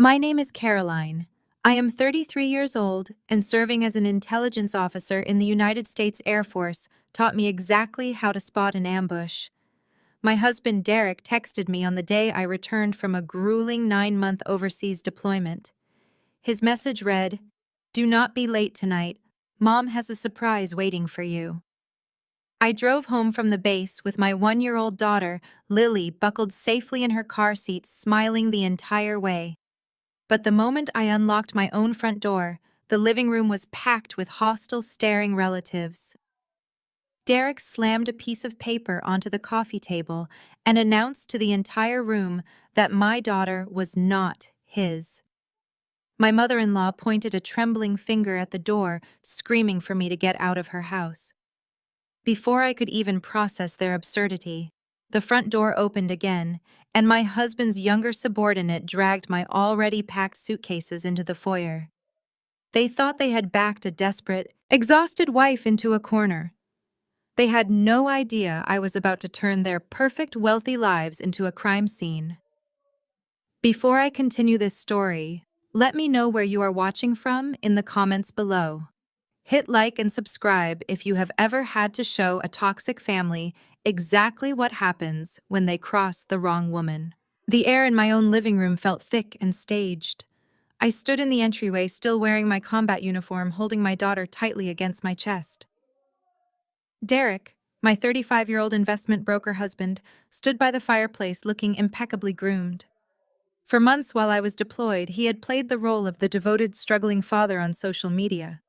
My name is Caroline. I am 33 years old, and serving as an intelligence officer in the United States Air Force taught me exactly how to spot an ambush. My husband Derek texted me on the day I returned from a grueling 9-month overseas deployment. His message read, "Do not be late tonight. Mom has a surprise waiting for you." I drove home from the base with my 1-year-old daughter, Lily, buckled safely in her car seat, smiling the entire way. But the moment I unlocked my own front door, the living room was packed with hostile, staring relatives. Derek slammed a piece of paper onto the coffee table and announced to the entire room that my daughter was not his. My mother-in-law pointed a trembling finger at the door, screaming for me to get out of her house. Before I could even process their absurdity, the front door opened again, and my husband's younger subordinate dragged my already packed suitcases into the foyer. They thought they had backed a desperate, exhausted wife into a corner. They had no idea I was about to turn their perfect, wealthy lives into a crime scene. Before I continue this story, let me know where you are watching from in the comments below. Hit like and subscribe if you have ever had to show a toxic family exactly what happens when they cross the wrong woman. The air in my own living room felt thick and staged. I stood in the entryway, still wearing my combat uniform, holding my daughter tightly against my chest. Derek, my 35-year-old investment broker husband, stood by the fireplace looking impeccably groomed. For months while I was deployed, he had played the role of the devoted, struggling father on social media.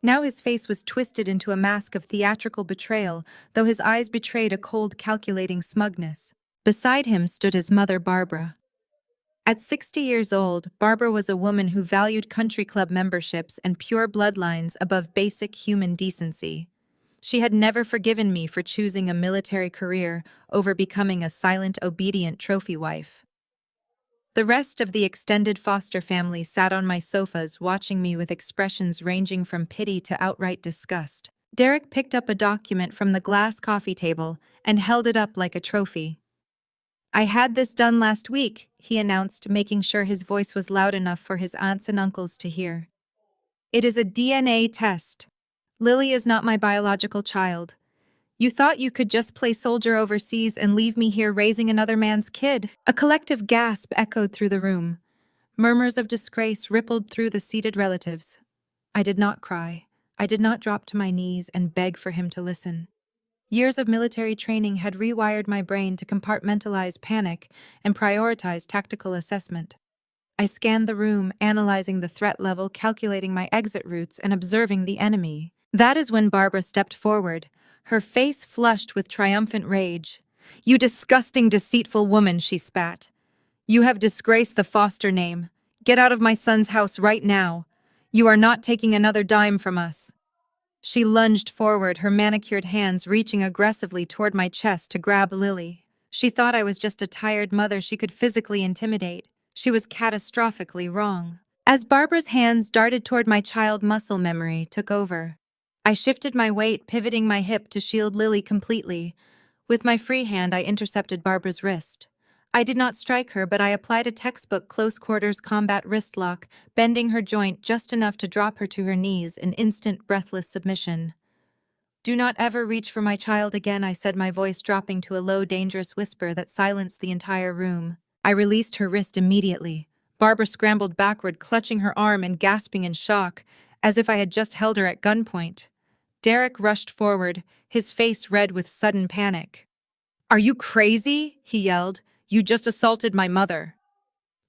Now his face was twisted into a mask of theatrical betrayal, though his eyes betrayed a cold, calculating smugness. Beside him stood his mother, Barbara. At 60 years old, Barbara was a woman who valued country club memberships and pure bloodlines above basic human decency. She had never forgiven me for choosing a military career over becoming a silent, obedient trophy wife. The rest of the extended foster family sat on my sofas, watching me with expressions ranging from pity to outright disgust. Derek picked up a document from the glass coffee table and held it up like a trophy. "I had this done last week," he announced, making sure his voice was loud enough for his aunts and uncles to hear. "It is a DNA test. Lily is not my biological child. You thought you could just play soldier overseas and leave me here raising another man's kid." A collective gasp echoed through the room. Murmurs of disgrace rippled through the seated relatives. I did not cry. I did not drop to my knees and beg for him to listen. Years of military training had rewired my brain to compartmentalize panic and prioritize tactical assessment. I scanned the room, analyzing the threat level, calculating my exit routes, and observing the enemy. That is when Barbara stepped forward, her face flushed with triumphant rage. "You disgusting, deceitful woman," she spat. "You have disgraced the Foster name. Get out of my son's house right now. You are not taking another dime from us." She lunged forward, her manicured hands reaching aggressively toward my chest to grab Lily. She thought I was just a tired mother she could physically intimidate. She was catastrophically wrong. As Barbara's hands darted toward my child, muscle memory took over. I shifted my weight, pivoting my hip to shield Lily completely. With my free hand, I intercepted Barbara's wrist. I did not strike her, but I applied a textbook close-quarters combat wrist lock, bending her joint just enough to drop her to her knees in instant, breathless submission. "Do not ever reach for my child again," I said, my voice dropping to a low, dangerous whisper that silenced the entire room. I released her wrist immediately. Barbara scrambled backward, clutching her arm and gasping in shock, as if I had just held her at gunpoint. Derek rushed forward, his face red with sudden panic. "Are you crazy?" he yelled. "You just assaulted my mother."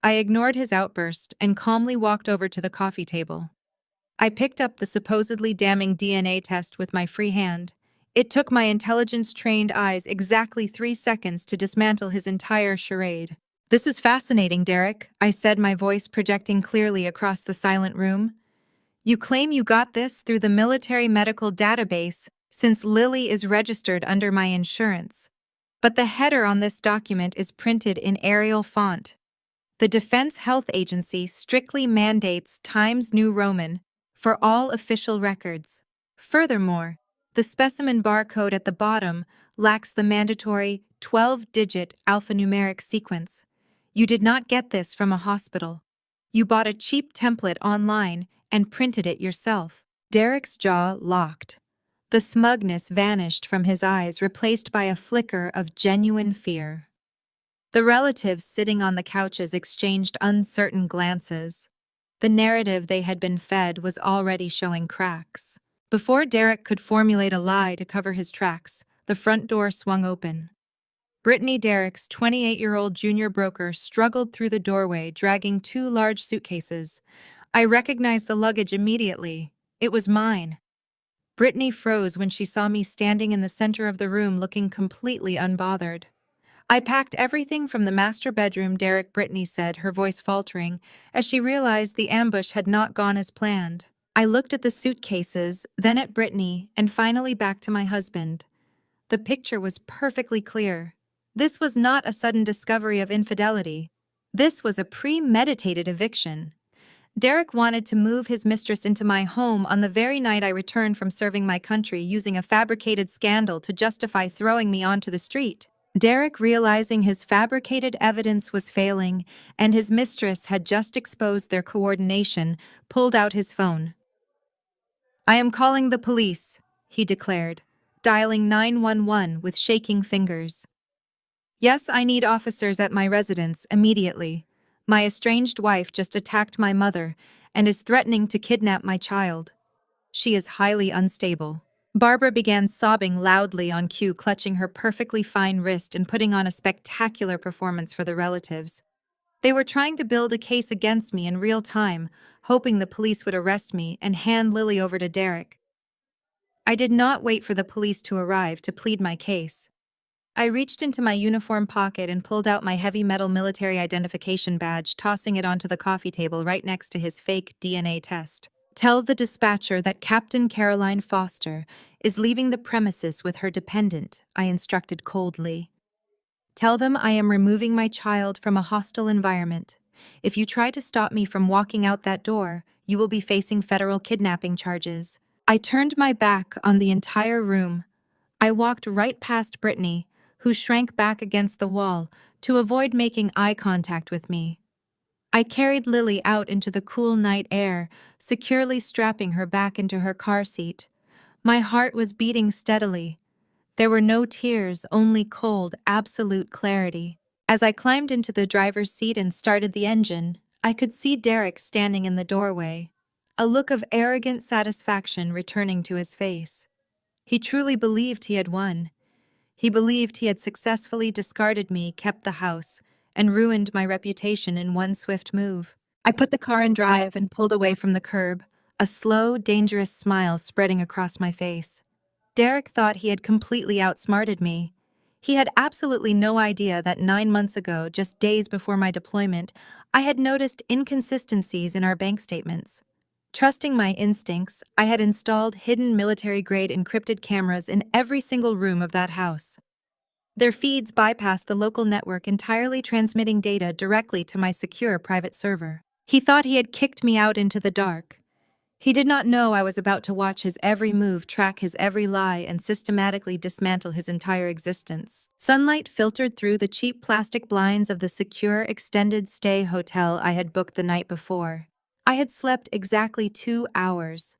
I ignored his outburst and calmly walked over to the coffee table. I picked up the supposedly damning DNA test with my free hand. It took my intelligence-trained eyes exactly 3 seconds to dismantle his entire charade. "This is fascinating, Derek," I said, my voice projecting clearly across the silent room. "You claim you got this through the military medical database, since Lily is registered under my insurance. But the header on this document is printed in Arial font. The Defense Health Agency strictly mandates Times New Roman for all official records. Furthermore, the specimen barcode at the bottom lacks the mandatory 12-digit alphanumeric sequence. You did not get this from a hospital. You bought a cheap template online and printed it yourself. Derek's jaw locked. The smugness vanished from his eyes, replaced by a flicker of genuine fear. The relatives sitting on the couches exchanged uncertain glances. The narrative they had been fed was already showing cracks. Before Derek could formulate a lie to cover his tracks, the front door swung open. Brittany Derek's 28-year-old junior broker struggled through the doorway, dragging two large suitcases. I recognized the luggage immediately. It was mine. Brittany froze when she saw me standing in the center of the room, looking completely unbothered. I packed everything from the master bedroom, Brittany said, her voice faltering, as she realized the ambush had not gone as planned. I looked at the suitcases, then at Brittany, and finally back to my husband. The picture was perfectly clear. This was not a sudden discovery of infidelity. This was a premeditated eviction. Derek wanted to move his mistress into my home on the very night I returned from serving my country, using a fabricated scandal to justify throwing me onto the street. Derek, realizing his fabricated evidence was failing and his mistress had just exposed their coordination, pulled out his phone. "I am calling the police," he declared, dialing 911 with shaking fingers. "Yes, I need officers at my residence immediately. My estranged wife just attacked my mother and is threatening to kidnap my child. She is highly unstable." Barbara began sobbing loudly on cue, clutching her perfectly fine wrist and putting on a spectacular performance for the relatives. They were trying to build a case against me in real time, hoping the police would arrest me and hand Lily over to Derek. I did not wait for the police to arrive to plead my case. I reached into my uniform pocket and pulled out my heavy metal military identification badge, tossing it onto the coffee table right next to his fake DNA test. "Tell the dispatcher that Captain Caroline Foster is leaving the premises with her dependent," I instructed coldly. "Tell them I am removing my child from a hostile environment. If you try to stop me from walking out that door, you will be facing federal kidnapping charges." I turned my back on the entire room. I walked right past Brittany, who shrank back against the wall to avoid making eye contact with me. I carried Lily out into the cool night air, securely strapping her back into her car seat. My heart was beating steadily. There were no tears, only cold, absolute clarity. As I climbed into the driver's seat and started the engine, I could see Derek standing in the doorway, a look of arrogant satisfaction returning to his face. He truly believed he had won. He believed he had successfully discarded me, kept the house, and ruined my reputation in one swift move. I put the car in drive and pulled away from the curb, a slow, dangerous smile spreading across my face. Derek thought he had completely outsmarted me. He had absolutely no idea that 9 months ago, just days before my deployment, I had noticed inconsistencies in our bank statements. Trusting my instincts, I had installed hidden military-grade encrypted cameras in every single room of that house. Their feeds bypassed the local network, entirely transmitting data directly to my secure private server. He thought he had kicked me out into the dark. He did not know I was about to watch his every move, track his every lie, and systematically dismantle his entire existence. Sunlight filtered through the cheap plastic blinds of the secure extended stay hotel I had booked the night before. I had slept exactly 2 hours.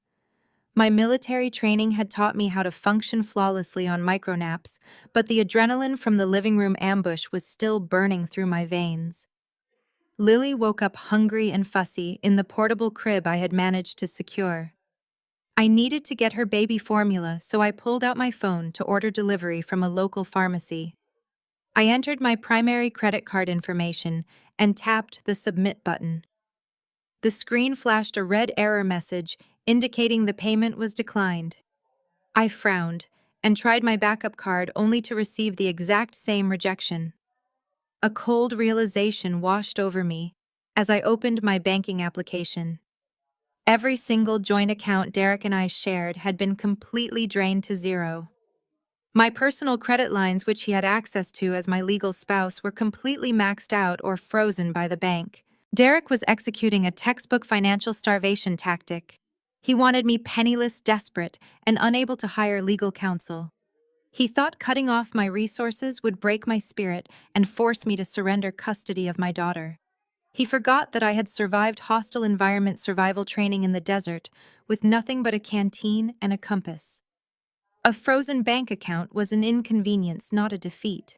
My military training had taught me how to function flawlessly on micronaps, but the adrenaline from the living room ambush was still burning through my veins. Lily woke up hungry and fussy in the portable crib I had managed to secure. I needed to get her baby formula, so I pulled out my phone to order delivery from a local pharmacy. I entered my primary credit card information and tapped the submit button. The screen flashed a red error message indicating the payment was declined. I frowned and tried my backup card, only to receive the exact same rejection. A cold realization washed over me as I opened my banking application. Every single joint account Derek and I shared had been completely drained to zero. My personal credit lines, which he had access to as my legal spouse, were completely maxed out or frozen by the bank. Derek was executing a textbook financial starvation tactic. He wanted me penniless, desperate, and unable to hire legal counsel. He thought cutting off my resources would break my spirit and force me to surrender custody of my daughter. He forgot that I had survived hostile environment survival training in the desert with nothing but a canteen and a compass. A frozen bank account was an inconvenience, not a defeat.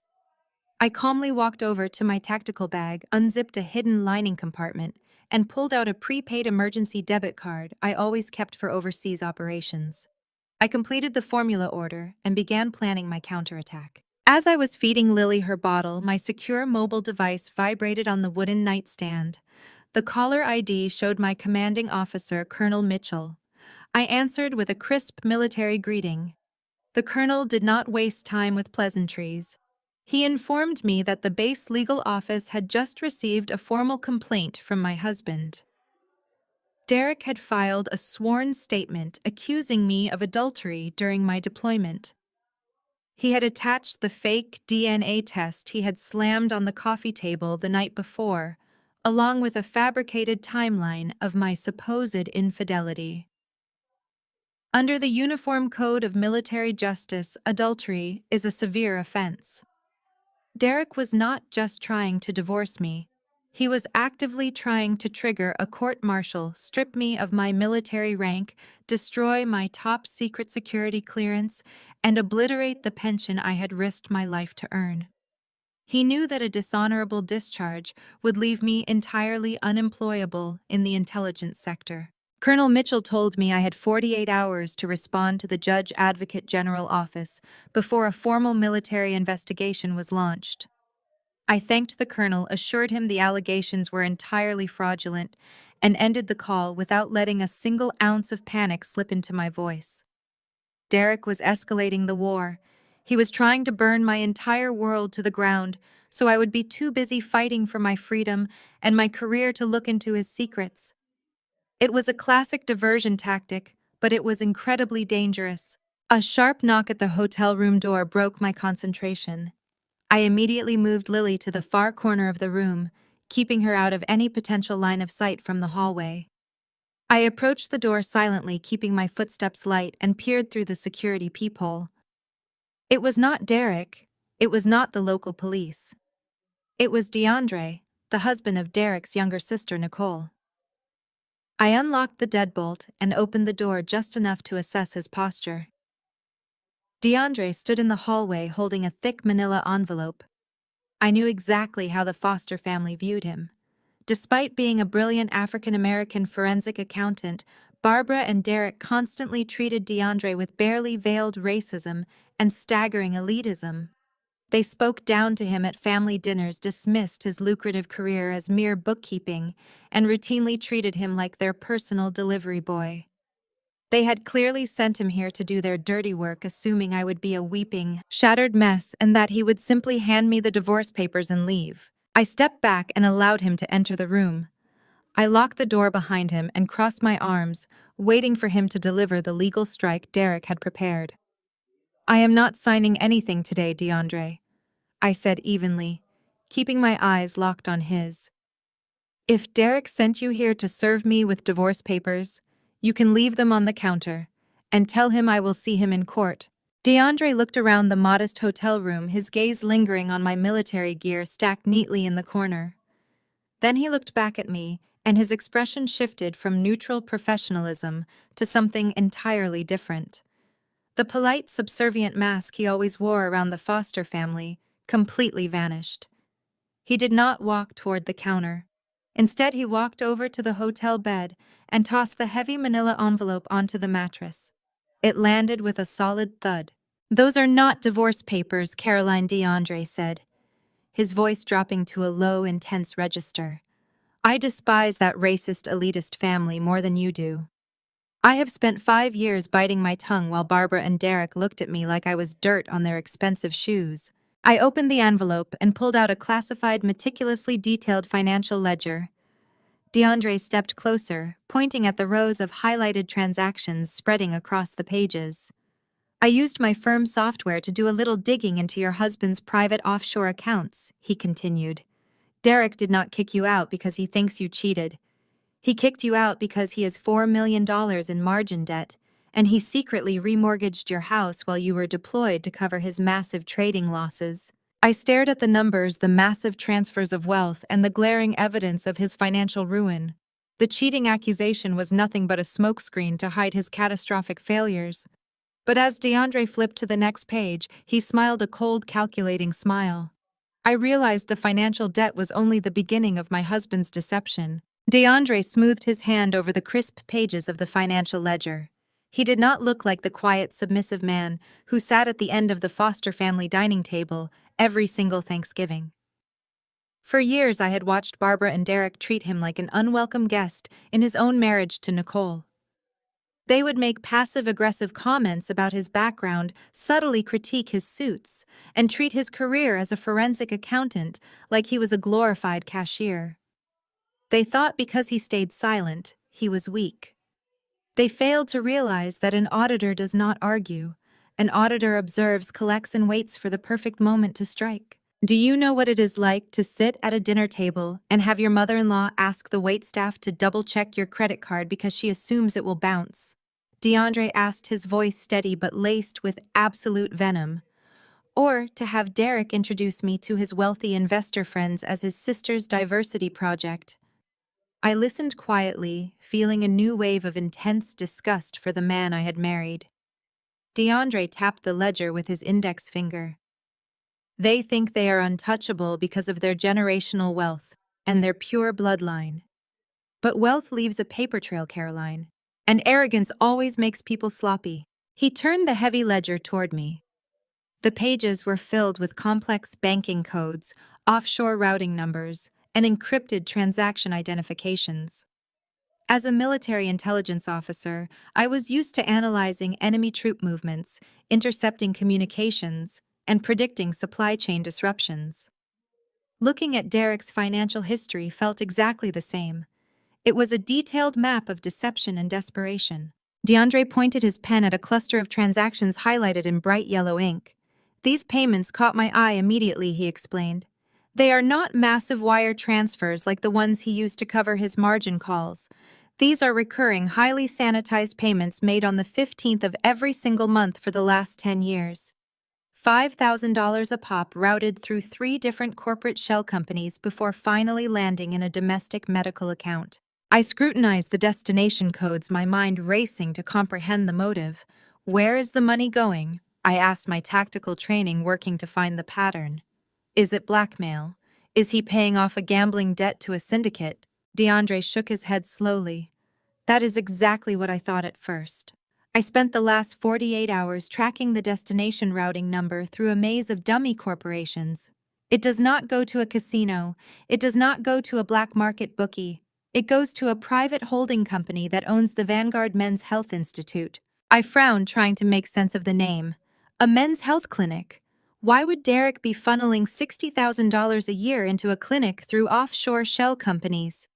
I calmly walked over to my tactical bag, unzipped a hidden lining compartment, and pulled out a prepaid emergency debit card I always kept for overseas operations. I completed the formula order and began planning my counterattack. As I was feeding Lily her bottle, my secure mobile device vibrated on the wooden nightstand. The caller ID showed my commanding officer, Colonel Mitchell. I answered with a crisp military greeting. The colonel did not waste time with pleasantries. He informed me that the base legal office had just received a formal complaint from my husband. Derek had filed a sworn statement accusing me of adultery during my deployment. He had attached the fake DNA test he had slammed on the coffee table the night before, along with a fabricated timeline of my supposed infidelity. Under the Uniform Code of Military Justice, adultery is a severe offense. Derek was not just trying to divorce me. He was actively trying to trigger a court-martial, strip me of my military rank, destroy my top-secret security clearance, and obliterate the pension I had risked my life to earn. He knew that a dishonorable discharge would leave me entirely unemployable in the intelligence sector. Colonel Mitchell told me I had 48 hours to respond to the Judge Advocate General office before a formal military investigation was launched. I thanked the colonel, assured him the allegations were entirely fraudulent, and ended the call without letting a single ounce of panic slip into my voice. Derek was escalating the war. He was trying to burn my entire world to the ground, so I would be too busy fighting for my freedom and my career to look into his secrets. It was a classic diversion tactic, but it was incredibly dangerous. A sharp knock at the hotel room door broke my concentration. I immediately moved Lily to the far corner of the room, keeping her out of any potential line of sight from the hallway. I approached the door silently, keeping my footsteps light, and peered through the security peephole. It was not Derek. It was not the local police. It was DeAndre, the husband of Derek's younger sister, Nicole. I unlocked the deadbolt and opened the door just enough to assess his posture. DeAndre stood in the hallway holding a thick manila envelope. I knew exactly how the Foster family viewed him. Despite being a brilliant African-American forensic accountant, Barbara and Derek constantly treated DeAndre with barely veiled racism and staggering elitism. They spoke down to him at family dinners, dismissed his lucrative career as mere bookkeeping, and routinely treated him like their personal delivery boy. They had clearly sent him here to do their dirty work, assuming I would be a weeping, shattered mess and that he would simply hand me the divorce papers and leave. I stepped back and allowed him to enter the room. I locked the door behind him and crossed my arms, waiting for him to deliver the legal strike Derek had prepared. "I am not signing anything today, DeAndre," I said evenly, keeping my eyes locked on his. "If Derek sent you here to serve me with divorce papers, you can leave them on the counter, and tell him I will see him in court." DeAndre looked around the modest hotel room, his gaze lingering on my military gear stacked neatly in the corner. Then he looked back at me, and his expression shifted from neutral professionalism to something entirely different. The polite, subservient mask he always wore around the Foster family completely vanished. He did not walk toward the counter. Instead, he walked over to the hotel bed and tossed the heavy manila envelope onto the mattress. It landed with a solid thud. "Those are not divorce papers," Caroline DeAndre said, his voice dropping to a low, intense register. "I despise that racist, elitist family more than you do. I have spent 5 years biting my tongue while Barbara and Derek looked at me like I was dirt on their expensive shoes." I opened the envelope and pulled out a classified, meticulously detailed financial ledger. DeAndre stepped closer, pointing at the rows of highlighted transactions spreading across the pages. "I used my firm's software to do a little digging into your husband's private offshore accounts," he continued. "Derek did not kick you out because he thinks you cheated. He kicked you out because he has $4 million in margin debt, and he secretly remortgaged your house while you were deployed to cover his massive trading losses." I stared at the numbers, the massive transfers of wealth, and the glaring evidence of his financial ruin. The cheating accusation was nothing but a smokescreen to hide his catastrophic failures. But as DeAndre flipped to the next page, he smiled a cold, calculating smile. I realized the financial debt was only the beginning of my husband's deception. DeAndre smoothed his hand over the crisp pages of the financial ledger. He did not look like the quiet, submissive man who sat at the end of the Foster family dining table every single Thanksgiving. For years, I had watched Barbara and Derek treat him like an unwelcome guest in his own marriage to Nicole. They would make passive-aggressive comments about his background, subtly critique his suits, and treat his career as a forensic accountant like he was a glorified cashier. They thought because he stayed silent, he was weak. They failed to realize that an auditor does not argue. An auditor observes, collects, and waits for the perfect moment to strike. Do you know what it is like to sit at a dinner table and have your mother-in-law ask the waitstaff to double-check your credit card because she assumes it will bounce? DeAndre asked, his voice steady but laced with absolute venom. Or to have Derek introduce me to his wealthy investor friends as his sister's diversity project. I listened quietly, feeling a new wave of intense disgust for the man I had married. DeAndre tapped the ledger with his index finger. They think they are untouchable because of their generational wealth and their pure bloodline. But wealth leaves a paper trail, Caroline, and arrogance always makes people sloppy. He turned the heavy ledger toward me. The pages were filled with complex banking codes, offshore routing numbers, and encrypted transaction identifications. As a military intelligence officer, I was used to analyzing enemy troop movements, intercepting communications, and predicting supply chain disruptions. Looking at Derek's financial history felt exactly the same. It was a detailed map of deception and desperation. DeAndre pointed his pen at a cluster of transactions highlighted in bright yellow ink. These payments caught my eye immediately, he explained. They are not massive wire transfers like the ones he used to cover his margin calls. These are recurring, highly sanitized payments made on the 15th of every single month for the last 10 years. $5,000 a pop, routed through 3 different corporate shell companies before finally landing in a domestic medical account. I scrutinized the destination codes, my mind racing to comprehend the motive. Where is the money going? I asked, my tactical training working to find the pattern. Is it blackmail? Is he paying off a gambling debt to a syndicate? DeAndre shook his head slowly. That is exactly what I thought at first. I spent the last 48 hours tracking the destination routing number through a maze of dummy corporations. It does not go to a casino. It does not go to a black market bookie. It goes to a private holding company that owns the Vanguard Men's Health Institute. I frowned, trying to make sense of the name. A men's health clinic. Why would Derek be funneling $60,000 a year into a clinic through offshore shell companies?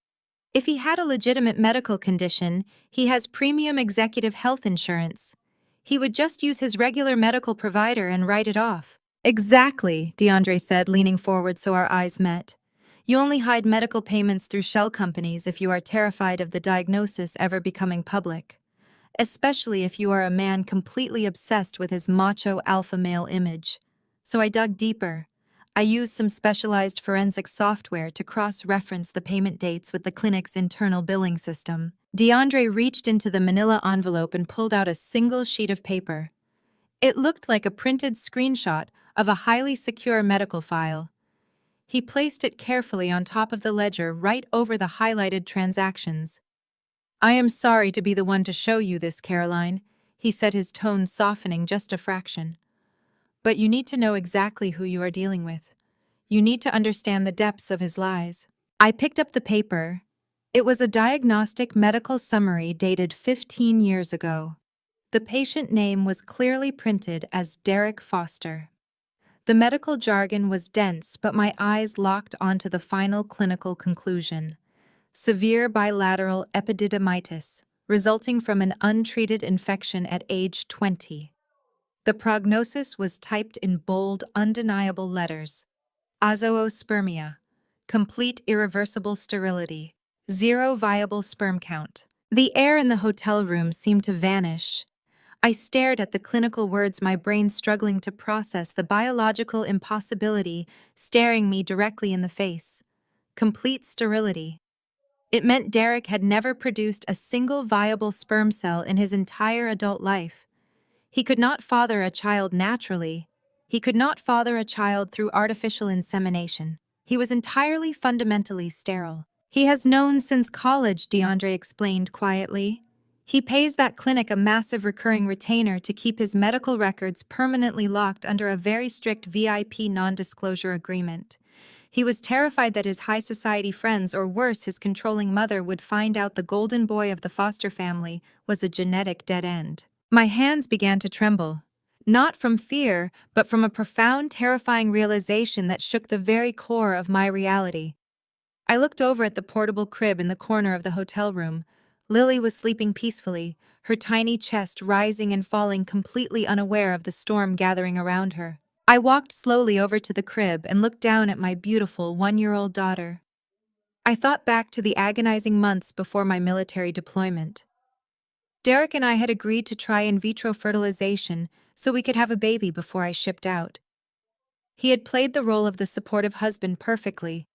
If he had a legitimate medical condition, he has premium executive health insurance. He would just use his regular medical provider and write it off. Exactly, DeAndre said, leaning forward so our eyes met. You only hide medical payments through shell companies if you are terrified of the diagnosis ever becoming public. Especially if you are a man completely obsessed with his macho alpha male image. So I dug deeper. I used some specialized forensic software to cross-reference the payment dates with the clinic's internal billing system. DeAndre reached into the manila envelope and pulled out a single sheet of paper. It looked like a printed screenshot of a highly secure medical file. He placed it carefully on top of the ledger, right over the highlighted transactions. I am sorry to be the one to show you this, Caroline, he said, his tone softening just a fraction. But you need to know exactly who you are dealing with. You need to understand the depths of his lies. I picked up the paper. It was a diagnostic medical summary dated 15 years ago. The patient name was clearly printed as Derek Foster. The medical jargon was dense, but my eyes locked onto the final clinical conclusion. Severe bilateral epididymitis, resulting from an untreated infection at age 20. The prognosis was typed in bold, undeniable letters. Azoospermia, complete irreversible sterility, 0 viable sperm count. The air in the hotel room seemed to vanish. I stared at the clinical words, my brain struggling to process the biological impossibility staring me directly in the face. Complete sterility. It meant Derek had never produced a single viable sperm cell in his entire adult life. He could not father a child naturally. He could not father a child through artificial insemination. He was entirely fundamentally sterile. He has known since college, DeAndre explained quietly. He pays that clinic a massive recurring retainer to keep his medical records permanently locked under a very strict VIP non-disclosure agreement. He was terrified that his high society friends, or worse, his controlling mother, would find out the golden boy of the foster family was a genetic dead end. My hands began to tremble, not from fear, but from a profound, terrifying realization that shook the very core of my reality. I looked over at the portable crib in the corner of the hotel room. Lily was sleeping peacefully, her tiny chest rising and falling, completely unaware of the storm gathering around her. I walked slowly over to the crib and looked down at my beautiful 1-year-old daughter. I thought back to the agonizing months before my military deployment. Derek and I had agreed to try in vitro fertilization so we could have a baby before I shipped out. He had played the role of the supportive husband perfectly.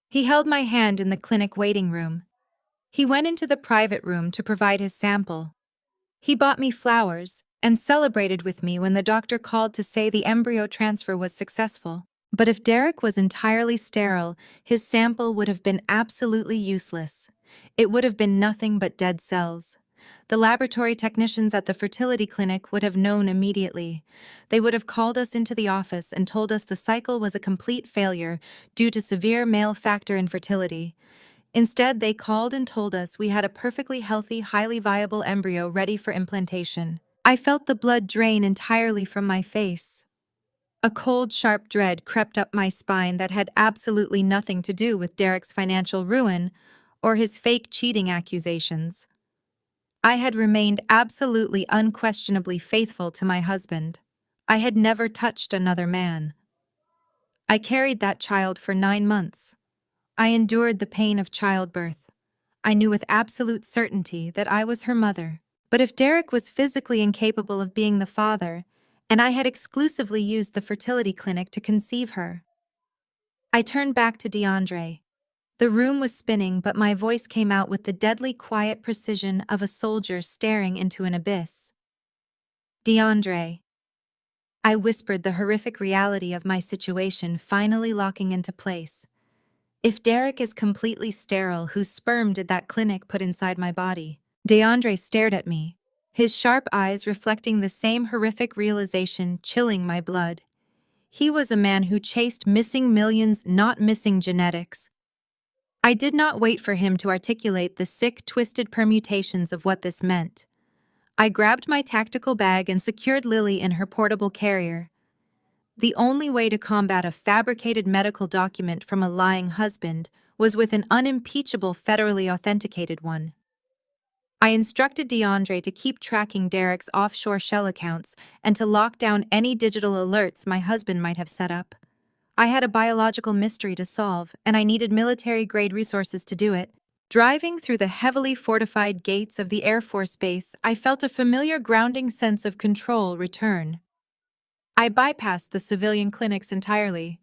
He held my hand in the clinic waiting room. He went into the private room to provide his sample. He bought me flowers and celebrated with me when the doctor called to say the embryo transfer was successful. But if Derek was entirely sterile, his sample would have been absolutely useless. It would have been nothing but dead cells. The laboratory technicians at the fertility clinic would have known immediately. They would have called us into the office and told us the cycle was a complete failure due to severe male factor infertility. Instead, they called and told us we had a perfectly healthy, highly viable embryo ready for implantation. I felt the blood drain entirely from my face. A cold, sharp dread crept up my spine that had absolutely nothing to do with Derek's financial ruin or his fake cheating accusations. I had remained absolutely unquestionably faithful to my husband. I had never touched another man. I carried that child for 9 months. I endured the pain of childbirth. I knew with absolute certainty that I was her mother. But if Derek was physically incapable of being the father, and I had exclusively used the fertility clinic to conceive her, I turned back to DeAndre. The room was spinning, but my voice came out with the deadly quiet precision of a soldier staring into an abyss. DeAndre. I whispered, the horrific reality of my situation finally locking into place. If Derek is completely sterile, whose sperm did that clinic put inside my body? DeAndre stared at me, his sharp eyes reflecting the same horrific realization, chilling my blood. He was a man who chased missing millions, not missing genetics. I did not wait for him to articulate the sick, twisted permutations of what this meant. I grabbed my tactical bag and secured Lily in her portable carrier. The only way to combat a fabricated medical document from a lying husband was with an unimpeachable, federally authenticated one. I instructed DeAndre to keep tracking Derek's offshore shell accounts and to lock down any digital alerts my husband might have set up. I had a biological mystery to solve, and I needed military-grade resources to do it. Driving through the heavily fortified gates of the Air Force Base, I felt a familiar grounding sense of control return. I bypassed the civilian clinics entirely.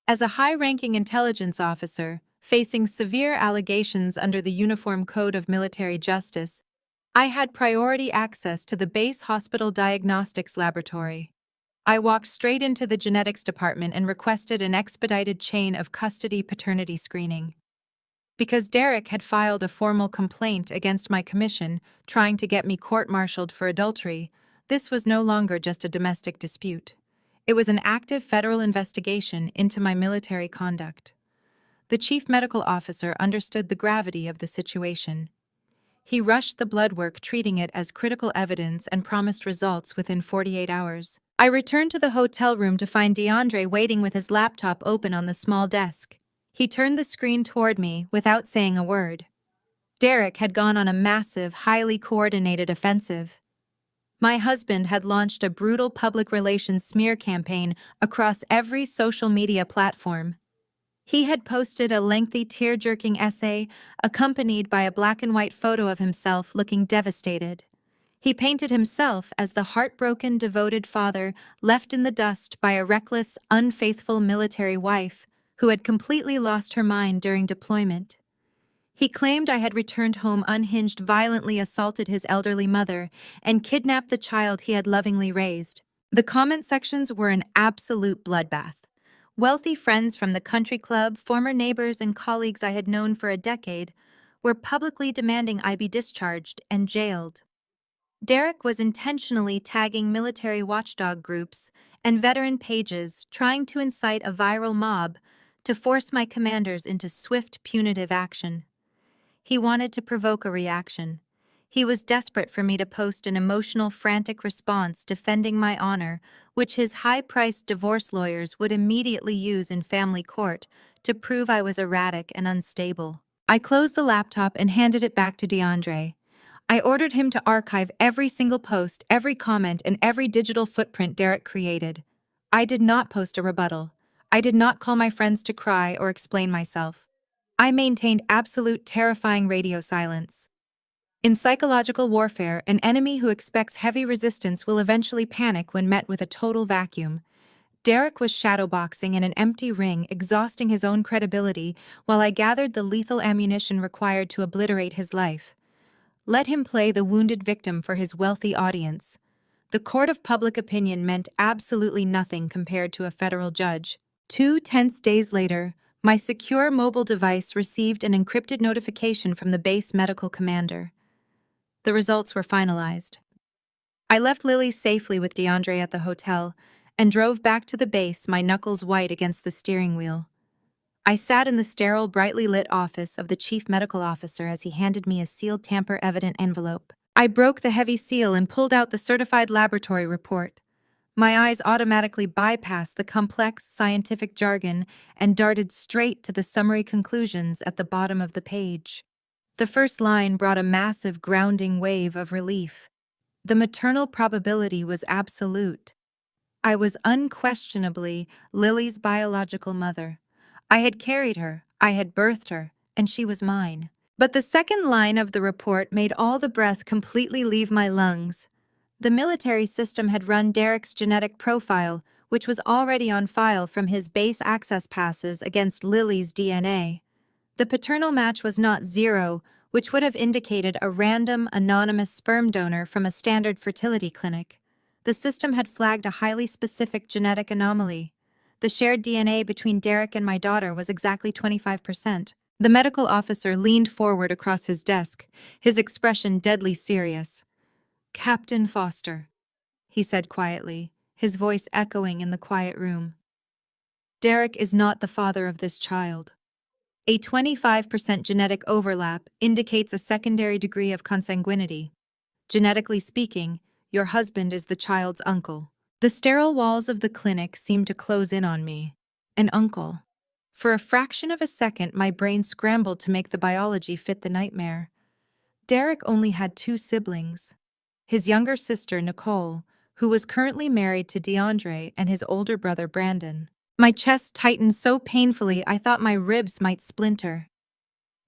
As a high-ranking intelligence officer, facing severe allegations under the Uniform Code of Military Justice, I had priority access to the base hospital diagnostics laboratory. I walked straight into the genetics department and requested an expedited chain of custody paternity screening. Because Derek had filed a formal complaint against my commission, trying to get me court-martialed for adultery, this was no longer just a domestic dispute. It was an active federal investigation into my military conduct. The chief medical officer understood the gravity of the situation. He rushed the blood work, treating it as critical evidence, and promised results within 48 hours. I returned to the hotel room to find DeAndre waiting with his laptop open on the small desk. He turned the screen toward me without saying a word. Derek had gone on a massive, highly coordinated offensive. My husband had launched a brutal public relations smear campaign across every social media platform. He had posted a lengthy, tear-jerking essay accompanied by a black-and-white photo of himself looking devastated. He painted himself as the heartbroken, devoted father left in the dust by a reckless, unfaithful military wife who had completely lost her mind during deployment. He claimed I had returned home unhinged, violently assaulted his elderly mother, and kidnapped the child he had lovingly raised. The comment sections were an absolute bloodbath. Wealthy friends from the country club, former neighbors, and colleagues I had known for a decade were publicly demanding I be discharged and jailed. Derek was intentionally tagging military watchdog groups and veteran pages, trying to incite a viral mob to force my commanders into swift, punitive action. He wanted to provoke a reaction. He was desperate for me to post an emotional, frantic response defending my honor, which his high-priced divorce lawyers would immediately use in family court to prove I was erratic and unstable. I closed the laptop and handed it back to DeAndre. I ordered him to archive every single post, every comment, and every digital footprint Derek created. I did not post a rebuttal. I did not call my friends to cry or explain myself. I maintained absolute terrifying radio silence. In psychological warfare, an enemy who expects heavy resistance will eventually panic when met with a total vacuum. Derek was shadowboxing in an empty ring, exhausting his own credibility, while I gathered the lethal ammunition required to obliterate his life. Let him play the wounded victim for his wealthy audience. The court of public opinion meant absolutely nothing compared to a federal judge. 2 tense days later, my secure mobile device received an encrypted notification from the base medical commander. The results were finalized. I left Lily safely with DeAndre at the hotel and drove back to the base, my knuckles white against the steering wheel. I sat in the sterile, brightly lit office of the chief medical officer as he handed me a sealed, tamper-evident envelope. I broke the heavy seal and pulled out the certified laboratory report. My eyes automatically bypassed the complex scientific jargon and darted straight to the summary conclusions at the bottom of the page. The first line brought a massive grounding wave of relief. The maternal probability was absolute. I was unquestionably Lily's biological mother. I had carried her, I had birthed her, and she was mine. But the second line of the report made all the breath completely leave my lungs. The military system had run Derek's genetic profile, which was already on file from his base access passes against Lily's DNA. The paternal match was not 0, which would have indicated a random, anonymous sperm donor from a standard fertility clinic. The system had flagged a highly specific genetic anomaly. The shared DNA between Derek and my daughter was exactly 25%. The medical officer leaned forward across his desk, his expression deadly serious. "Captain Foster," he said quietly, his voice echoing in the quiet room. "Derek is not the father of this child. A 25% genetic overlap indicates a secondary degree of consanguinity. Genetically speaking, your husband is the child's uncle." The sterile walls of the clinic seemed to close in on me. An uncle. For a fraction of a second, my brain scrambled to make the biology fit the nightmare. Derek only had 2 siblings. His younger sister, Nicole, who was currently married to DeAndre, and his older brother, Brandon. My chest tightened so painfully I thought my ribs might splinter.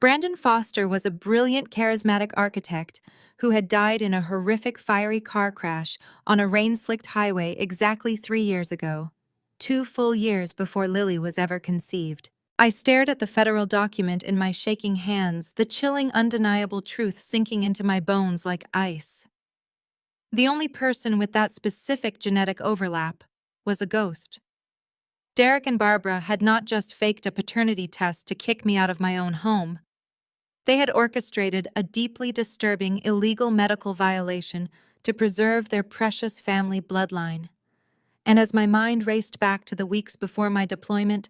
Brandon Foster was a brilliant, charismatic architect who had died in a horrific fiery car crash on a rain-slicked highway exactly 3 years ago, 2 full years before Lily was ever conceived. I stared at the federal document in my shaking hands, the chilling, undeniable truth sinking into my bones like ice. The only person with that specific genetic overlap was a ghost. Derek and Barbara had not just faked a paternity test to kick me out of my own home. They had orchestrated a deeply disturbing, illegal medical violation to preserve their precious family bloodline. And as my mind raced back to the weeks before my deployment,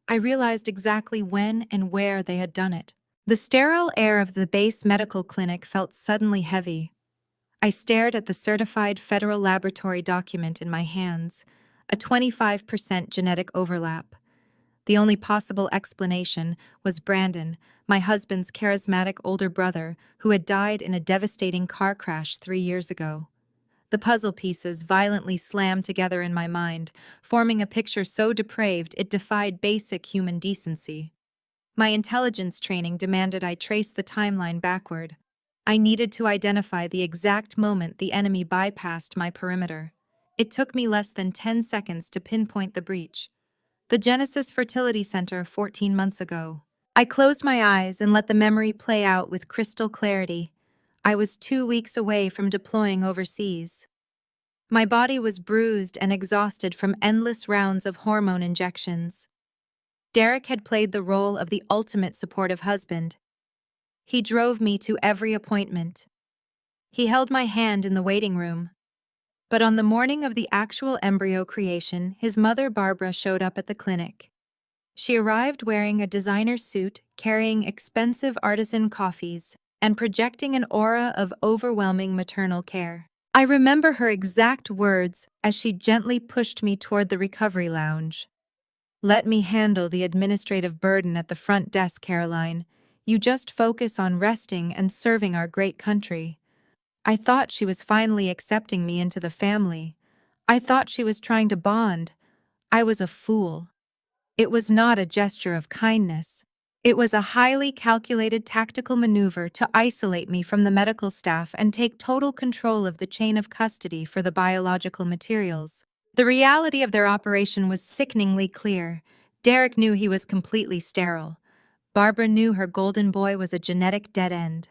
I realized exactly when and where they had done it. The sterile air of the base medical clinic felt suddenly heavy. I stared at the certified federal laboratory document in my hands, a 25% genetic overlap. The only possible explanation was Brandon, my husband's charismatic older brother, who had died in a devastating car crash 3 years ago. The puzzle pieces violently slammed together in my mind, forming a picture so depraved it defied basic human decency. My intelligence training demanded I trace the timeline backward. I needed to identify the exact moment the enemy bypassed my perimeter. It took me less than 10 seconds to pinpoint the breach. The Genesis Fertility Center 14 months ago. I closed my eyes and let the memory play out with crystal clarity. I was 2 weeks away from deploying overseas. My body was bruised and exhausted from endless rounds of hormone injections. Derek had played the role of the ultimate supportive husband. He drove me to every appointment. He held my hand in the waiting room. But on the morning of the actual embryo creation, his mother Barbara showed up at the clinic. She arrived wearing a designer suit, carrying expensive artisan coffees, and projecting an aura of overwhelming maternal care. I remember her exact words as she gently pushed me toward the recovery lounge. "Let me handle the administrative burden at the front desk, Caroline. You just focus on resting and serving our great country." I thought she was finally accepting me into the family. I thought she was trying to bond. I was a fool. It was not a gesture of kindness. It was a highly calculated tactical maneuver to isolate me from the medical staff and take total control of the chain of custody for the biological materials. The reality of their operation was sickeningly clear. Derek knew he was completely sterile. Barbara knew her golden boy was a genetic dead end.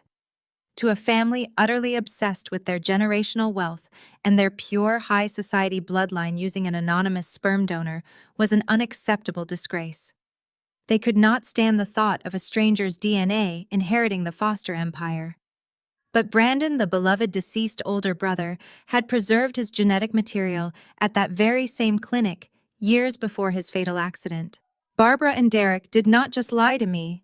To a family utterly obsessed with their generational wealth and their pure high society bloodline using an anonymous sperm donor was an unacceptable disgrace. They could not stand the thought of a stranger's DNA inheriting the foster empire. But Brandon, the beloved deceased older brother, had preserved his genetic material at that very same clinic years before his fatal accident. Barbara and Derek did not just lie to me.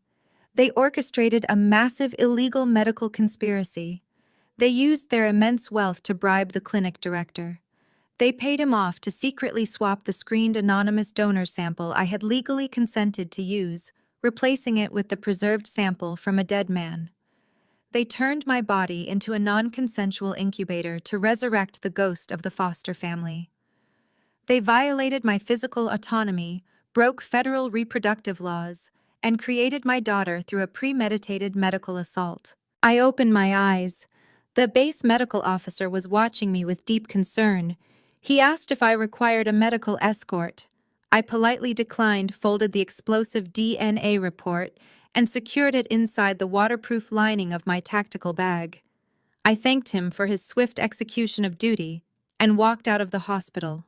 They orchestrated a massive illegal medical conspiracy. They used their immense wealth to bribe the clinic director. They paid him off to secretly swap the screened anonymous donor sample I had legally consented to use, replacing it with the preserved sample from a dead man. They turned my body into a non-consensual incubator to resurrect the ghost of the foster family. They violated my physical autonomy, broke federal reproductive laws, and created my daughter through a premeditated medical assault. I opened my eyes. The base medical officer was watching me with deep concern. He asked if I required a medical escort. I politely declined, folded the explosive DNA report, and secured it inside the waterproof lining of my tactical bag. I thanked him for his swift execution of duty and walked out of the hospital.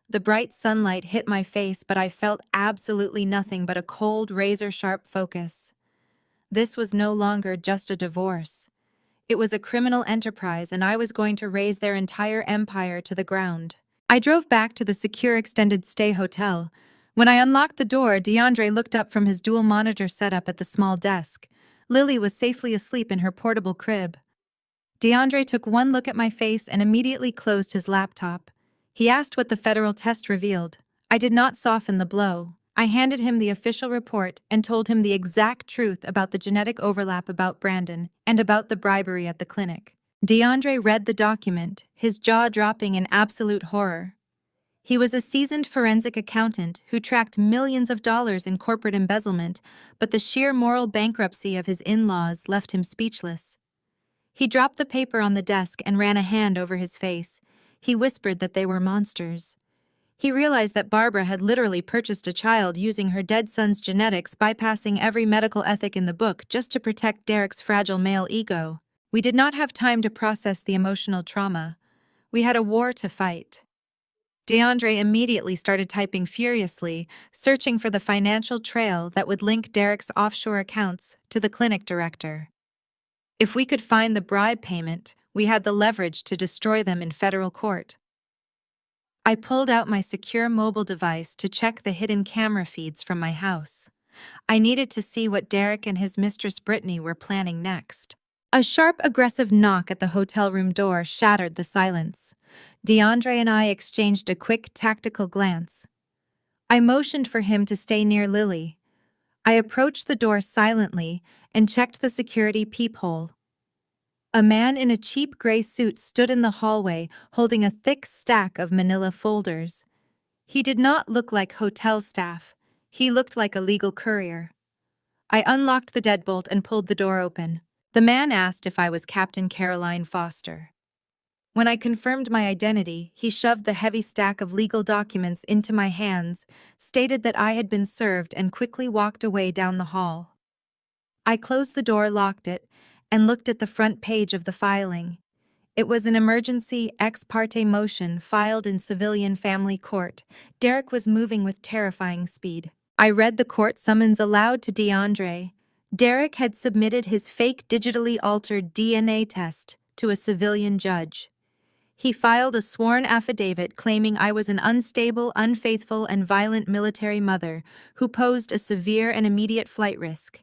The bright sunlight hit my face, but I felt absolutely nothing but a cold, razor-sharp focus. This was no longer just a divorce. It was a criminal enterprise, and I was going to raze their entire empire to the ground. I drove back to the secure extended stay hotel. When I unlocked the door, DeAndre looked up from his dual monitor setup at the small desk. Lily was safely asleep in her portable crib. DeAndre took one look at my face and immediately closed his laptop. He asked what the federal test revealed. I did not soften the blow. I handed him the official report and told him the exact truth about the genetic overlap about Brandon and about the bribery at the clinic. DeAndre read the document, his jaw dropping in absolute horror. He was a seasoned forensic accountant who tracked millions of dollars in corporate embezzlement, but the sheer moral bankruptcy of his in-laws left him speechless. He dropped the paper on the desk and ran a hand over his face. He whispered that they were monsters. He realized that Barbara had literally purchased a child using her dead son's genetics, bypassing every medical ethic in the book just to protect Derek's fragile male ego. We did not have time to process the emotional trauma. We had a war to fight. DeAndre immediately started typing furiously, searching for the financial trail that would link Derek's offshore accounts to the clinic director. If we could find the bribe payment, we had the leverage to destroy them in federal court. I pulled out my secure mobile device to check the hidden camera feeds from my house. I needed to see what Derek and his mistress Brittany were planning next. A sharp, aggressive knock at the hotel room door shattered the silence. DeAndre and I exchanged a quick, tactical glance. I motioned for him to stay near Lily. I approached the door silently and checked the security peephole. A man in a cheap gray suit stood in the hallway holding a thick stack of manila folders. He did not look like hotel staff. He looked like a legal courier. I unlocked the deadbolt and pulled the door open. The man asked if I was Captain Caroline Foster. When I confirmed my identity, he shoved the heavy stack of legal documents into my hands, stated that I had been served, and quickly walked away down the hall. I closed the door, locked it, and looked at the front page of the filing. It was an emergency ex parte motion filed in civilian family court. Derek was moving with terrifying speed. I read the court summons aloud to DeAndre. Derek had submitted his fake digitally altered DNA test to a civilian judge. He filed a sworn affidavit claiming I was an unstable, unfaithful, and violent military mother who posed a severe and immediate flight risk.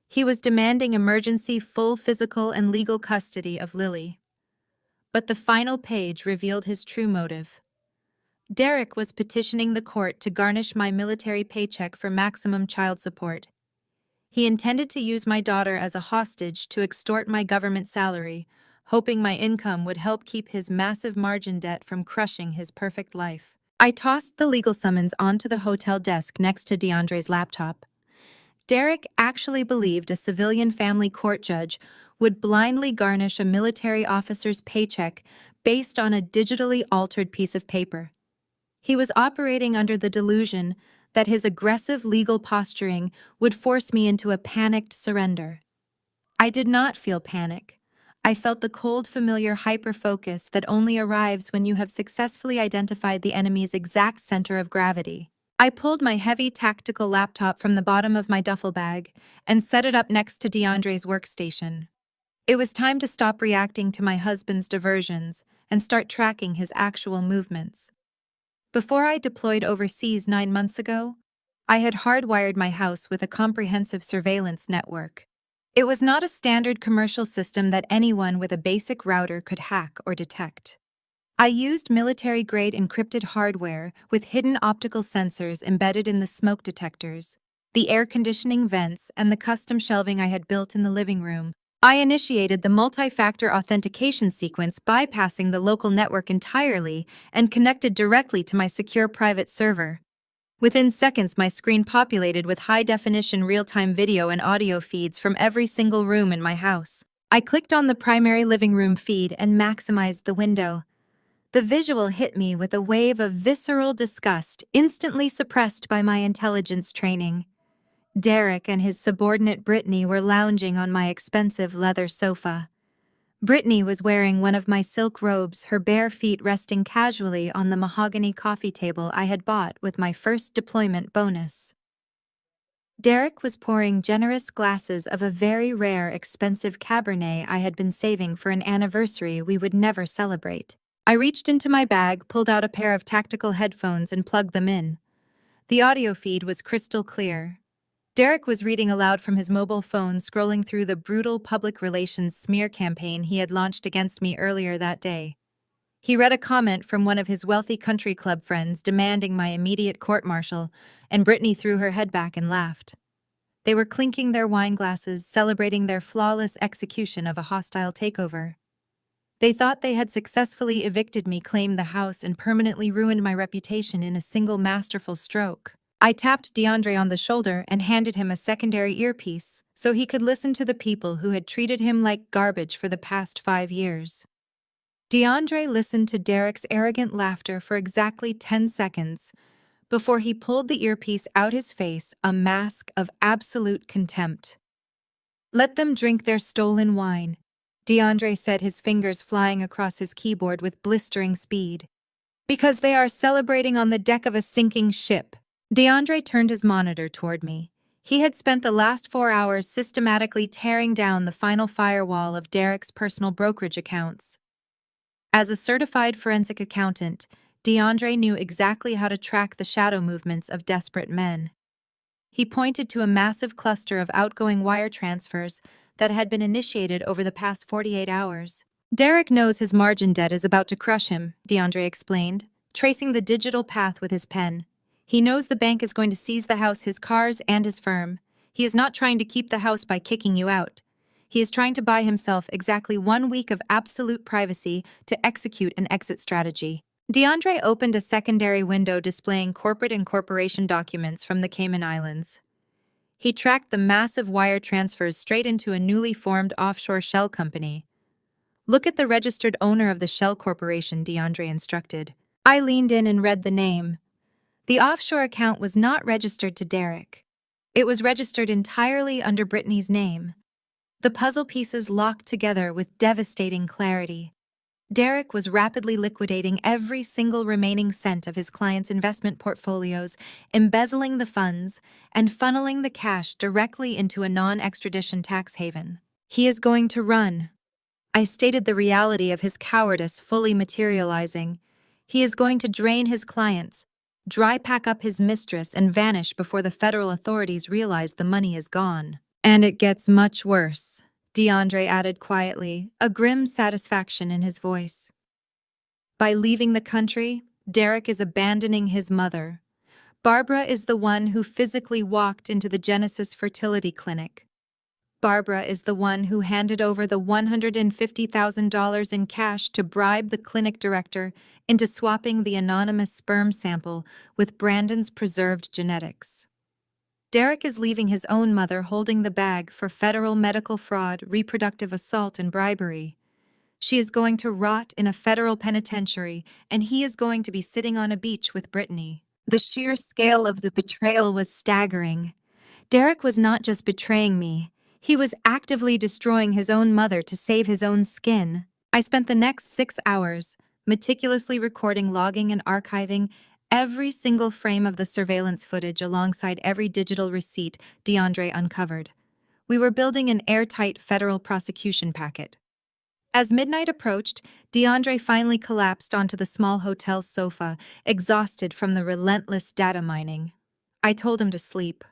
He was demanding emergency full physical and legal custody of Lily. But the final page revealed his true motive. Derek was petitioning the court to garnish my military paycheck for maximum child support. He intended to use my daughter as a hostage to extort my government salary, hoping my income would help keep his massive margin debt from crushing his perfect life. I tossed the legal summons onto the hotel desk next to DeAndre's laptop. Derek actually believed a civilian family court judge would blindly garnish a military officer's paycheck based on a digitally altered piece of paper. He was operating under the delusion that his aggressive legal posturing would force me into a panicked surrender. I did not feel panic. I felt the cold, familiar hyper-focus that only arrives when you have successfully identified the enemy's exact center of gravity. I pulled my heavy tactical laptop from the bottom of my duffel bag and set it up next to DeAndre's workstation. It was time to stop reacting to my husband's diversions and start tracking his actual movements. Before I deployed overseas 9 months ago, I had hardwired my house with a comprehensive surveillance network. It was not a standard commercial system that anyone with a basic router could hack or detect. I used military-grade encrypted hardware with hidden optical sensors embedded in the smoke detectors, the air conditioning vents, and the custom shelving I had built in the living room. I initiated the multi-factor authentication sequence, bypassing the local network entirely, and connected directly to my secure private server. Within seconds, my screen populated with high-definition real-time video and audio feeds from every single room in my house. I clicked on the primary living room feed and maximized the window. The visual hit me with a wave of visceral disgust, instantly suppressed by my intelligence training. Derek and his subordinate Brittany were lounging on my expensive leather sofa. Brittany was wearing one of my silk robes, her bare feet resting casually on the mahogany coffee table I had bought with my first deployment bonus. Derek was pouring generous glasses of a very rare, expensive Cabernet I had been saving for an anniversary we would never celebrate. I reached into my bag, pulled out a pair of tactical headphones, and plugged them in. The audio feed was crystal clear. Derek was reading aloud from his mobile phone, scrolling through the brutal public relations smear campaign he had launched against me earlier that day. He read a comment from one of his wealthy country club friends demanding my immediate court-martial, and Brittany threw her head back and laughed. They were clinking their wine glasses, celebrating their flawless execution of a hostile takeover. They thought they had successfully evicted me, claimed the house, and permanently ruined my reputation in a single masterful stroke. I tapped DeAndre on the shoulder and handed him a secondary earpiece so he could listen to the people who had treated him like garbage for the past 5 years. DeAndre listened to Derek's arrogant laughter for exactly 10 seconds before he pulled the earpiece out his face, a mask of absolute contempt. "Let them drink their stolen wine," DeAndre said, his fingers flying across his keyboard with blistering speed. "Because they are celebrating on the deck of a sinking ship." DeAndre turned his monitor toward me. He had spent the last 4 hours systematically tearing down the final firewall of Derek's personal brokerage accounts. As a certified forensic accountant, DeAndre knew exactly how to track the shadow movements of desperate men. He pointed to a massive cluster of outgoing wire transfers that had been initiated over the past 48 hours. "Derek knows his margin debt is about to crush him," DeAndre explained, tracing the digital path with his pen. "He knows the bank is going to seize the house, his cars, and his firm. He is not trying to keep the house by kicking you out. He is trying to buy himself exactly 1 week of absolute privacy to execute an exit strategy." DeAndre opened a secondary window displaying corporate and corporation documents from the Cayman Islands. He tracked the massive wire transfers straight into a newly formed offshore shell company. Look at the registered owner of the shell corporation, DeAndre instructed. I leaned in and read the name. The offshore account was not registered to Derek. It was registered entirely under Brittany's name. The puzzle pieces locked together with devastating clarity. Derek was rapidly liquidating every single remaining cent of his clients' investment portfolios, embezzling the funds, and funneling the cash directly into a non-extradition tax haven. He is going to run. I stated the reality of his cowardice fully materializing. He is going to drain his clients, dry pack up his mistress, and vanish before the federal authorities realize the money is gone. And it gets much worse, DeAndre added quietly, a grim satisfaction in his voice. By leaving the country, Derek is abandoning his mother. Barbara is the one who physically walked into the Genesis fertility clinic. Barbara is the one who handed over the $150,000 in cash to bribe the clinic director into swapping the anonymous sperm sample with Brandon's preserved genetics. Derek is leaving his own mother holding the bag for federal medical fraud, reproductive assault, and bribery. She is going to rot in a federal penitentiary, and he is going to be sitting on a beach with Brittany. The sheer scale of the betrayal was staggering. Derek was not just betraying me. He was actively destroying his own mother to save his own skin. I spent the next 6 hours meticulously recording, logging, and archiving every single frame of the surveillance footage alongside every digital receipt DeAndre uncovered. We were building an airtight federal prosecution packet. As midnight approached, DeAndre finally collapsed onto the small hotel sofa, exhausted from the relentless data mining. I told him to sleep.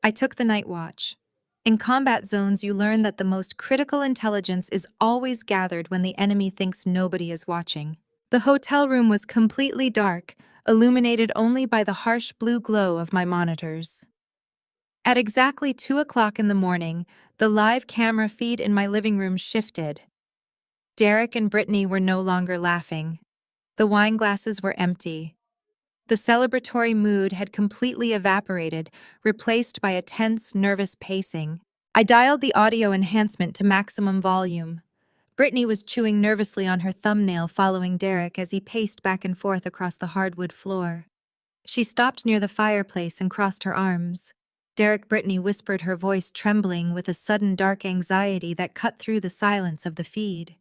I took the night watch. In combat zones, you learn that the most critical intelligence is always gathered when the enemy thinks nobody is watching. The hotel room was completely dark, illuminated only by the harsh blue glow of my monitors. At exactly 2 o'clock in the morning, the live camera feed in my living room shifted. Derek and Brittany were no longer laughing. The wine glasses were empty. The celebratory mood had completely evaporated, replaced by a tense, nervous pacing. I dialed the audio enhancement to maximum volume. Brittany was chewing nervously on her thumbnail, following Derek as he paced back and forth across the hardwood floor. She stopped near the fireplace and crossed her arms. Brittany whispered, her voice trembling with a sudden dark anxiety that cut through the silence of the feed.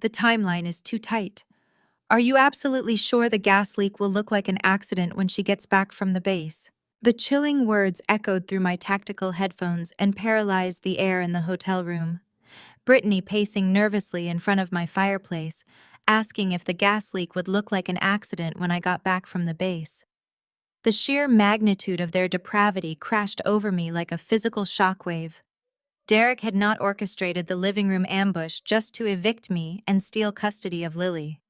The timeline is too tight. Are you absolutely sure the gas leak will look like an accident when she gets back from the base? The chilling words echoed through my tactical headphones and paralyzed the air in the hotel room. Brittany pacing nervously in front of my fireplace, asking if the gas leak would look like an accident when I got back from the base. The sheer magnitude of their depravity crashed over me like a physical shockwave. Derek had not orchestrated the living room ambush just to evict me and steal custody of Lily.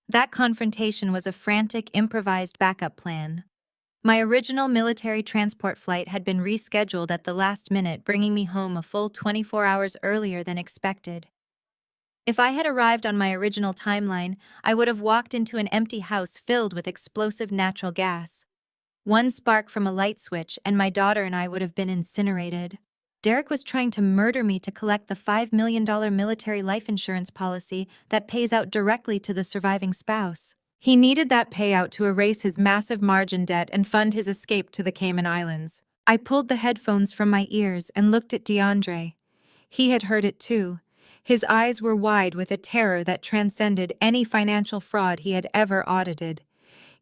That confrontation was a frantic, improvised backup plan. My original military transport flight had been rescheduled at the last minute, bringing me home a full 24 hours earlier than expected. If I had arrived on my original timeline, I would have walked into an empty house filled with explosive natural gas. One spark from a light switch, and my daughter and I would have been incinerated. Derek was trying to murder me to collect the $5 million military life insurance policy that pays out directly to the surviving spouse. He needed that payout to erase his massive margin debt and fund his escape to the Cayman Islands. I pulled the headphones from my ears and looked at DeAndre. He had heard it too. His eyes were wide with a terror that transcended any financial fraud he had ever audited.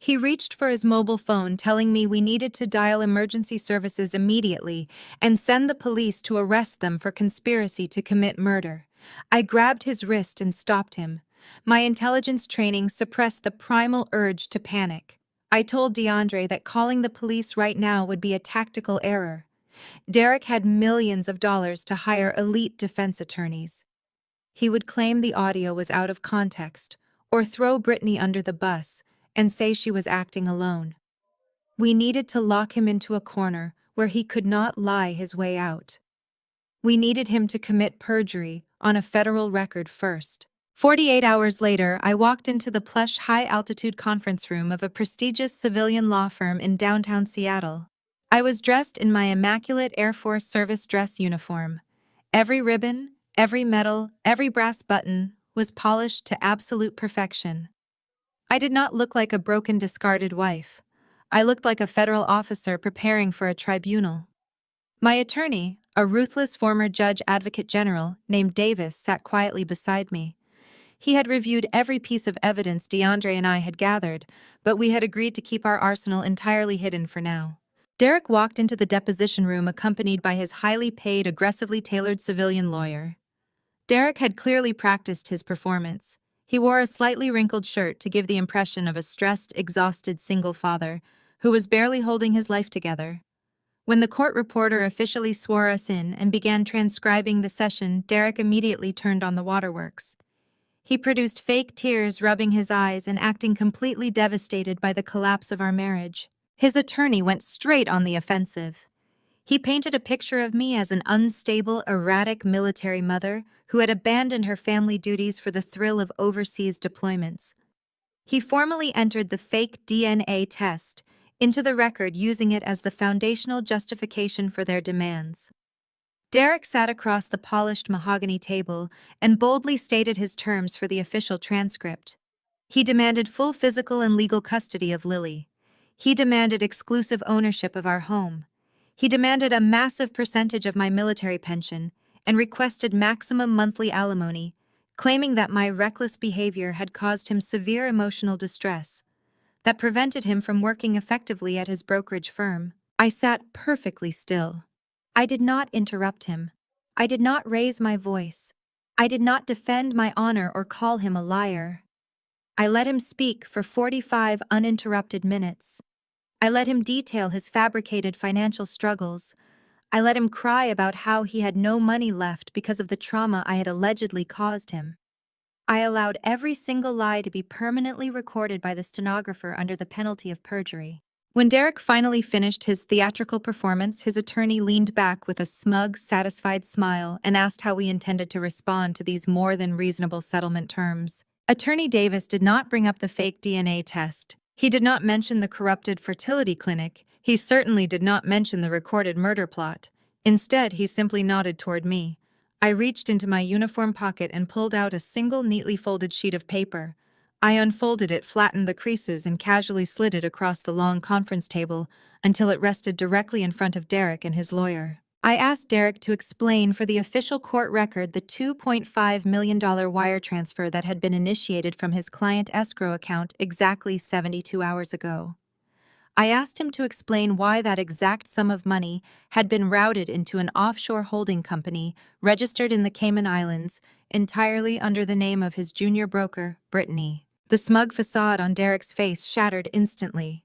He reached for his mobile phone, telling me we needed to dial emergency services immediately and send the police to arrest them for conspiracy to commit murder. I grabbed his wrist and stopped him. My intelligence training suppressed the primal urge to panic. I told DeAndre that calling the police right now would be a tactical error. Derek had millions of dollars to hire elite defense attorneys. He would claim the audio was out of context, or throw Brittany under the bus and say she was acting alone. We needed to lock him into a corner where he could not lie his way out. We needed him to commit perjury on a federal record first. 48 hours later, I walked into the plush, high-altitude conference room of a prestigious civilian law firm in downtown Seattle. I was dressed in my immaculate Air Force service dress uniform. Every ribbon, every medal, every brass button was polished to absolute perfection. I did not look like a broken, discarded wife. I looked like a federal officer preparing for a tribunal. My attorney, a ruthless former judge advocate general named Davis, sat quietly beside me. He had reviewed every piece of evidence DeAndre and I had gathered, but we had agreed to keep our arsenal entirely hidden for now. Derek walked into the deposition room accompanied by his highly paid, aggressively tailored civilian lawyer. Derek had clearly practiced his performance. He wore a slightly wrinkled shirt to give the impression of a stressed, exhausted single father who was barely holding his life together. When the court reporter officially swore us in and began transcribing the session, Derek immediately turned on the waterworks. He produced fake tears, rubbing his eyes and acting completely devastated by the collapse of our marriage. His attorney went straight on the offensive. He painted a picture of me as an unstable, erratic military mother who had abandoned her family duties for the thrill of overseas deployments. He formally entered the fake DNA test into the record, using it as the foundational justification for their demands. Derek sat across the polished mahogany table and boldly stated his terms for the official transcript. He demanded full physical and legal custody of Lily. He demanded exclusive ownership of our home. He demanded a massive percentage of my military pension and requested maximum monthly alimony, claiming that my reckless behavior had caused him severe emotional distress that prevented him from working effectively at his brokerage firm. I sat perfectly still. I did not interrupt him. I did not raise my voice. I did not defend my honor or call him a liar. I let him speak for 45 uninterrupted minutes. I let him detail his fabricated financial struggles. I let him cry about how he had no money left because of the trauma I had allegedly caused him. I allowed every single lie to be permanently recorded by the stenographer under the penalty of perjury. When Derek finally finished his theatrical performance, his attorney leaned back with a smug, satisfied smile and asked how we intended to respond to these more than reasonable settlement terms. Attorney Davis did not bring up the fake DNA test. He did not mention the corrupted fertility clinic. He certainly did not mention the recorded murder plot. Instead, he simply nodded toward me. I reached into my uniform pocket and pulled out a single neatly folded sheet of paper. I unfolded it, flattened the creases, and casually slid it across the long conference table until it rested directly in front of Derek and his lawyer. I asked Derek to explain for the official court record the $2.5 million wire transfer that had been initiated from his client escrow account exactly 72 hours ago. I asked him to explain why that exact sum of money had been routed into an offshore holding company registered in the Cayman Islands entirely under the name of his junior broker, Brittany. The smug facade on Derek's face shattered instantly.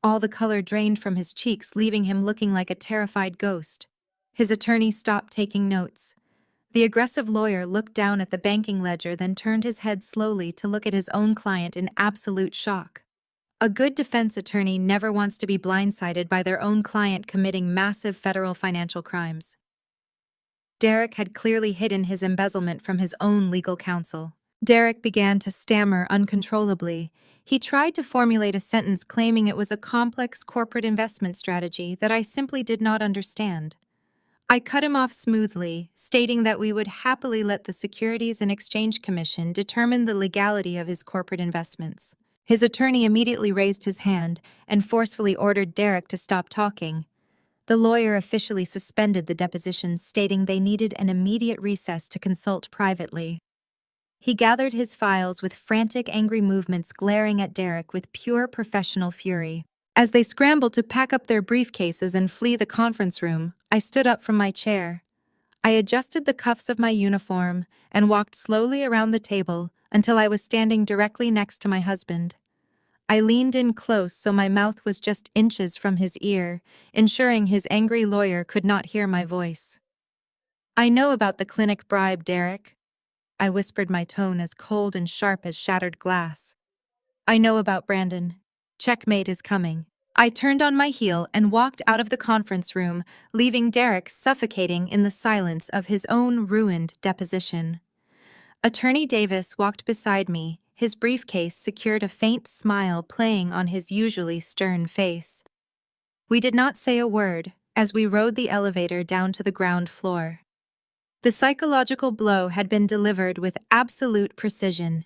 All the color drained from his cheeks, leaving him looking like a terrified ghost. His attorney stopped taking notes. The aggressive lawyer looked down at the banking ledger, then turned his head slowly to look at his own client in absolute shock. A good defense attorney never wants to be blindsided by their own client committing massive federal financial crimes. Derek had clearly hidden his embezzlement from his own legal counsel. Derek began to stammer uncontrollably. He tried to formulate a sentence claiming it was a complex corporate investment strategy that I simply did not understand. I cut him off smoothly, stating that we would happily let the Securities and Exchange Commission determine the legality of his corporate investments. His attorney immediately raised his hand and forcefully ordered Derek to stop talking. The lawyer officially suspended the deposition, stating they needed an immediate recess to consult privately. He gathered his files with frantic, angry movements, glaring at Derek with pure professional fury. As they scrambled to pack up their briefcases and flee the conference room, I stood up from my chair. I adjusted the cuffs of my uniform and walked slowly around the table until I was standing directly next to my husband. I leaned in close so my mouth was just inches from his ear, ensuring his angry lawyer could not hear my voice. "I know about the clinic bribe, Derek." I whispered, my tone as cold and sharp as shattered glass. "I know about Brandon. Checkmate is coming." I turned on my heel and walked out of the conference room, leaving Derek suffocating in the silence of his own ruined deposition. Attorney Davis walked beside me, his briefcase secured, a faint smile playing on his usually stern face. We did not say a word as we rode the elevator down to the ground floor. The psychological blow had been delivered with absolute precision.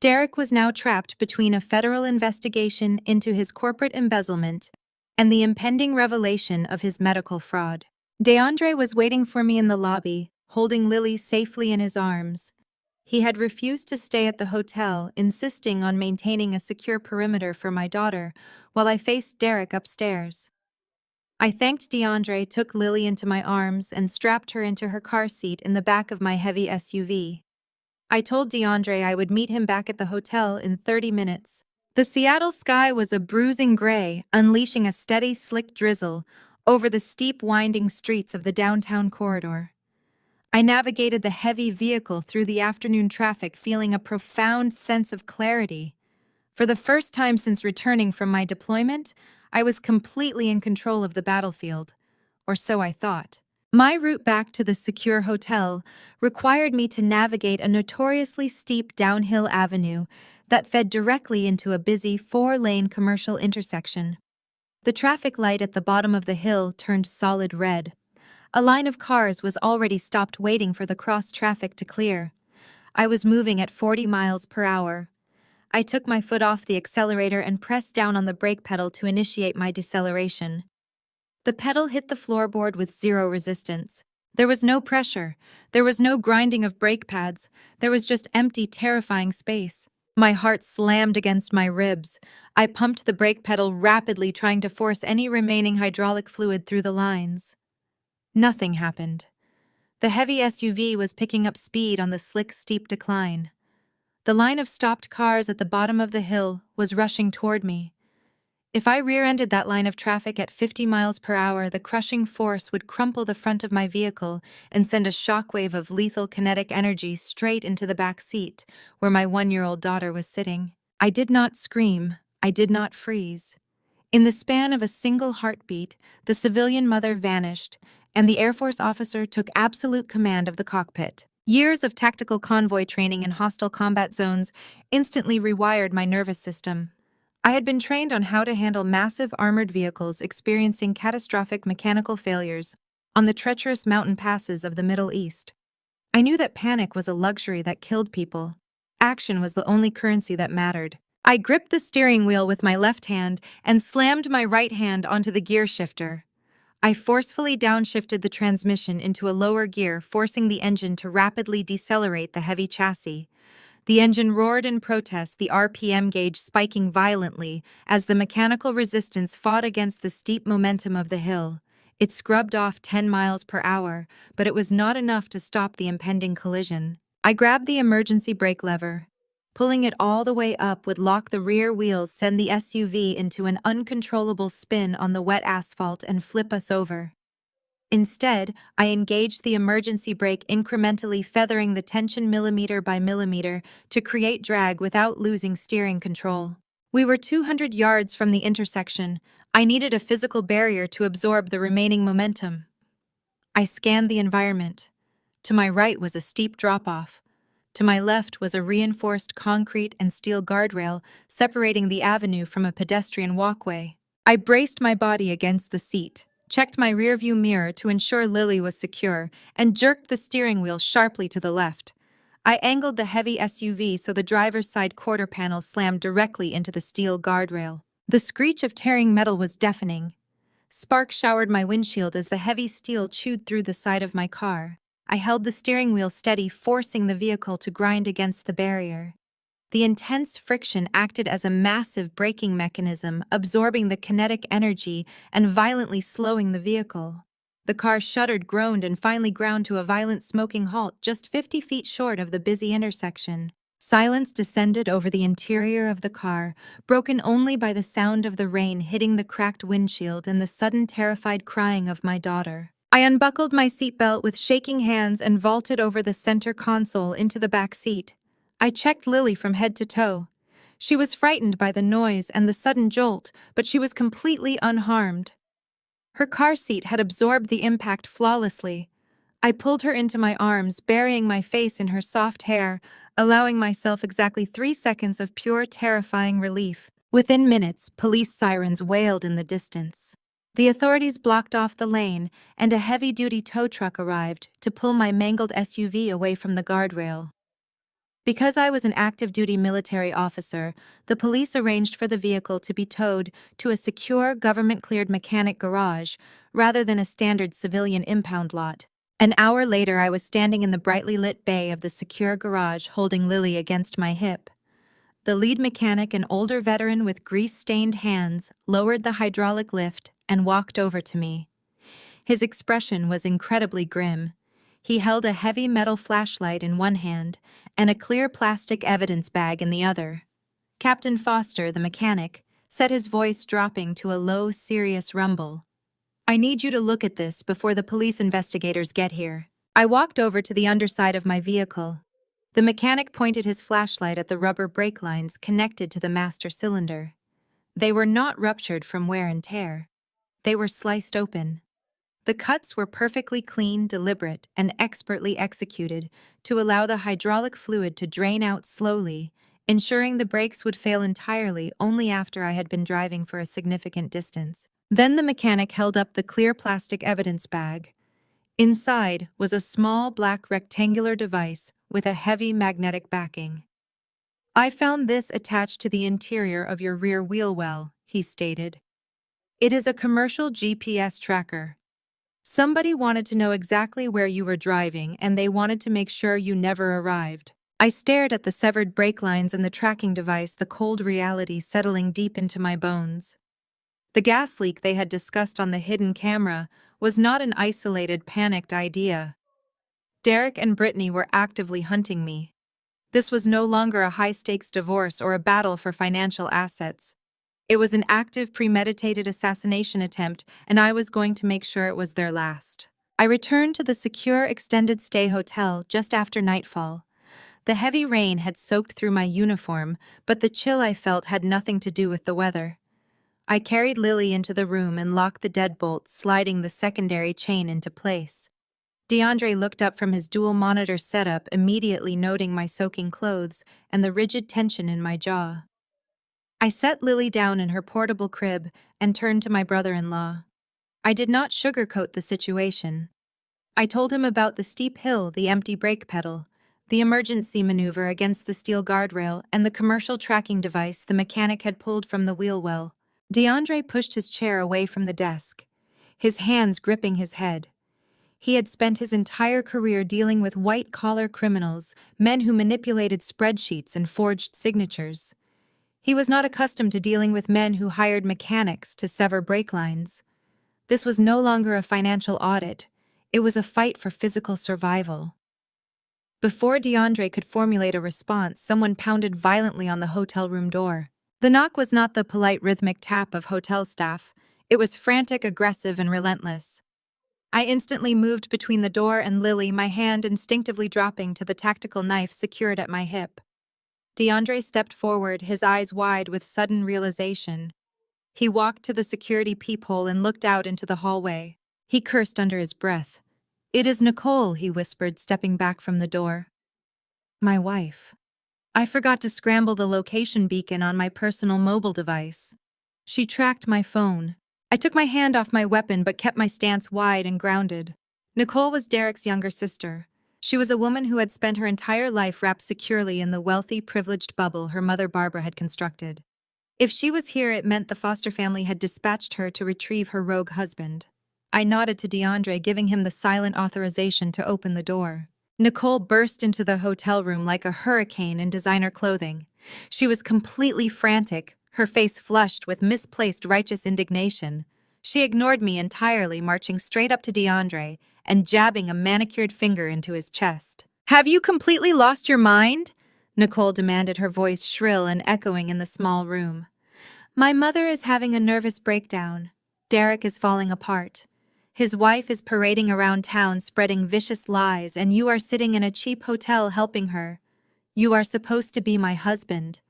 Derek was now trapped between a federal investigation into his corporate embezzlement and the impending revelation of his medical fraud. DeAndre was waiting for me in the lobby, holding Lily safely in his arms. He had refused to stay at the hotel, insisting on maintaining a secure perimeter for my daughter, while I faced Derek upstairs. I thanked DeAndre, took Lily into my arms, and strapped her into her car seat in the back of my heavy SUV. I told DeAndre I would meet him back at the hotel in 30 minutes. The Seattle sky was a bruising gray, unleashing a steady, slick drizzle over the steep, winding streets of the downtown corridor. I navigated the heavy vehicle through the afternoon traffic, feeling a profound sense of clarity. For the first time since returning from my deployment, I was completely in control of the battlefield, or so I thought. My route back to the secure hotel required me to navigate a notoriously steep downhill avenue that fed directly into a busy 4-lane commercial intersection. The traffic light at the bottom of the hill turned solid red. A line of cars was already stopped waiting for the cross-traffic to clear. I was moving at 40 miles per hour. I took my foot off the accelerator and pressed down on the brake pedal to initiate my deceleration. The pedal hit the floorboard with zero resistance. There was no pressure. There was no grinding of brake pads. There was just empty, terrifying space. My heart slammed against my ribs. I pumped the brake pedal rapidly, trying to force any remaining hydraulic fluid through the lines. Nothing happened. The heavy SUV was picking up speed on the slick, steep decline. The line of stopped cars at the bottom of the hill was rushing toward me. If I rear-ended that line of traffic at 50 miles per hour, the crushing force would crumple the front of my vehicle and send a shockwave of lethal kinetic energy straight into the back seat, where my 1-year-old daughter was sitting. I did not scream. I did not freeze. In the span of a single heartbeat, the civilian mother vanished, and the Air Force officer took absolute command of the cockpit. Years of tactical convoy training in hostile combat zones instantly rewired my nervous system. I had been trained on how to handle massive armored vehicles experiencing catastrophic mechanical failures on the treacherous mountain passes of the Middle East. I knew that panic was a luxury that killed people. Action was the only currency that mattered. I gripped the steering wheel with my left hand and slammed my right hand onto the gear shifter. I forcefully downshifted the transmission into a lower gear, forcing the engine to rapidly decelerate the heavy chassis. The engine roared in protest, the RPM gauge spiking violently as the mechanical resistance fought against the steep momentum of the hill. It scrubbed off 10 miles per hour, but it was not enough to stop the impending collision. I grabbed the emergency brake lever. Pulling it all the way up would lock the rear wheels, send the SUV into an uncontrollable spin on the wet asphalt, and flip us over. Instead, I engaged the emergency brake, incrementally feathering the tension millimeter by millimeter to create drag without losing steering control. We were 200 yards from the intersection. I needed a physical barrier to absorb the remaining momentum. I scanned the environment. To my right was a steep drop-off. To my left was a reinforced concrete and steel guardrail separating the avenue from a pedestrian walkway. I braced my body against the seat, checked my rearview mirror to ensure Lily was secure, and jerked the steering wheel sharply to the left. I angled the heavy SUV so the driver's side quarter panel slammed directly into the steel guardrail. The screech of tearing metal was deafening. Sparks showered my windshield as the heavy steel chewed through the side of my car. I held the steering wheel steady, forcing the vehicle to grind against the barrier. The intense friction acted as a massive braking mechanism, absorbing the kinetic energy and violently slowing the vehicle. The car shuddered, groaned, and finally ground to a violent smoking halt just 50 feet short of the busy intersection. Silence descended over the interior of the car, broken only by the sound of the rain hitting the cracked windshield and the sudden terrified crying of my daughter. I unbuckled my seatbelt with shaking hands and vaulted over the center console into the back seat. I checked Lily from head to toe. She was frightened by the noise and the sudden jolt, but she was completely unharmed. Her car seat had absorbed the impact flawlessly. I pulled her into my arms, burying my face in her soft hair, allowing myself exactly 3 seconds of pure, terrifying relief. Within minutes, police sirens wailed in the distance. The authorities blocked off the lane, and a heavy-duty tow truck arrived to pull my mangled SUV away from the guardrail. Because I was an active-duty military officer, the police arranged for the vehicle to be towed to a secure, government-cleared mechanic garage rather than a standard civilian impound lot. An hour later, I was standing in the brightly lit bay of the secure garage holding Lily against my hip. The lead mechanic, an older veteran with grease-stained hands, lowered the hydraulic lift and walked over to me. His expression was incredibly grim. He held a heavy metal flashlight in one hand and a clear plastic evidence bag in the other. Captain Foster, the mechanic, said, his voice dropping to a low, serious rumble. "I need you to look at this before the police investigators get here." I walked over to the underside of my vehicle. The mechanic pointed his flashlight at the rubber brake lines connected to the master cylinder. They were not ruptured from wear and tear. They were sliced open. The cuts were perfectly clean, deliberate, and expertly executed to allow the hydraulic fluid to drain out slowly, ensuring the brakes would fail entirely only after I had been driving for a significant distance. Then the mechanic held up the clear plastic evidence bag. Inside was a small black rectangular device with a heavy magnetic backing. "I found this attached to the interior of your rear wheel well," he stated. "It is a commercial GPS tracker. Somebody wanted to know exactly where you were driving, and they wanted to make sure you never arrived." I stared at the severed brake lines and the tracking device, the cold reality settling deep into my bones. The gas leak they had discussed on the hidden camera was not an isolated, panicked idea. Derek and Brittany were actively hunting me. This was no longer a high-stakes divorce or a battle for financial assets. It was an active, premeditated assassination attempt, and I was going to make sure it was their last. I returned to the secure extended-stay hotel just after nightfall. The heavy rain had soaked through my uniform, but the chill I felt had nothing to do with the weather. I carried Lily into the room and locked the deadbolt, sliding the secondary chain into place. DeAndre looked up from his dual-monitor setup, immediately noting my soaking clothes and the rigid tension in my jaw. I set Lily down in her portable crib and turned to my brother-in-law. I did not sugarcoat the situation. I told him about the steep hill, the empty brake pedal, the emergency maneuver against the steel guardrail, and the commercial tracking device the mechanic had pulled from the wheel well. DeAndre pushed his chair away from the desk, his hands gripping his head. He had spent his entire career dealing with white-collar criminals, men who manipulated spreadsheets and forged signatures. He was not accustomed to dealing with men who hired mechanics to sever brake lines. This was no longer a financial audit. It was a fight for physical survival. Before DeAndre could formulate a response, someone pounded violently on the hotel room door. The knock was not the polite rhythmic tap of hotel staff. It was frantic, aggressive, and relentless. I instantly moved between the door and Lily, my hand instinctively dropping to the tactical knife secured at my hip. DeAndre stepped forward, his eyes wide with sudden realization. He walked to the security peephole and looked out into the hallway. He cursed under his breath. "It is Nicole," he whispered, stepping back from the door. "My wife." I forgot to scramble the location beacon on my personal mobile device. She tracked my phone. I took my hand off my weapon but kept my stance wide and grounded. Nicole was Derek's younger sister. She was a woman who had spent her entire life wrapped securely in the wealthy, privileged bubble her mother Barbara had constructed. If she was here, it meant the Foster family had dispatched her to retrieve her rogue husband. I nodded to DeAndre, giving him the silent authorization to open the door. Nicole burst into the hotel room like a hurricane in designer clothing. She was completely frantic, her face flushed with misplaced righteous indignation. She ignored me entirely, marching straight up to DeAndre and jabbing a manicured finger into his chest. "Have you completely lost your mind?" Nicole demanded, her voice shrill and echoing in the small room. "My mother is having a nervous breakdown. Derek is falling apart. His wife is parading around town spreading vicious lies, and you are sitting in a cheap hotel helping her. You are supposed to be my husband.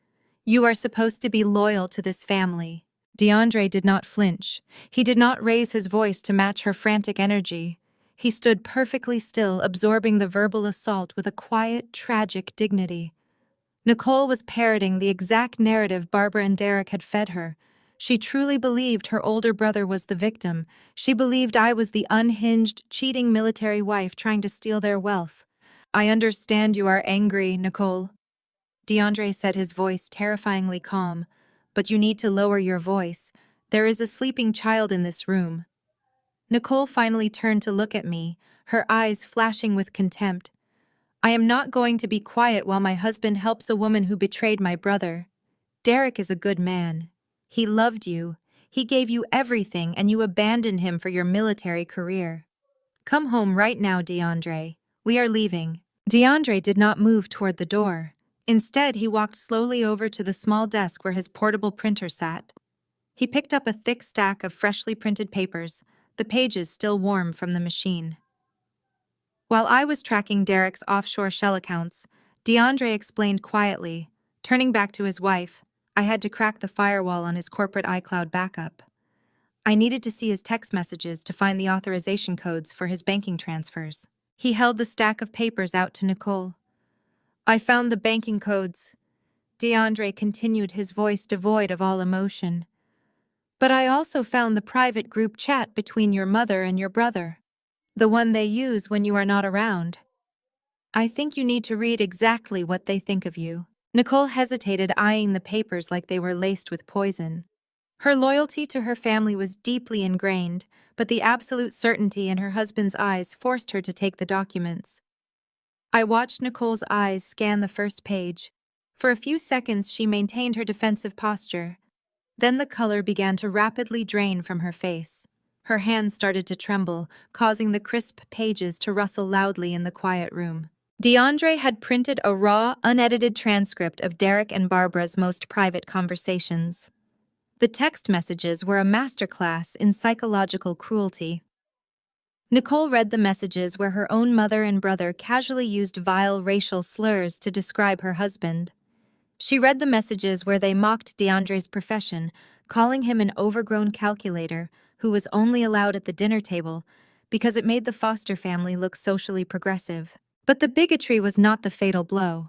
You are supposed to be loyal to this family." DeAndre did not flinch. He did not raise his voice to match her frantic energy. He stood perfectly still, absorbing the verbal assault with a quiet, tragic dignity. Nicole was parroting the exact narrative Barbara and Derek had fed her. She truly believed her older brother was the victim. She believed I was the unhinged, cheating military wife trying to steal their wealth. I understand you are angry, Nicole. DeAndre said, his voice terrifyingly calm. But you need to lower your voice. There is a sleeping child in this room. Nicole finally turned to look at me, her eyes flashing with contempt. I am not going to be quiet while my husband helps a woman who betrayed my brother. Derek is a good man. He loved you. He gave you everything, and you abandoned him for your military career. Come home right now, DeAndre. We are leaving. DeAndre did not move toward the door. Instead, he walked slowly over to the small desk where his portable printer sat. He picked up a thick stack of freshly printed papers, the pages still warm from the machine. While I was tracking Derek's offshore shell accounts, DeAndre explained quietly, turning back to his wife, I had to crack the firewall on his corporate iCloud backup. I needed to see his text messages to find the authorization codes for his banking transfers. He held the stack of papers out to Nicole. I found the banking codes. DeAndre continued, his voice devoid of all emotion. But I also found the private group chat between your mother and your brother. The one they use when you are not around. I think you need to read exactly what they think of you. Nicole hesitated, eyeing the papers like they were laced with poison. Her loyalty to her family was deeply ingrained, but the absolute certainty in her husband's eyes forced her to take the documents. I watched Nicole's eyes scan the first page. For a few seconds she maintained her defensive posture. Then the color began to rapidly drain from her face. Her hands started to tremble, causing the crisp pages to rustle loudly in the quiet room. DeAndre had printed a raw, unedited transcript of Derek and Barbara's most private conversations. The text messages were a masterclass in psychological cruelty. Nicole read the messages where her own mother and brother casually used vile racial slurs to describe her husband. She read the messages where they mocked DeAndre's profession, calling him an overgrown calculator who was only allowed at the dinner table because it made the Foster family look socially progressive. But the bigotry was not the fatal blow.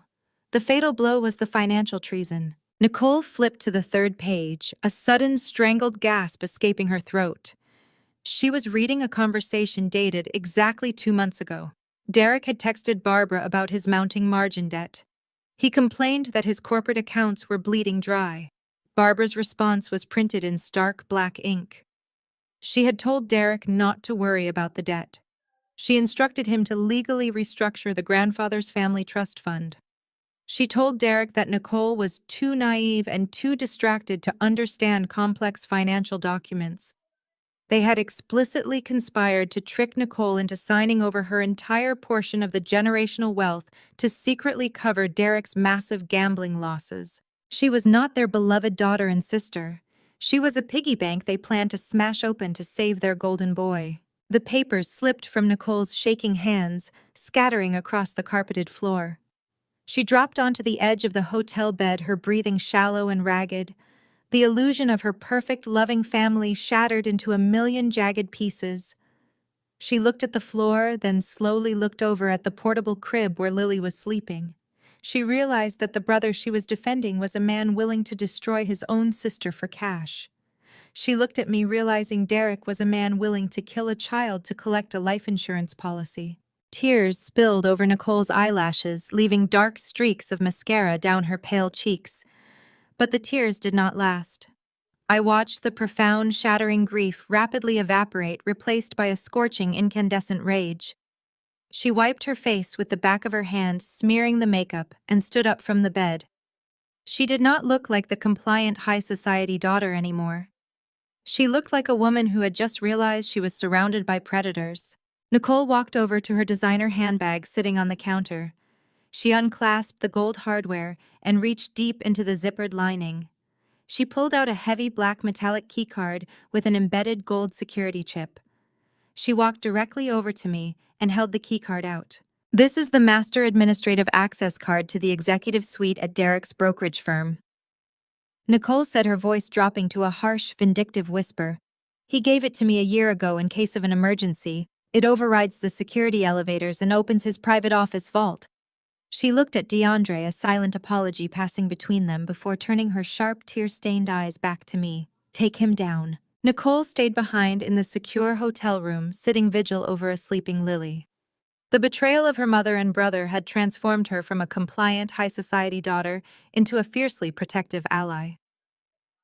The fatal blow was the financial treason. Nicole flipped to the third page, a sudden strangled gasp escaping her throat. She was reading a conversation dated exactly 2 months ago. Derek had texted Barbara about his mounting margin debt. He complained that his corporate accounts were bleeding dry. Barbara's response was printed in stark black ink. She had told Derek not to worry about the debt. She instructed him to legally restructure the grandfather's family trust fund. She told Derek that Nicole was too naive and too distracted to understand complex financial documents. They had explicitly conspired to trick Nicole into signing over her entire portion of the generational wealth to secretly cover Derek's massive gambling losses. She was not their beloved daughter and sister. She was a piggy bank they planned to smash open to save their golden boy. The papers slipped from Nicole's shaking hands, scattering across the carpeted floor. She dropped onto the edge of the hotel bed, her breathing shallow and ragged. The illusion of her perfect, loving family shattered into a million jagged pieces. She looked at the floor, then slowly looked over at the portable crib where Lily was sleeping. She realized that the brother she was defending was a man willing to destroy his own sister for cash. She looked at me, realizing Derek was a man willing to kill a child to collect a life insurance policy. Tears spilled over Nicole's eyelashes, leaving dark streaks of mascara down her pale cheeks. But the tears did not last. I watched the profound, shattering grief rapidly evaporate, replaced by a scorching, incandescent rage. She wiped her face with the back of her hand, smearing the makeup, and stood up from the bed. She did not look like the compliant high society daughter anymore. She looked like a woman who had just realized she was surrounded by predators. Nicole walked over to her designer handbag sitting on the counter. She unclasped the gold hardware and reached deep into the zippered lining. She pulled out a heavy black metallic keycard with an embedded gold security chip. She walked directly over to me and held the keycard out. This is the master administrative access card to the executive suite at Derek's brokerage firm. Nicole said, her voice dropping to a harsh, vindictive whisper. He gave it to me a year ago in case of an emergency. It overrides the security elevators and opens his private office vault. She looked at DeAndre, a silent apology passing between them before turning her sharp, tear-stained eyes back to me. Take him down. Nicole stayed behind in the secure hotel room, sitting vigil over a sleeping Lily. The betrayal of her mother and brother had transformed her from a compliant high society daughter into a fiercely protective ally.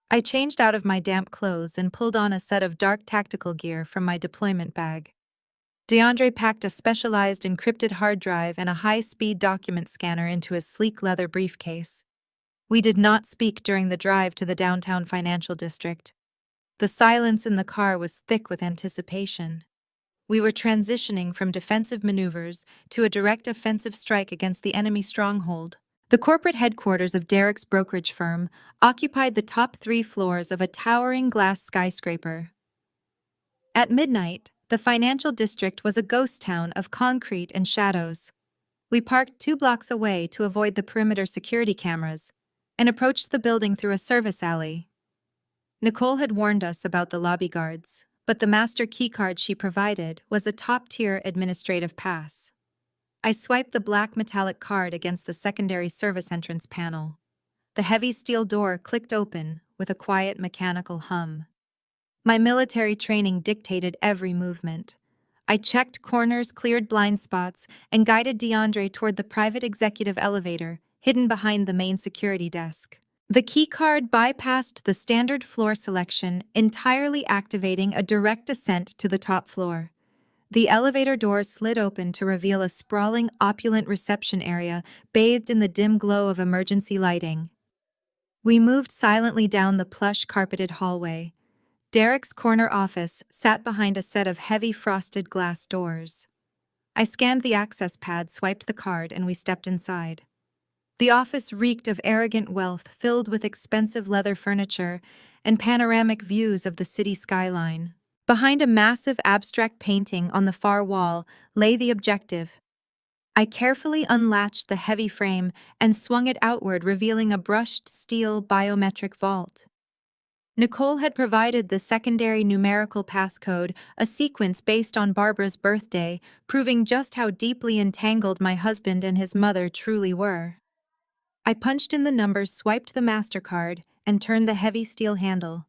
I changed out of my damp clothes and pulled on a set of dark tactical gear from my deployment bag. DeAndre packed a specialized encrypted hard drive and a high-speed document scanner into his sleek leather briefcase. We did not speak during the drive to the downtown financial district. The silence in the car was thick with anticipation. We were transitioning from defensive maneuvers to a direct offensive strike against the enemy stronghold. The corporate headquarters of Derek's brokerage firm occupied the top 3 floors of a towering glass skyscraper. At midnight, the financial district was a ghost town of concrete and shadows. We parked 2 blocks away to avoid the perimeter security cameras and approached the building through a service alley. Nicole had warned us about the lobby guards, but the master keycard she provided was a top-tier administrative pass. I swiped the black metallic card against the secondary service entrance panel. The heavy steel door clicked open with a quiet mechanical hum. My military training dictated every movement. I checked corners, cleared blind spots, and guided DeAndre toward the private executive elevator, hidden behind the main security desk. The keycard bypassed the standard floor selection, entirely activating a direct ascent to the top floor. The elevator door slid open to reveal a sprawling, opulent reception area bathed in the dim glow of emergency lighting. We moved silently down the plush carpeted hallway. Derek's corner office sat behind a set of heavy frosted glass doors. I scanned the access pad, swiped the card, and we stepped inside. The office reeked of arrogant wealth filled with expensive leather furniture and panoramic views of the city skyline. Behind a massive abstract painting on the far wall lay the objective. I carefully unlatched the heavy frame and swung it outward, revealing a brushed steel biometric vault. Nicole had provided the secondary numerical passcode, a sequence based on Barbara's birthday, proving just how deeply entangled my husband and his mother truly were. I punched in the numbers, swiped the MasterCard, and turned the heavy steel handle.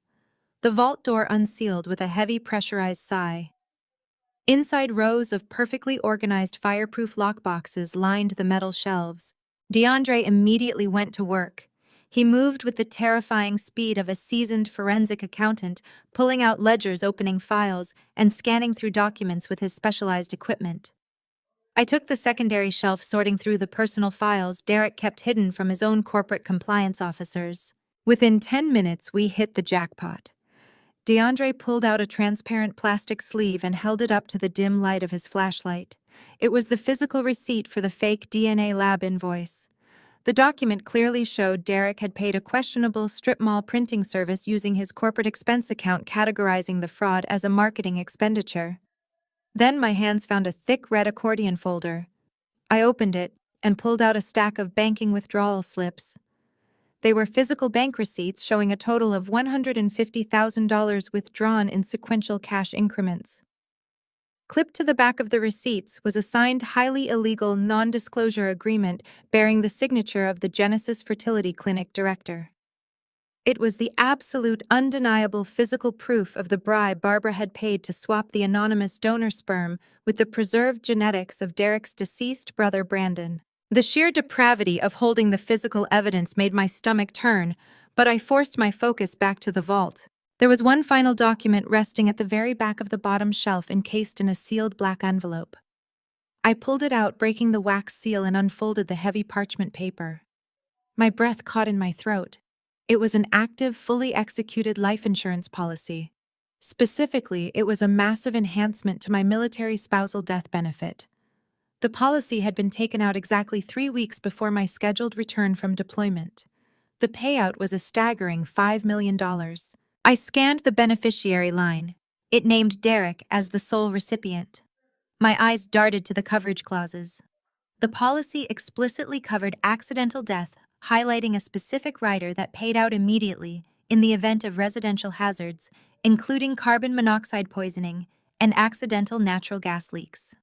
The vault door unsealed with a heavy pressurized sigh. Inside, rows of perfectly organized fireproof lockboxes lined the metal shelves. DeAndre immediately went to work. He moved with the terrifying speed of a seasoned forensic accountant, pulling out ledgers, opening files, and scanning through documents with his specialized equipment. I took the secondary shelf, sorting through the personal files Derek kept hidden from his own corporate compliance officers. Within 10 minutes, we hit the jackpot. DeAndre pulled out a transparent plastic sleeve and held it up to the dim light of his flashlight. It was the physical receipt for the fake DNA lab invoice. The document clearly showed Derek had paid a questionable strip mall printing service using his corporate expense account, categorizing the fraud as a marketing expenditure. Then my hands found a thick red accordion folder. I opened it and pulled out a stack of banking withdrawal slips. They were physical bank receipts showing a total of $150,000 withdrawn in sequential cash increments. Clipped to the back of the receipts was a signed, highly illegal non-disclosure agreement bearing the signature of the Genesis Fertility Clinic director. It was the absolute, undeniable physical proof of the bribe Barbara had paid to swap the anonymous donor sperm with the preserved genetics of Derek's deceased brother Brandon. The sheer depravity of holding the physical evidence made my stomach turn, but I forced my focus back to the vault. There was one final document resting at the very back of the bottom shelf, encased in a sealed black envelope. I pulled it out, breaking the wax seal, and unfolded the heavy parchment paper. My breath caught in my throat. It was an active, fully executed life insurance policy. Specifically, it was a massive enhancement to my military spousal death benefit. The policy had been taken out exactly 3 weeks before my scheduled return from deployment. The payout was a staggering $5 million. I scanned the beneficiary line. It named Derek as the sole recipient. My eyes darted to the coverage clauses. The policy explicitly covered accidental death, highlighting a specific rider that paid out immediately in the event of residential hazards, including carbon monoxide poisoning and accidental natural gas leaks.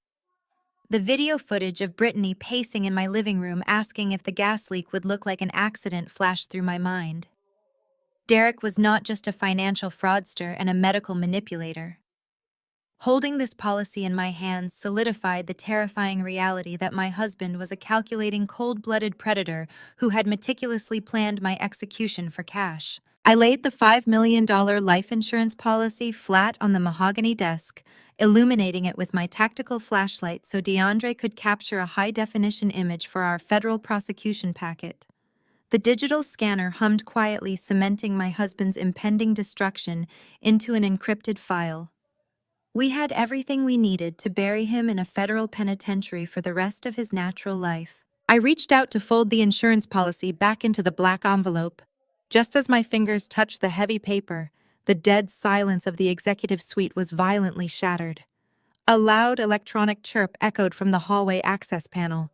The video footage of Brittany pacing in my living room asking if the gas leak would look like an accident flashed through my mind. Derek was not just a financial fraudster and a medical manipulator. Holding this policy in my hands solidified the terrifying reality that my husband was a calculating, cold-blooded predator who had meticulously planned my execution for cash. I laid the $5 million life insurance policy flat on the mahogany desk, illuminating it with my tactical flashlight so DeAndre could capture a high-definition image for our federal prosecution packet. The digital scanner hummed quietly, cementing my husband's impending destruction into an encrypted file. We had everything we needed to bury him in a federal penitentiary for the rest of his natural life. I reached out to fold the insurance policy back into the black envelope. Just as my fingers touched the heavy paper, the dead silence of the executive suite was violently shattered. A loud electronic chirp echoed from the hallway access panel.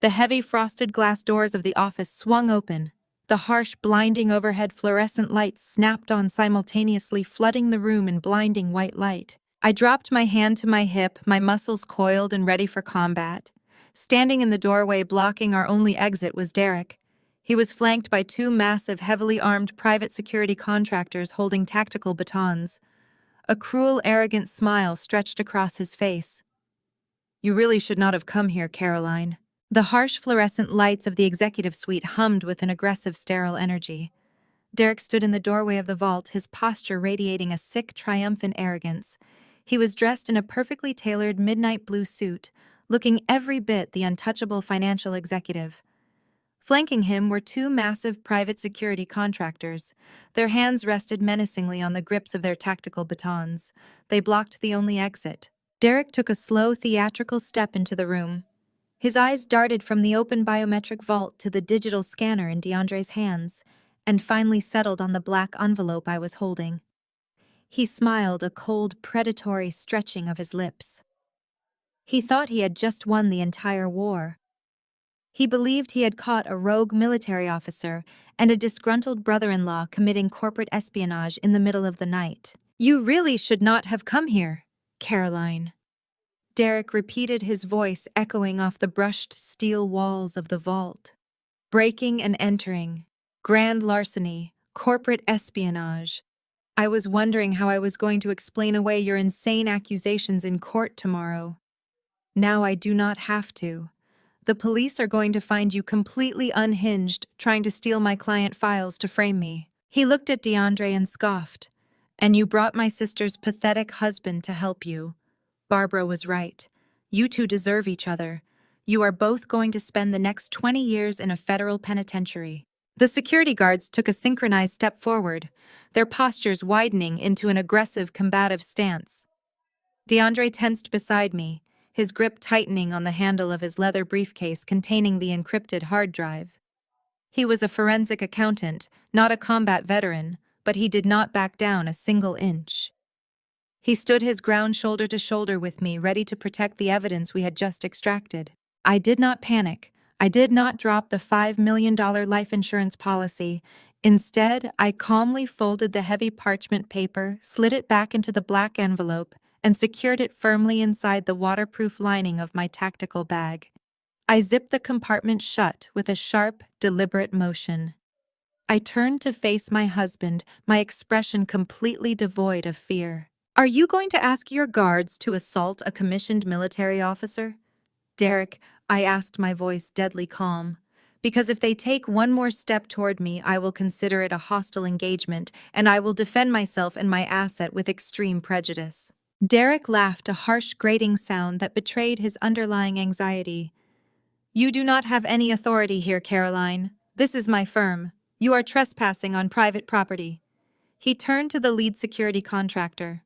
The heavy frosted glass doors of the office swung open. The harsh, blinding overhead fluorescent lights snapped on simultaneously, flooding the room in blinding white light. I dropped my hand to my hip, my muscles coiled and ready for combat. Standing in the doorway blocking our only exit was Derek. He was flanked by two massive, heavily armed private security contractors holding tactical batons. A cruel, arrogant smile stretched across his face. "You really should not have come here, Caroline." The harsh fluorescent lights of the executive suite hummed with an aggressive, sterile energy. Derek stood in the doorway of the vault, his posture radiating a sick, triumphant arrogance. He was dressed in a perfectly tailored midnight blue suit, looking every bit the untouchable financial executive. Flanking him were two massive private security contractors. Their hands rested menacingly on the grips of their tactical batons. They blocked the only exit. Derek took a slow, theatrical step into the room. His eyes darted from the open biometric vault to the digital scanner in DeAndre's hands, and finally settled on the black envelope I was holding. He smiled, a cold, predatory stretching of his lips. He thought he had just won the entire war. He believed he had caught a rogue military officer and a disgruntled brother-in-law committing corporate espionage in the middle of the night. "You really should not have come here, Caroline." Derek repeated, his voice echoing off the brushed steel walls of the vault. "Breaking and entering, grand larceny, corporate espionage. I was wondering how I was going to explain away your insane accusations in court tomorrow. Now I do not have to. The police are going to find you completely unhinged, trying to steal my client files to frame me." He looked at DeAndre and scoffed. "And you brought my sister's pathetic husband to help you. Barbara was right. You two deserve each other. You are both going to spend the next 20 years in a federal penitentiary." The security guards took a synchronized step forward, their postures widening into an aggressive, combative stance. DeAndre tensed beside me, his grip tightening on the handle of his leather briefcase containing the encrypted hard drive. He was a forensic accountant, not a combat veteran, but he did not back down a single inch. He stood his ground shoulder to shoulder with me, ready to protect the evidence we had just extracted. I did not panic. I did not drop the $5 million life insurance policy. Instead, I calmly folded the heavy parchment paper, slid it back into the black envelope, and secured it firmly inside the waterproof lining of my tactical bag. I zipped the compartment shut with a sharp, deliberate motion. I turned to face my husband, my expression completely devoid of fear. "Are you going to ask your guards to assault a commissioned military officer?" "Derek," I asked, my voice deadly calm, "because if they take one more step toward me, I will consider it a hostile engagement, and I will defend myself and my asset with extreme prejudice." Derek laughed, a harsh, grating sound that betrayed his underlying anxiety. "You do not have any authority here, Caroline. This is my firm. You are trespassing on private property." He turned to the lead security contractor.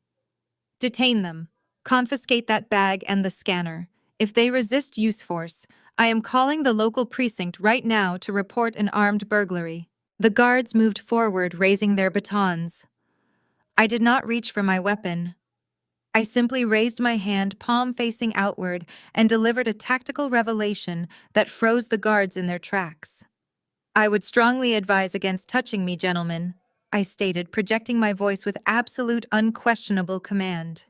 "Detain them. Confiscate that bag and the scanner. If they resist use force, I am calling the local precinct right now to report an armed burglary." The guards moved forward, raising their batons. I did not reach for my weapon. I simply raised my hand, palm facing outward, and delivered a tactical revelation that froze the guards in their tracks. "I would strongly advise against touching me, gentlemen," I stated, projecting my voice with absolute, unquestionable command.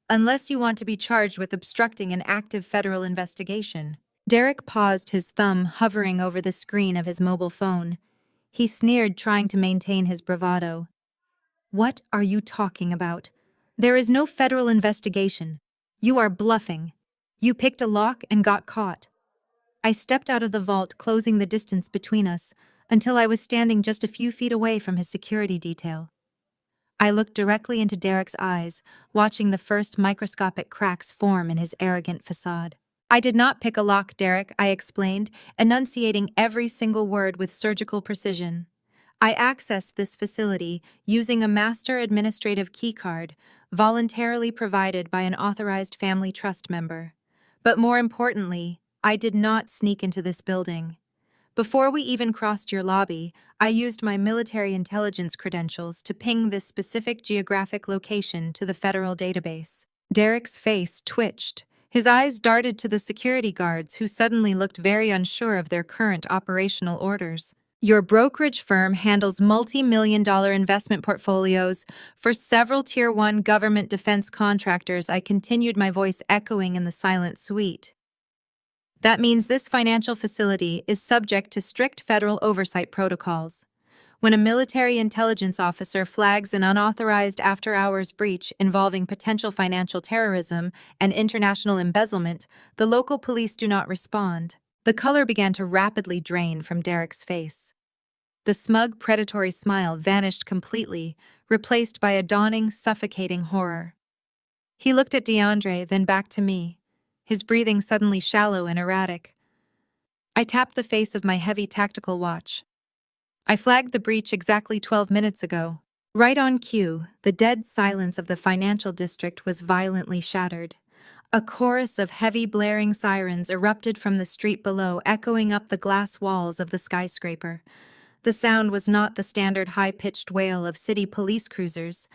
"Unless you want to be charged with obstructing an active federal investigation." Derek paused, his thumb hovering over the screen of his mobile phone. He sneered, trying to maintain his bravado. "What are you talking about? There is no federal investigation. You are bluffing. You picked a lock and got caught." I stepped out of the vault, closing the distance between us, until I was standing just a few feet away from his security detail. I looked directly into Derek's eyes, watching the first microscopic cracks form in his arrogant facade. "I did not pick a lock, Derek," I explained, enunciating every single word with surgical precision. "I accessed this facility using a master administrative keycard, voluntarily provided by an authorized family trust member. But more importantly, I did not sneak into this building. Before we even crossed your lobby, I used my military intelligence credentials to ping this specific geographic location to the federal database." Derek's face twitched. His eyes darted to the security guards, who suddenly looked very unsure of their current operational orders. "Your brokerage firm handles multi-million-dollar investment portfolios for several Tier 1 government defense contractors," I continued, my voice echoing in the silent suite. "That means this financial facility is subject to strict federal oversight protocols. When a military intelligence officer flags an unauthorized after-hours breach involving potential financial terrorism and international embezzlement, the local police do not respond." The color began to rapidly drain from Derek's face. The smug, predatory smile vanished completely, replaced by a dawning, suffocating horror. He looked at DeAndre, then back to me, his breathing suddenly shallow and erratic. I tapped the face of my heavy tactical watch. "I flagged the breach exactly 12 minutes ago." Right on cue, the dead silence of the financial district was violently shattered. A chorus of heavy blaring sirens erupted from the street below, echoing up the glass walls of the skyscraper. The sound was not the standard high-pitched wail of city police cruisers.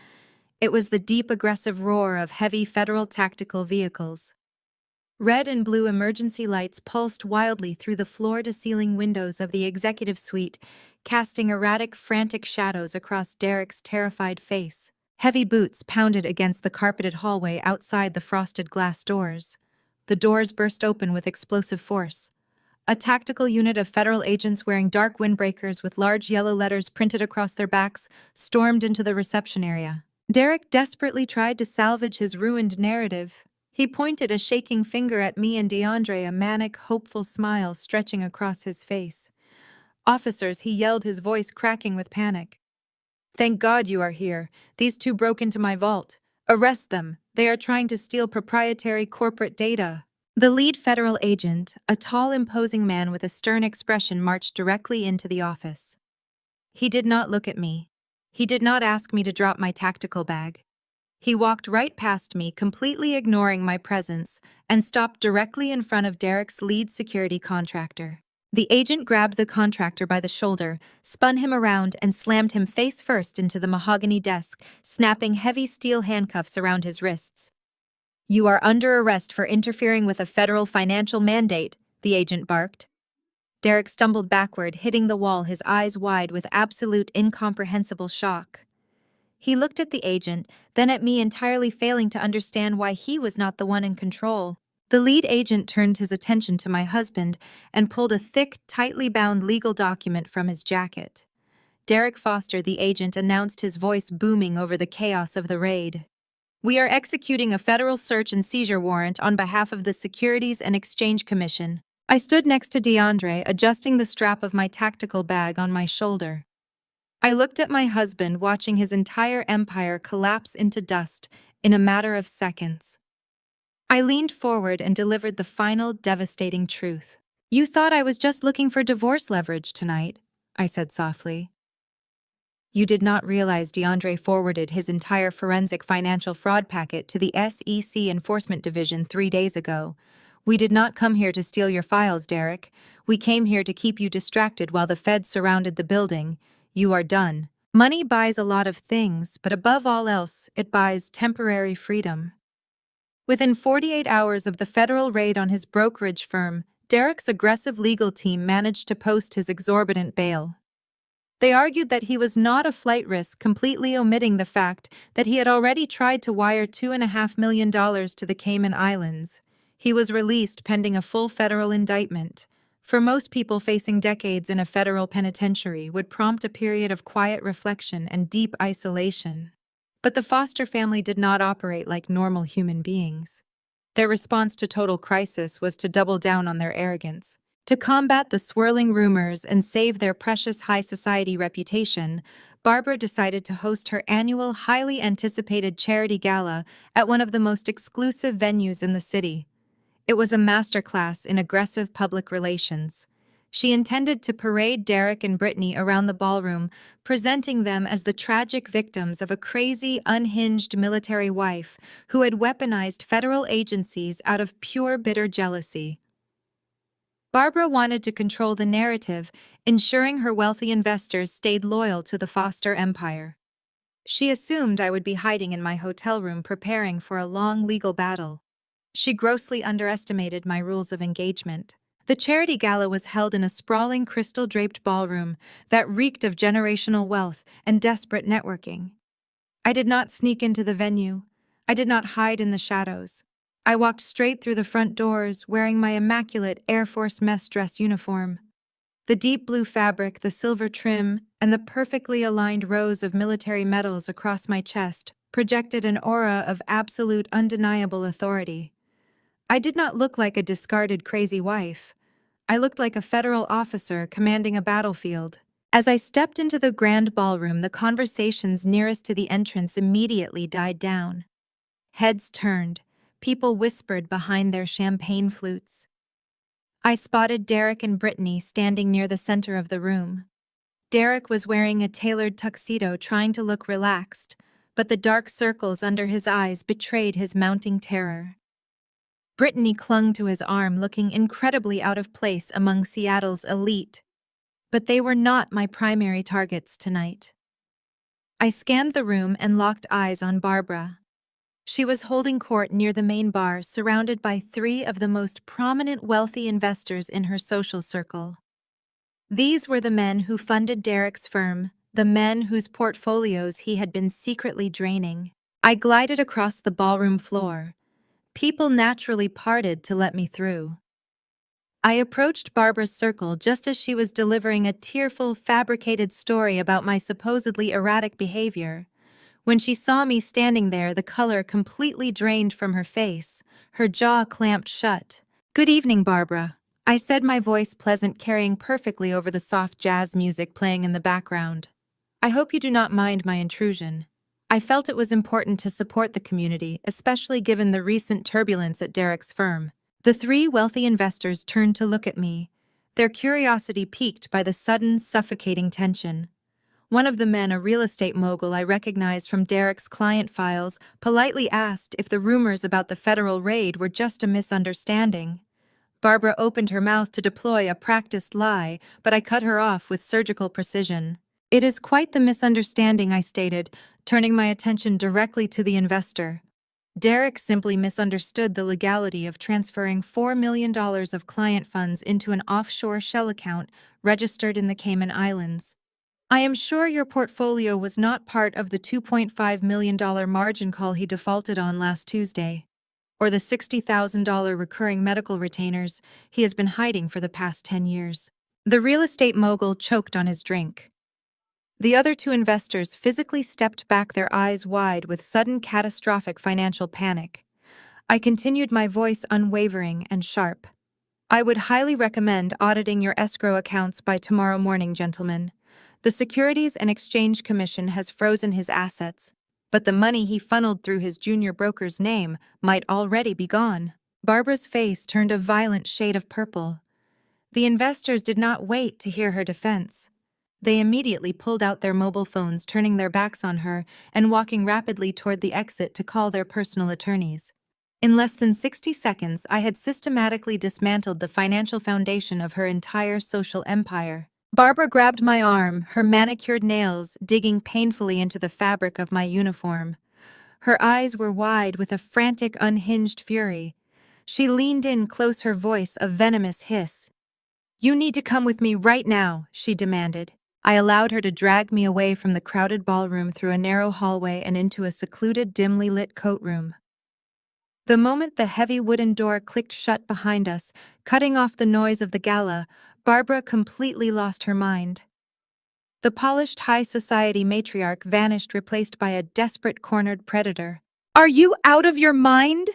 It was the deep, aggressive roar of heavy federal tactical vehicles. Red and blue emergency lights pulsed wildly through the floor-to-ceiling windows of the executive suite, casting erratic, frantic shadows across Derek's terrified face. Heavy boots pounded against the carpeted hallway outside the frosted glass doors. The doors burst open with explosive force. A tactical unit of federal agents wearing dark windbreakers with large yellow letters printed across their backs stormed into the reception area. Derek desperately tried to salvage his ruined narrative. He pointed a shaking finger at me and DeAndre, a manic, hopeful smile stretching across his face. "Officers," he yelled, his voice cracking with panic. "Thank God you are here. These two broke into my vault. Arrest them. They are trying to steal proprietary corporate data." The lead federal agent, a tall, imposing man with a stern expression, marched directly into the office. He did not look at me. He did not ask me to drop my tactical bag. He walked right past me, completely ignoring my presence, and stopped directly in front of Derek's lead security contractor. The agent grabbed the contractor by the shoulder, spun him around, and slammed him face first into the mahogany desk, snapping heavy steel handcuffs around his wrists. "You are under arrest for interfering with a federal financial mandate," the agent barked. Derek stumbled backward, hitting the wall, his eyes wide with absolute incomprehensible shock. He looked at the agent, then at me, entirely failing to understand why he was not the one in control. The lead agent turned his attention to my husband and pulled a thick, tightly bound legal document from his jacket. Derek Foster, the agent, announced, his voice booming over the chaos of the raid. "We are executing a federal search and seizure warrant on behalf of the Securities and Exchange Commission." I stood next to DeAndre, adjusting the strap of my tactical bag on my shoulder. I looked at my husband, watching his entire empire collapse into dust in a matter of seconds. I leaned forward and delivered the final, devastating truth. "You thought I was just looking for divorce leverage tonight," I said softly. "You did not realize DeAndre forwarded his entire forensic financial fraud packet to the SEC Enforcement Division 3 days ago. We did not come here to steal your files, Derek. We came here to keep you distracted while the feds surrounded the building. You are done." Money buys a lot of things, but above all else, it buys temporary freedom. Within 48 hours of the federal raid on his brokerage firm, Derek's aggressive legal team managed to post his exorbitant bail. They argued that he was not a flight risk, completely omitting the fact that he had already tried to wire $2.5 million to the Cayman Islands. He was released pending a full federal indictment. for most people facing decades in a federal penitentiary would prompt a period of quiet reflection and deep isolation. But the Foster family did not operate like normal human beings. Their response to total crisis was to double down on their arrogance. To combat the swirling rumors and save their precious high society reputation, Barbara decided to host her annual highly anticipated charity gala at one of the most exclusive venues in the city. It was a masterclass in aggressive public relations. She intended to parade Derek and Brittany around the ballroom, presenting them as the tragic victims of a crazy, unhinged military wife who had weaponized federal agencies out of pure bitter jealousy. Barbara wanted to control the narrative, ensuring her wealthy investors stayed loyal to the Foster empire. She assumed I would be hiding in my hotel room preparing for a long legal battle. She grossly underestimated my rules of engagement. The charity gala was held in a sprawling crystal-draped ballroom that reeked of generational wealth and desperate networking. I did not sneak into the venue. I did not hide in the shadows. I walked straight through the front doors, wearing my immaculate Air Force mess dress uniform. The deep blue fabric, the silver trim, and the perfectly aligned rows of military medals across my chest projected an aura of absolute, undeniable authority. I did not look like a discarded crazy wife. I looked like a federal officer commanding a battlefield. As I stepped into the grand ballroom, the conversations nearest to the entrance immediately died down. Heads turned. People whispered behind their champagne flutes. I spotted Derek and Brittany standing near the center of the room. Derek was wearing a tailored tuxedo, trying to look relaxed, but the dark circles under his eyes betrayed his mounting terror. Brittany clung to his arm, looking incredibly out of place among Seattle's elite. But they were not my primary targets tonight. I scanned the room and locked eyes on Barbara. She was holding court near the main bar, surrounded by three of the most prominent wealthy investors in her social circle. These were the men who funded Derek's firm, the men whose portfolios he had been secretly draining. I glided across the ballroom floor. People naturally parted to let me through. I approached Barbara's circle just as she was delivering a tearful, fabricated story about my supposedly erratic behavior. When she saw me standing there, the color completely drained from her face, her jaw clamped shut. "Good evening, Barbara," I said, my voice pleasant, carrying perfectly over the soft jazz music playing in the background. "I hope you do not mind my intrusion. I felt it was important to support the community, especially given the recent turbulence at Derek's firm." The three wealthy investors turned to look at me, their curiosity piqued by the sudden, suffocating tension. One of the men, a real estate mogul I recognized from Derek's client files, politely asked if the rumors about the federal raid were just a misunderstanding. Barbara opened her mouth to deploy a practiced lie, but I cut her off with surgical precision. "It is quite the misunderstanding," I stated, turning my attention directly to the investor. Derek simply misunderstood the legality of transferring $4 million of client funds into an offshore shell account registered in the Cayman Islands. "I am sure your portfolio was not part of the $2.5 million margin call he defaulted on last Tuesday, or the $60,000 recurring medical retainers he has been hiding for the past 10 years. The real estate mogul choked on his drink. The other two investors physically stepped back, their eyes wide with sudden catastrophic financial panic. I continued, my voice unwavering and sharp. "I would highly recommend auditing your escrow accounts by tomorrow morning, gentlemen. The Securities and Exchange Commission has frozen his assets, but the money he funneled through his junior broker's name might already be gone." Barbara's face turned a violent shade of purple. The investors did not wait to hear her defense. They immediately pulled out their mobile phones, turning their backs on her and walking rapidly toward the exit to call their personal attorneys. In less than 60 seconds, I had systematically dismantled the financial foundation of her entire social empire. Barbara grabbed my arm, her manicured nails digging painfully into the fabric of my uniform. Her eyes were wide with a frantic, unhinged fury. She leaned in close, her voice a venomous hiss. "You need to come with me right now," she demanded. I allowed her to drag me away from the crowded ballroom through a narrow hallway and into a secluded, dimly lit coat room. The moment the heavy wooden door clicked shut behind us, cutting off the noise of the gala, Barbara completely lost her mind. The polished high society matriarch vanished, replaced by a desperate cornered predator. "Are you out of your mind?"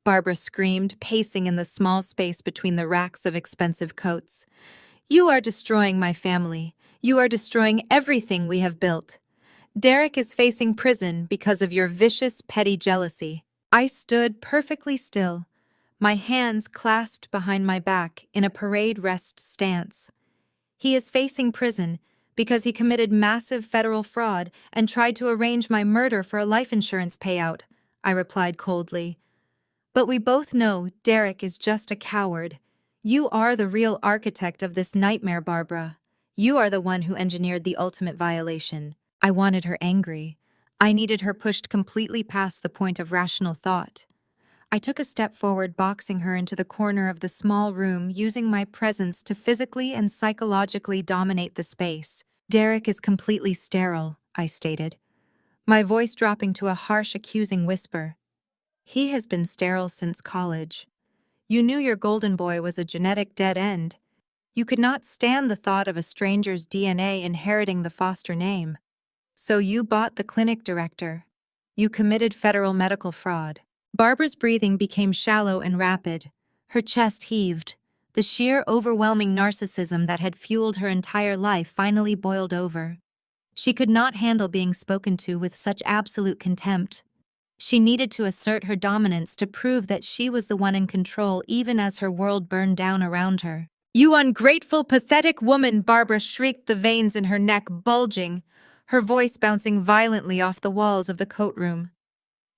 Barbara screamed, pacing in the small space between the racks of expensive coats. "You are destroying my family. You are destroying everything we have built. Derek is facing prison because of your vicious, petty jealousy." I stood perfectly still, my hands clasped behind my back in a parade rest stance. He is facing prison because he committed massive federal fraud and tried to arrange my murder for a life insurance payout, I replied coldly. But we both know Derek is just a coward. You are the real architect of this nightmare, Barbara. You are the one who engineered the ultimate violation. I wanted her angry. I needed her pushed completely past the point of rational thought. I took a step forward, boxing her into the corner of the small room, using my presence to physically and psychologically dominate the space. "Derek is completely sterile," I stated, my voice dropping to a harsh, accusing whisper. "He has been sterile since college. You knew your golden boy was a genetic dead end. You could not stand the thought of a stranger's DNA inheriting the foster name. So you bought the clinic director. You committed federal medical fraud." Barbara's breathing became shallow and rapid. Her chest heaved. The sheer, overwhelming narcissism that had fueled her entire life finally boiled over. She could not handle being spoken to with such absolute contempt. She needed to assert her dominance to prove that she was the one in control, even as her world burned down around her. "You ungrateful, pathetic woman!" Barbara shrieked, the veins in her neck bulging, her voice bouncing violently off the walls of the coat room.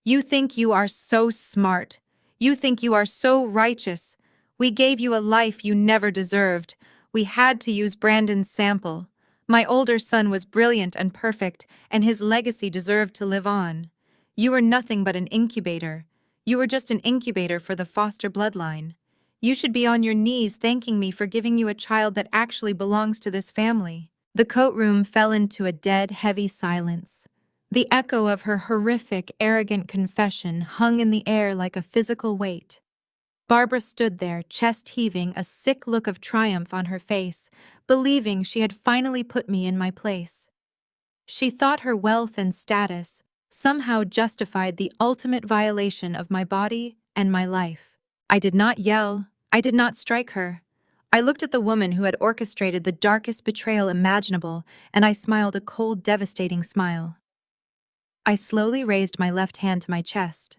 "You think you are so smart. You think you are so righteous. We gave you a life you never deserved. We had to use Brandon's sample. My older son was brilliant and perfect, and his legacy deserved to live on. You were nothing but an incubator. You were just an incubator for the foster bloodline. You should be on your knees thanking me for giving you a child that actually belongs to this family." The coat room fell into a dead, heavy silence. The echo of her horrific, arrogant confession hung in the air like a physical weight. Barbara stood there, chest heaving, a sick look of triumph on her face, believing she had finally put me in my place. She thought her wealth and status somehow justified the ultimate violation of my body and my life. I did not yell. I did not strike her. I looked at the woman who had orchestrated the darkest betrayal imaginable, and I smiled a cold, devastating smile. I slowly raised my left hand to my chest.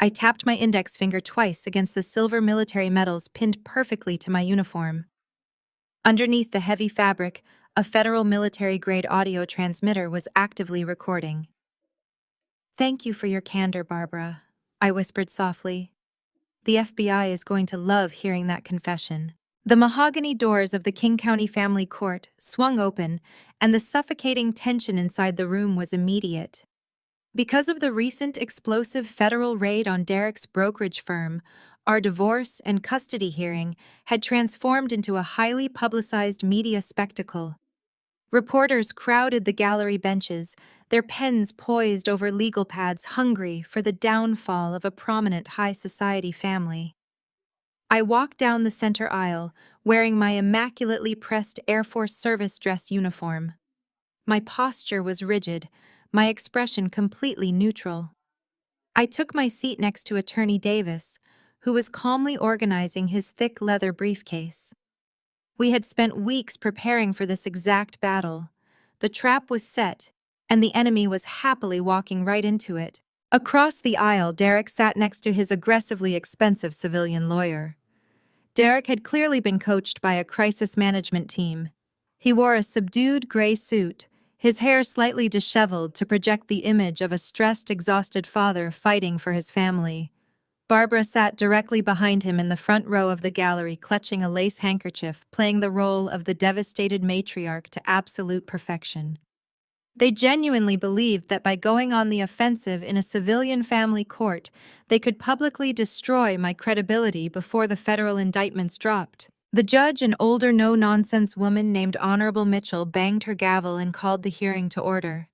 I tapped my index finger twice against the silver military medals pinned perfectly to my uniform. Underneath the heavy fabric, a federal military-grade audio transmitter was actively recording. "Thank you for your candor, Barbara," I whispered softly. "The FBI is going to love hearing that confession." The mahogany doors of the King County Family Court swung open, and the suffocating tension inside the room was immediate. Because of the recent explosive federal raid on Derek's brokerage firm, our divorce and custody hearing had transformed into a highly publicized media spectacle. Reporters crowded the gallery benches, their pens poised over legal pads, hungry for the downfall of a prominent high society family. I walked down the center aisle, wearing my immaculately pressed Air Force service dress uniform. My posture was rigid, my expression completely neutral. I took my seat next to Attorney Davis, who was calmly organizing his thick leather briefcase. We had spent weeks preparing for this exact battle. The trap was set, and the enemy was happily walking right into it. Across the aisle, Derek sat next to his aggressively expensive civilian lawyer. Derek had clearly been coached by a crisis management team. He wore a subdued gray suit, his hair slightly disheveled to project the image of a stressed, exhausted father fighting for his family. Barbara sat directly behind him in the front row of the gallery, clutching a lace handkerchief, playing the role of the devastated matriarch to absolute perfection. They genuinely believed that by going on the offensive in a civilian family court, they could publicly destroy my credibility before the federal indictments dropped. The judge, an older, no-nonsense woman named Honorable Mitchell, banged her gavel and called the hearing to order.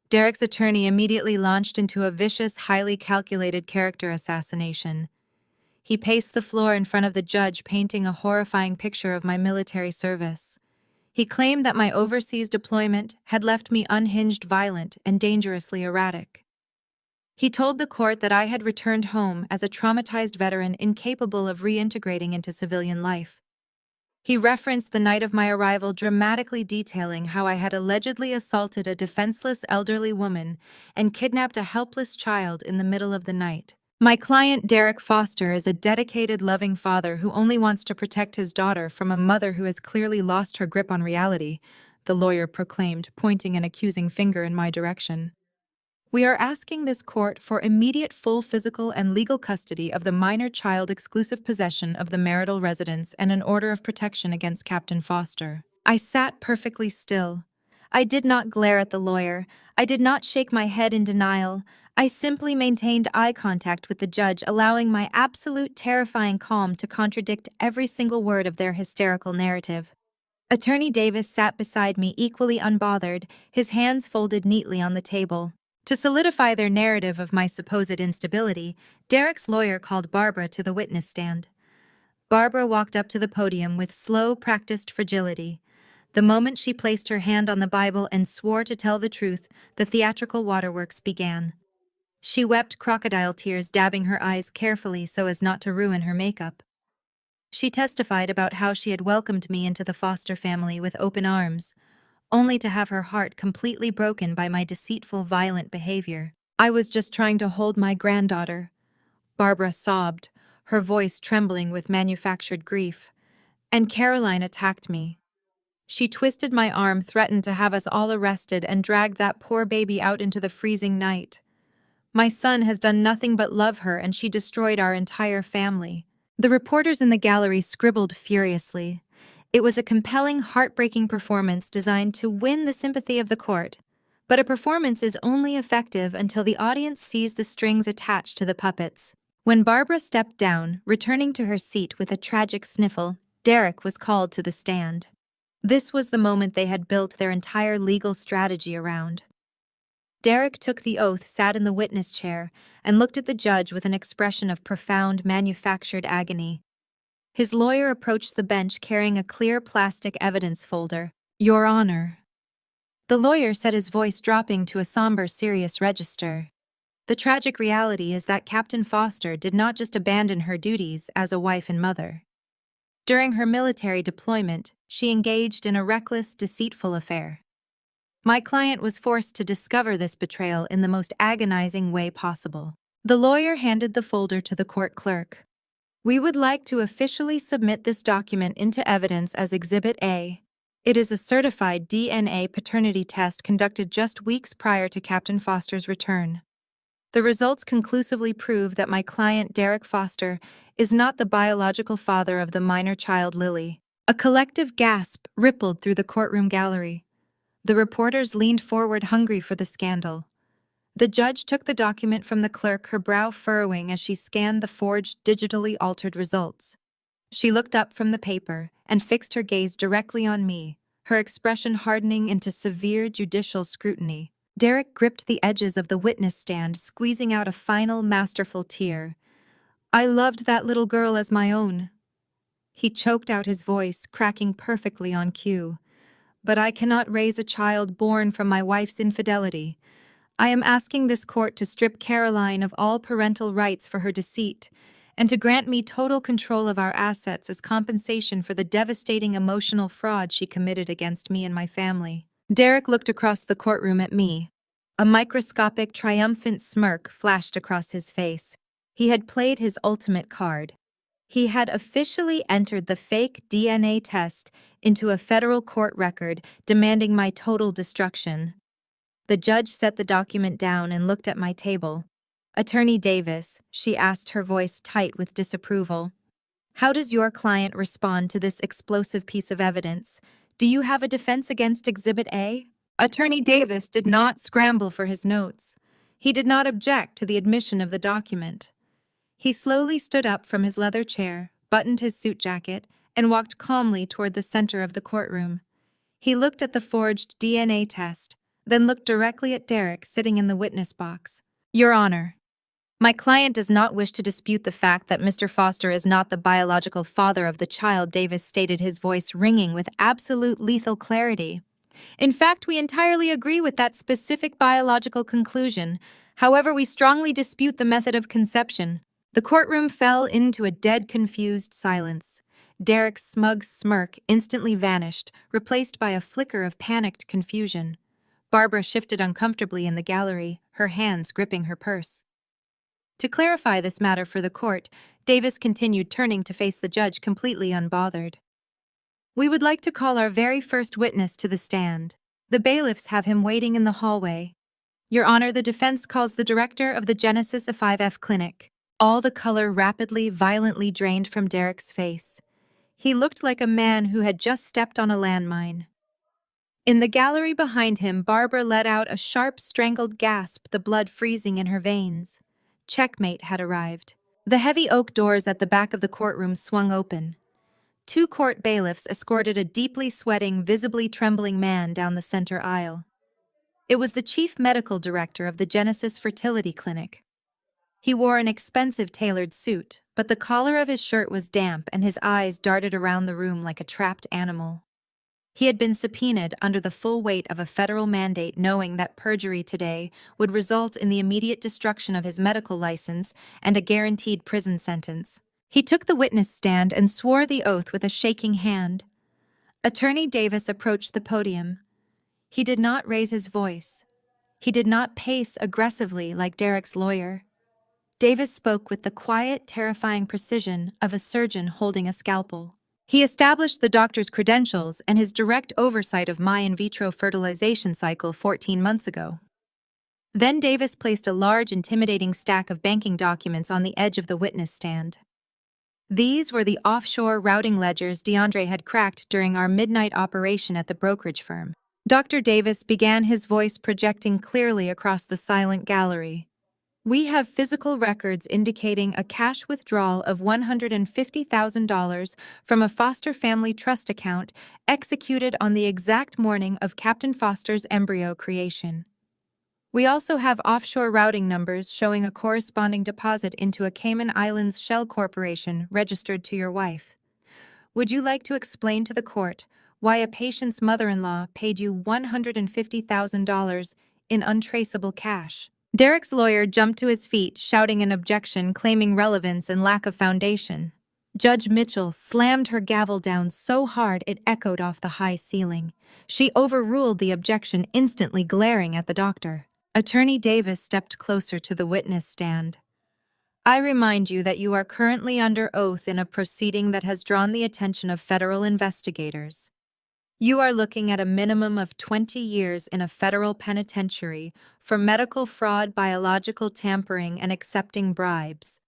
Derek's attorney immediately launched into a vicious, highly calculated character assassination. He paced the floor in front of the judge, painting a horrifying picture of my military service. He claimed that my overseas deployment had left me unhinged, violent, and dangerously erratic. He told the court that I had returned home as a traumatized veteran incapable of reintegrating into civilian life. He referenced the night of my arrival, dramatically detailing how I had allegedly assaulted a defenseless elderly woman and kidnapped a helpless child in the middle of the night. My client, Derek Foster, is a dedicated, loving father who only wants to protect his daughter from a mother who has clearly lost her grip on reality, the lawyer proclaimed, pointing an accusing finger in my direction. We are asking this court for immediate full physical and legal custody of the minor child, exclusive possession of the marital residence, and an order of protection against Captain Foster. I sat perfectly still. I did not glare at the lawyer. I did not shake my head in denial. I simply maintained eye contact with the judge, allowing my absolute terrifying calm to contradict every single word of their hysterical narrative. Attorney Davis sat beside me, equally unbothered, his hands folded neatly on the table. To solidify their narrative of my supposed instability, Derek's lawyer called Barbara to the witness stand. Barbara walked up to the podium with slow, practiced fragility. The moment she placed her hand on the Bible and swore to tell the truth, the theatrical waterworks began. She wept crocodile tears, dabbing her eyes carefully so as not to ruin her makeup. She testified about how she had welcomed me into the Foster family with open arms, only to have her heart completely broken by my deceitful, violent behavior. I was just trying to hold my granddaughter. Barbara sobbed, her voice trembling with manufactured grief. And Caroline attacked me. She twisted my arm, threatened to have us all arrested, and dragged that poor baby out into the freezing night. My son has done nothing but love her, and she destroyed our entire family. The reporters in the gallery scribbled furiously. It was a compelling, heartbreaking performance designed to win the sympathy of the court. But a performance is only effective until the audience sees the strings attached to the puppets. When Barbara stepped down, returning to her seat with a tragic sniffle, Derek was called to the stand. This was the moment they had built their entire legal strategy around. Derek took the oath, sat in the witness chair, and looked at the judge with an expression of profound, manufactured agony. His lawyer approached the bench carrying a clear plastic evidence folder. "Your Honor." The lawyer said, his voice dropping to a somber, serious register. The tragic reality is that Captain Foster did not just abandon her duties as a wife and mother. During her military deployment, she engaged in a reckless, deceitful affair. My client was forced to discover this betrayal in the most agonizing way possible. The lawyer handed the folder to the court clerk. "We would like to officially submit this document into evidence as Exhibit A. It is a certified DNA paternity test conducted just weeks prior to Captain Foster's return. The results conclusively prove that my client, Derek Foster, is not the biological father of the minor child, Lily." A collective gasp rippled through the courtroom gallery. The reporters leaned forward, hungry for the scandal. The judge took the document from the clerk, her brow furrowing as she scanned the forged, digitally altered results. She looked up from the paper and fixed her gaze directly on me, her expression hardening into severe judicial scrutiny. Derek gripped the edges of the witness stand, squeezing out a final, masterful tear. "I loved that little girl as my own." He choked out his voice, cracking perfectly on cue. "But I cannot raise a child born from my wife's infidelity. I am asking this court to strip Caroline of all parental rights for her deceit, and to grant me total control of our assets as compensation for the devastating emotional fraud she committed against me and my family." Derek looked across the courtroom at me. A microscopic, triumphant smirk flashed across his face. He had played his ultimate card. He had officially entered the fake DNA test into a federal court record, demanding my total destruction. The judge set the document down and looked at my table. "Attorney Davis," she asked, her voice tight with disapproval, "how does your client respond to this explosive piece of evidence? Do you have a defense against Exhibit A?" Attorney Davis did not scramble for his notes. He did not object to the admission of the document. He slowly stood up from his leather chair, buttoned his suit jacket, and walked calmly toward the center of the courtroom. He looked at the forged DNA test, then looked directly at Derek sitting in the witness box. Your Honor, my client does not wish to dispute the fact that Mr. Foster is not the biological father of the child, Davis stated, his voice ringing with absolute lethal clarity. In fact, we entirely agree with that specific biological conclusion. However, we strongly dispute the method of conception. The courtroom fell into a dead, confused silence. Derek's smug smirk instantly vanished, replaced by a flicker of panicked confusion. Barbara shifted uncomfortably in the gallery, her hands gripping her purse. To clarify this matter for the court, Davis continued, turning to face the judge completely unbothered. We would like to call our very first witness to the stand. The bailiffs have him waiting in the hallway. Your Honor, the defense calls the director of the Genesis 5F clinic. All the color rapidly, violently drained from Derek's face. He looked like a man who had just stepped on a landmine. In the gallery behind him, Barbara let out a sharp, strangled gasp, the blood freezing in her veins. Checkmate had arrived. The heavy oak doors at the back of the courtroom swung open. Two court bailiffs escorted a deeply sweating, visibly trembling man down the center aisle. It was the chief medical director of the Genesis Fertility Clinic. He wore an expensive tailored suit, but the collar of his shirt was damp and his eyes darted around the room like a trapped animal. He had been subpoenaed under the full weight of a federal mandate, knowing that perjury today would result in the immediate destruction of his medical license and a guaranteed prison sentence. He took the witness stand and swore the oath with a shaking hand. Attorney Davis approached the podium. He did not raise his voice. He did not pace aggressively like Derek's lawyer. Davis spoke with the quiet, terrifying precision of a surgeon holding a scalpel. He established the doctor's credentials and his direct oversight of my in vitro fertilization cycle 14 months ago. Then Davis placed a large, intimidating stack of banking documents on the edge of the witness stand. These were the offshore routing ledgers DeAndre had cracked during our midnight operation at the brokerage firm. Dr. Davis began, his voice projecting clearly across the silent gallery. We have physical records indicating a cash withdrawal of $150,000 from a Foster family trust account executed on the exact morning of Captain Foster's embryo creation. We also have offshore routing numbers showing a corresponding deposit into a Cayman Islands shell corporation registered to your wife. Would you like to explain to the court why a patient's mother-in-law paid you $150,000 in untraceable cash? Derek's lawyer jumped to his feet, shouting an objection, claiming relevance and lack of foundation. Judge Mitchell slammed her gavel down so hard it echoed off the high ceiling. She overruled the objection, instantly glaring at the doctor. Attorney Davis stepped closer to the witness stand. I remind you that you are currently under oath in a proceeding that has drawn the attention of federal investigators. You are looking at a minimum of 20 years in a federal penitentiary for medical fraud, biological tampering, and accepting bribes.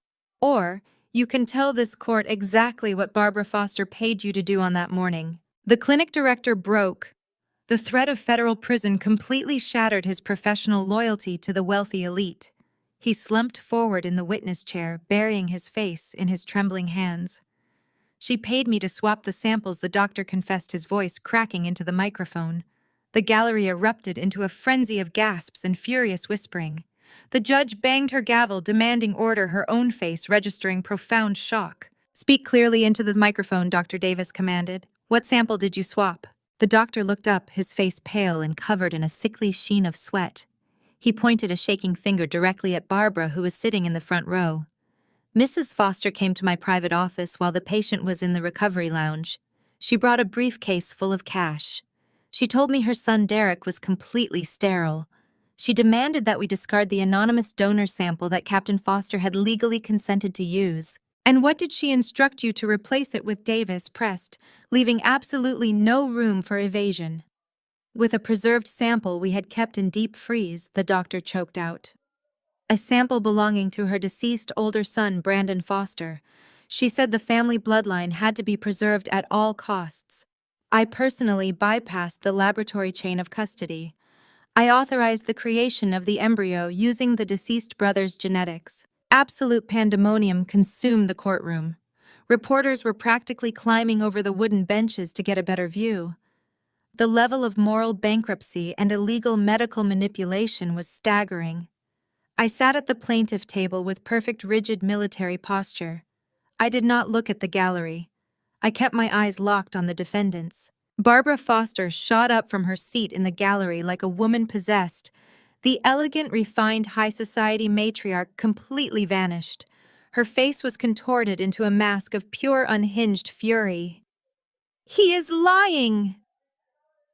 Or you can tell this court exactly what Barbara Foster paid you to do on that morning. The clinic director broke. The threat of federal prison completely shattered his professional loyalty to the wealthy elite. He slumped forward in the witness chair, burying his face in his trembling hands. She paid me to swap the samples, the doctor confessed, his voice cracking into the microphone. The gallery erupted into a frenzy of gasps and furious whispering. The judge banged her gavel, demanding order, her own face registering profound shock. Speak clearly into the microphone, Dr. Davis commanded. What sample did you swap? The doctor looked up, his face pale and covered in a sickly sheen of sweat. He pointed a shaking finger directly at Barbara, who was sitting in the front row. Mrs. Foster came to my private office while the patient was in the recovery lounge. She brought a briefcase full of cash. She told me her son Derek was completely sterile. She demanded that we discard the anonymous donor sample that Captain Foster had legally consented to use. And what did she instruct you to replace it with? Davis pressed, leaving absolutely no room for evasion. With a preserved sample we had kept in deep freeze, the doctor choked out. A sample belonging to her deceased older son, Brandon Foster. She said the family bloodline had to be preserved at all costs. I personally bypassed the laboratory chain of custody. I authorized the creation of the embryo using the deceased brother's genetics. Absolute pandemonium consumed the courtroom. Reporters were practically climbing over the wooden benches to get a better view. The level of moral bankruptcy and illegal medical manipulation was staggering. I sat at the plaintiff table with perfect rigid military posture. I did not look at the gallery. I kept my eyes locked on the defendants. Barbara Foster shot up from her seat in the gallery like a woman possessed. The elegant, refined high society matriarch completely vanished. Her face was contorted into a mask of pure unhinged fury. "He is lying!"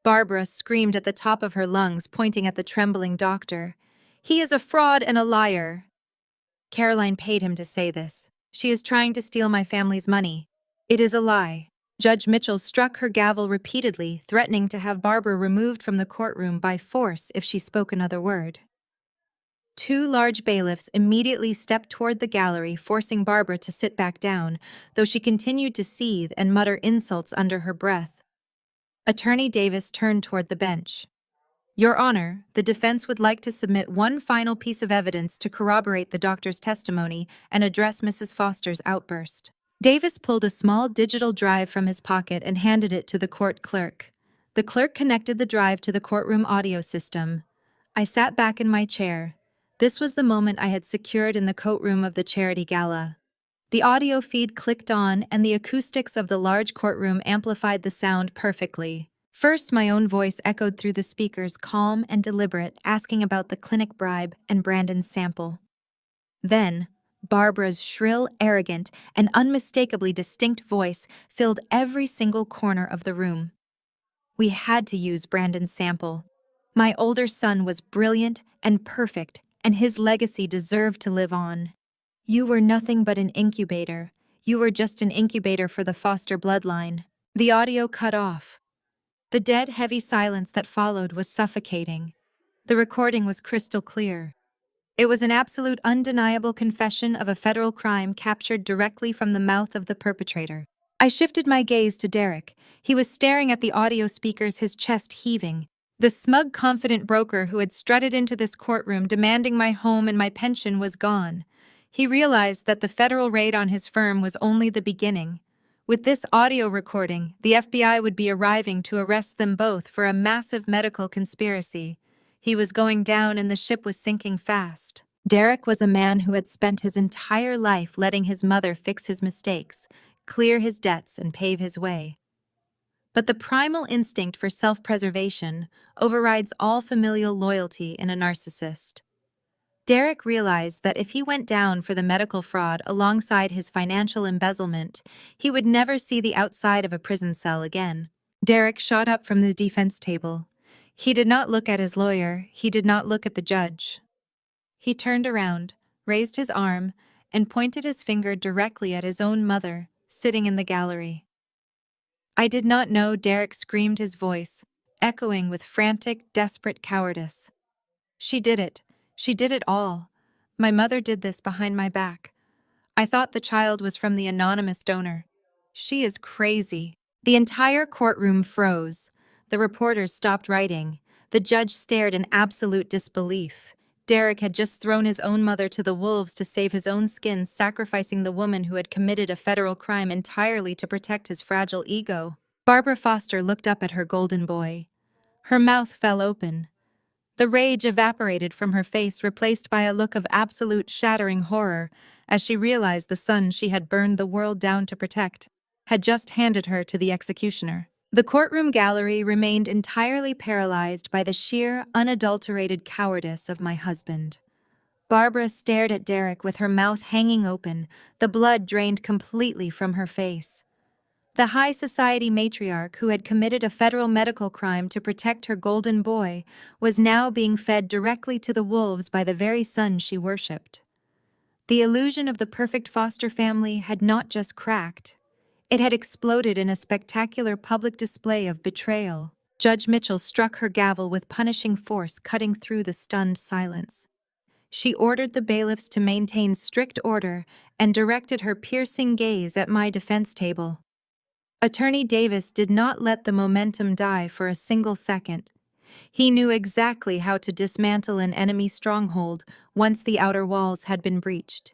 Barbara screamed at the top of her lungs, pointing at the trembling doctor. "He is a fraud and a liar." Caroline paid him to say this. "She is trying to steal my family's money. It is a lie." Judge Mitchell struck her gavel repeatedly, threatening to have Barbara removed from the courtroom by force if she spoke another word. Two large bailiffs immediately stepped toward the gallery, forcing Barbara to sit back down, though she continued to seethe and mutter insults under her breath. Attorney Davis turned toward the bench. "Your Honor, the defense would like to submit one final piece of evidence to corroborate the doctor's testimony and address Mrs. Foster's outburst." Davis pulled a small digital drive from his pocket and handed it to the court clerk. The clerk connected the drive to the courtroom audio system. I sat back in my chair. This was the moment I had secured in the courtroom of the charity gala. The audio feed clicked on, and the acoustics of the large courtroom amplified the sound perfectly. First, my own voice echoed through the speakers, calm and deliberate, asking about the clinic bribe and Brandon's sample. Then, Barbara's shrill, arrogant, and unmistakably distinct voice filled every single corner of the room. We had to use Brandon's sample. My older son was brilliant and perfect, and his legacy deserved to live on. "You were nothing but an incubator. You were just an incubator for the Foster bloodline." The audio cut off. The dead, heavy silence that followed was suffocating. The recording was crystal clear. It was an absolute, undeniable confession of a federal crime captured directly from the mouth of the perpetrator. I shifted my gaze to Derek. He was staring at the audio speakers, his chest heaving. The smug, confident broker who had strutted into this courtroom demanding my home and my pension was gone. He realized that the federal raid on his firm was only the beginning. With this audio recording, the FBI would be arriving to arrest them both for a massive medical conspiracy. He was going down and the ship was sinking fast. Derek was a man who had spent his entire life letting his mother fix his mistakes, clear his debts, and pave his way. But the primal instinct for self-preservation overrides all familial loyalty in a narcissist. Derek realized that if he went down for the medical fraud alongside his financial embezzlement, he would never see the outside of a prison cell again. Derek shot up from the defense table. He did not look at his lawyer, he did not look at the judge. He turned around, raised his arm, and pointed his finger directly at his own mother, sitting in the gallery. I did not know. Derek screamed, his voice echoing with frantic, desperate cowardice. "She did it. She did it all. My mother did this behind my back. I thought the child was from the anonymous donor. She is crazy." The entire courtroom froze. The reporters stopped writing. The judge stared in absolute disbelief. Derek had just thrown his own mother to the wolves to save his own skin, sacrificing the woman who had committed a federal crime entirely to protect his fragile ego. Barbara Foster looked up at her golden boy. Her mouth fell open. The rage evaporated from her face, replaced by a look of absolute, shattering horror as she realized the son she had burned the world down to protect had just handed her to the executioner. The courtroom gallery remained entirely paralyzed by the sheer, unadulterated cowardice of my husband. Barbara stared at Derek with her mouth hanging open, the blood drained completely from her face. The high society matriarch who had committed a federal medical crime to protect her golden boy was now being fed directly to the wolves by the very son she worshipped. The illusion of the perfect Foster family had not just cracked. It had exploded in a spectacular public display of betrayal. Judge Mitchell struck her gavel with punishing force, cutting through the stunned silence. She ordered the bailiffs to maintain strict order and directed her piercing gaze at my defense table. Attorney Davis did not let the momentum die for a single second. He knew exactly how to dismantle an enemy stronghold once the outer walls had been breached.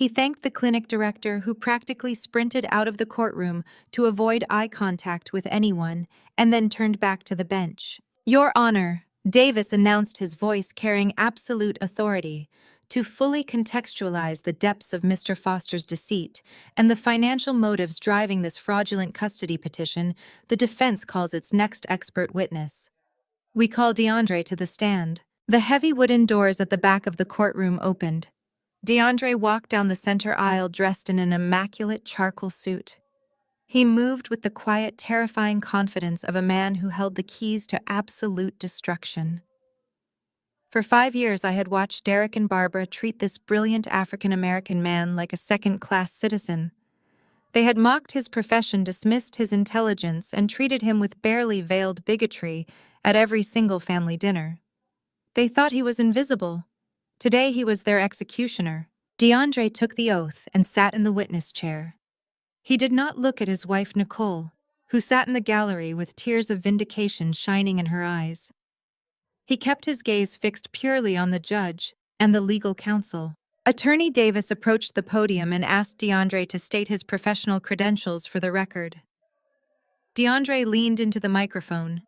He thanked the clinic director, who practically sprinted out of the courtroom to avoid eye contact with anyone, and then turned back to the bench. "Your Honor," Davis announced, his voice carrying absolute authority, to fully contextualize the depths of Mr. Foster's deceit and the financial motives driving this fraudulent custody petition, the defense calls its next expert witness. We call DeAndre to the stand. The heavy wooden doors at the back of the courtroom opened. DeAndre walked down the center aisle dressed in an immaculate charcoal suit. He moved with the quiet, terrifying confidence of a man who held the keys to absolute destruction. For 5 years, I had watched Derek and Barbara treat this brilliant African-American man like a second-class citizen. They had mocked his profession, dismissed his intelligence, and treated him with barely veiled bigotry at every single family dinner. They thought he was invisible. Today he was their executioner. DeAndre took the oath and sat in the witness chair. He did not look at his wife Nicole, who sat in the gallery with tears of vindication shining in her eyes. He kept his gaze fixed purely on the judge and the legal counsel. Attorney Davis approached the podium and asked DeAndre to state his professional credentials for the record. DeAndre leaned into the microphone.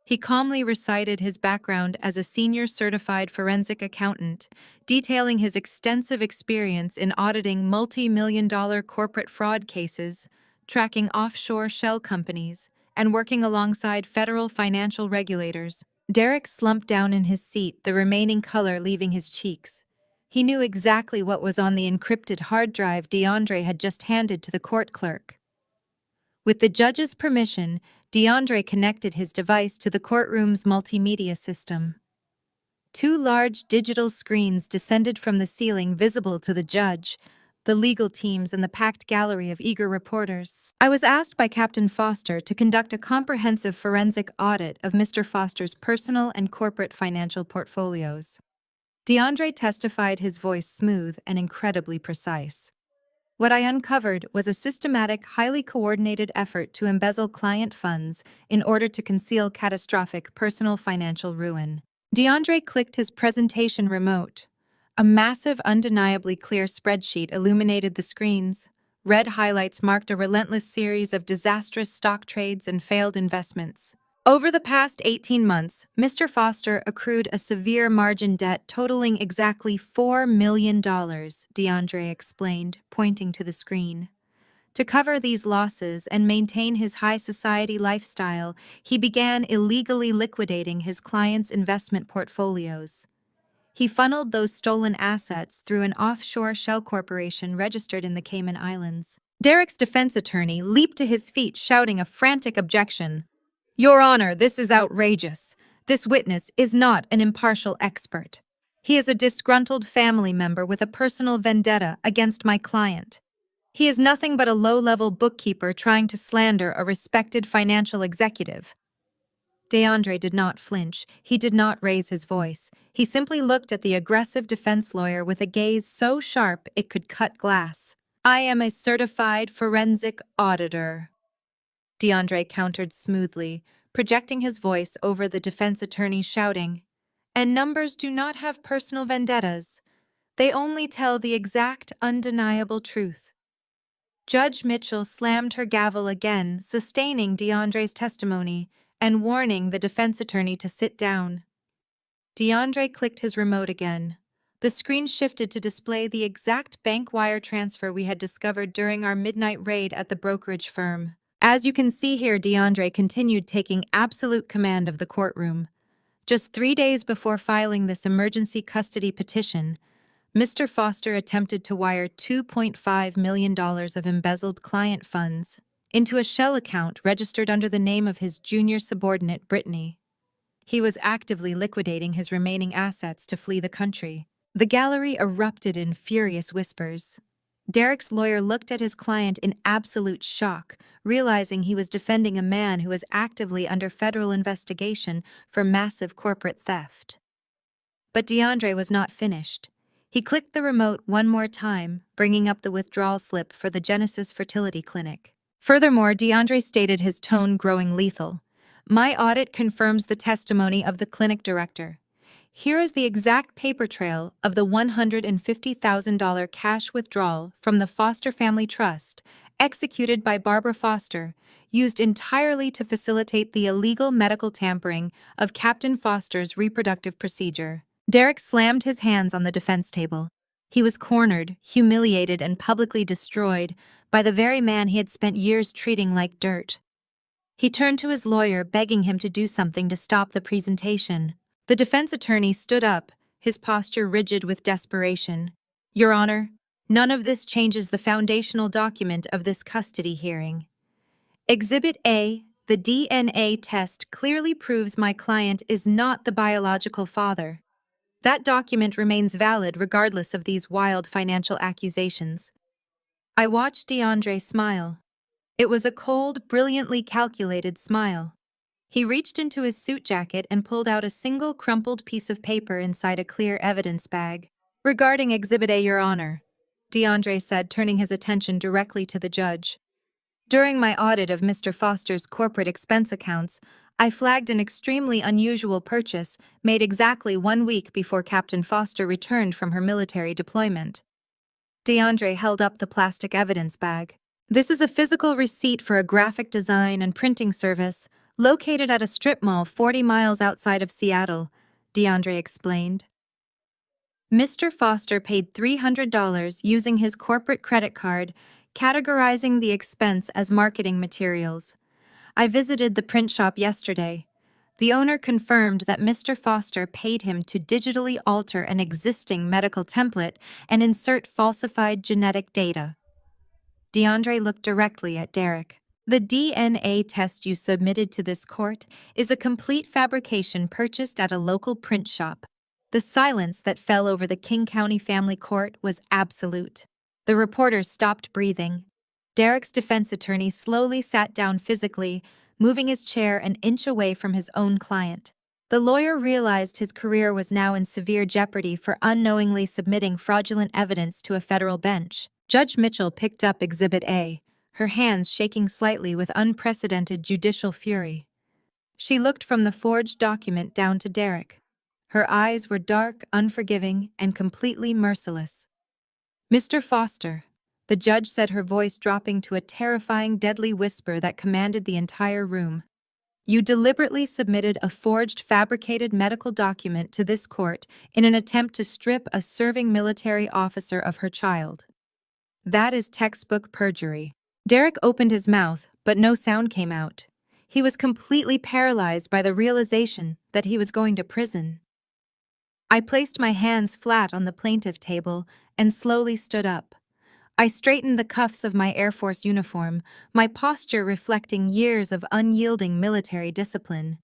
He calmly recited his background as a senior certified forensic accountant, detailing his extensive experience in auditing multi-million-dollar corporate fraud cases, tracking offshore shell companies, and working alongside federal financial regulators. Derek slumped down in his seat, the remaining color leaving his cheeks. He knew exactly what was on the encrypted hard drive DeAndre had just handed to the court clerk. With the judge's permission, DeAndre connected his device to the courtroom's multimedia system. 2 large digital screens descended from the ceiling, visible to the judge, the legal teams, and the packed gallery of eager reporters. I was asked by Captain Foster to conduct a comprehensive forensic audit of Mr. Foster's personal and corporate financial portfolios. DeAndre testified, his voice smooth and incredibly precise. What I uncovered was a systematic, highly coordinated effort to embezzle client funds in order to conceal catastrophic personal financial ruin. DeAndre clicked his presentation remote. A massive, undeniably clear spreadsheet illuminated the screens. Red highlights marked a relentless series of disastrous stock trades and failed investments. Over the past 18 months, Mr. Foster accrued a severe margin debt totaling exactly $4 million, DeAndre explained, pointing to the screen. To cover these losses and maintain his high society lifestyle, he began illegally liquidating his clients' investment portfolios. He funneled those stolen assets through an offshore shell corporation registered in the Cayman Islands. Derek's defense attorney leaped to his feet, shouting a frantic objection. "Your Honor, this is outrageous. This witness is not an impartial expert. He is a disgruntled family member with a personal vendetta against my client. He is nothing but a low-level bookkeeper trying to slander a respected financial executive." DeAndre did not flinch. He did not raise his voice. He simply looked at the aggressive defense lawyer with a gaze so sharp it could cut glass. "I am a certified forensic auditor," DeAndre countered smoothly, projecting his voice over the defense attorney's shouting. "And numbers do not have personal vendettas. They only tell the exact, undeniable truth." Judge Mitchell slammed her gavel again, sustaining DeAndre's testimony and warning the defense attorney to sit down. DeAndre clicked his remote again. The screen shifted to display the exact bank wire transfer we had discovered during our midnight raid at the brokerage firm. As you can see here, DeAndre continued taking absolute command of the courtroom. Just 3 days before filing this emergency custody petition, Mr. Foster attempted to wire $2.5 million of embezzled client funds into a shell account registered under the name of his junior subordinate, Brittany. He was actively liquidating his remaining assets to flee the country. The gallery erupted in furious whispers. Derek's lawyer looked at his client in absolute shock, realizing he was defending a man who was actively under federal investigation for massive corporate theft. But DeAndre was not finished. He clicked the remote one more time, bringing up the withdrawal slip for the Genesis Fertility Clinic. Furthermore, DeAndre stated, his tone growing lethal, "My audit confirms the testimony of the clinic director. Here is the exact paper trail of the $150,000 cash withdrawal from the Foster Family Trust, executed by Barbara Foster, used entirely to facilitate the illegal medical tampering of Captain Foster's reproductive procedure. Derek slammed his hands on the defense table. He was cornered, humiliated, and publicly destroyed by the very man he had spent years treating like dirt. He turned to his lawyer, begging him to do something to stop the presentation. The defense attorney stood up, his posture rigid with desperation. "Your Honor, none of this changes the foundational document of this custody hearing. Exhibit A, the DNA test clearly proves my client is not the biological father. That document remains valid regardless of these wild financial accusations." I watched DeAndre smile. It was a cold, brilliantly calculated smile. He reached into his suit jacket and pulled out a single crumpled piece of paper inside a clear evidence bag. "Regarding Exhibit A, Your Honor," DeAndre said, turning his attention directly to the judge. "During my audit of Mr. Foster's corporate expense accounts, I flagged an extremely unusual purchase made exactly 1 week before Captain Foster returned from her military deployment." DeAndre held up the plastic evidence bag. "This is a physical receipt for a graphic design and printing service located at a strip mall 40 miles outside of Seattle," DeAndre explained. Mr. Foster paid $300 using his corporate credit card, categorizing the expense as marketing materials. I visited the print shop yesterday. The owner confirmed that Mr. Foster paid him to digitally alter an existing medical template and insert falsified genetic data. DeAndre looked directly at Derek. "The DNA test you submitted to this court is a complete fabrication purchased at a local print shop." The silence that fell over the King County Family Court was absolute. The reporters stopped breathing. Derek's defense attorney slowly sat down physically, moving his chair an inch away from his own client. The lawyer realized his career was now in severe jeopardy for unknowingly submitting fraudulent evidence to a federal bench. Judge Mitchell picked up Exhibit A, her hands shaking slightly with unprecedented judicial fury. She looked from the forged document down to Derek. Her eyes were dark, unforgiving, and completely merciless. "Mr. Foster," the judge said, her voice dropping to a terrifying, deadly whisper that commanded the entire room, "you deliberately submitted a forged, fabricated medical document to this court in an attempt to strip a serving military officer of her child. That is textbook perjury." Derek opened his mouth, but no sound came out. He was completely paralyzed by the realization that he was going to prison. I placed my hands flat on the plaintiff table and slowly stood up. I straightened the cuffs of my Air Force uniform, my posture reflecting years of unyielding military discipline.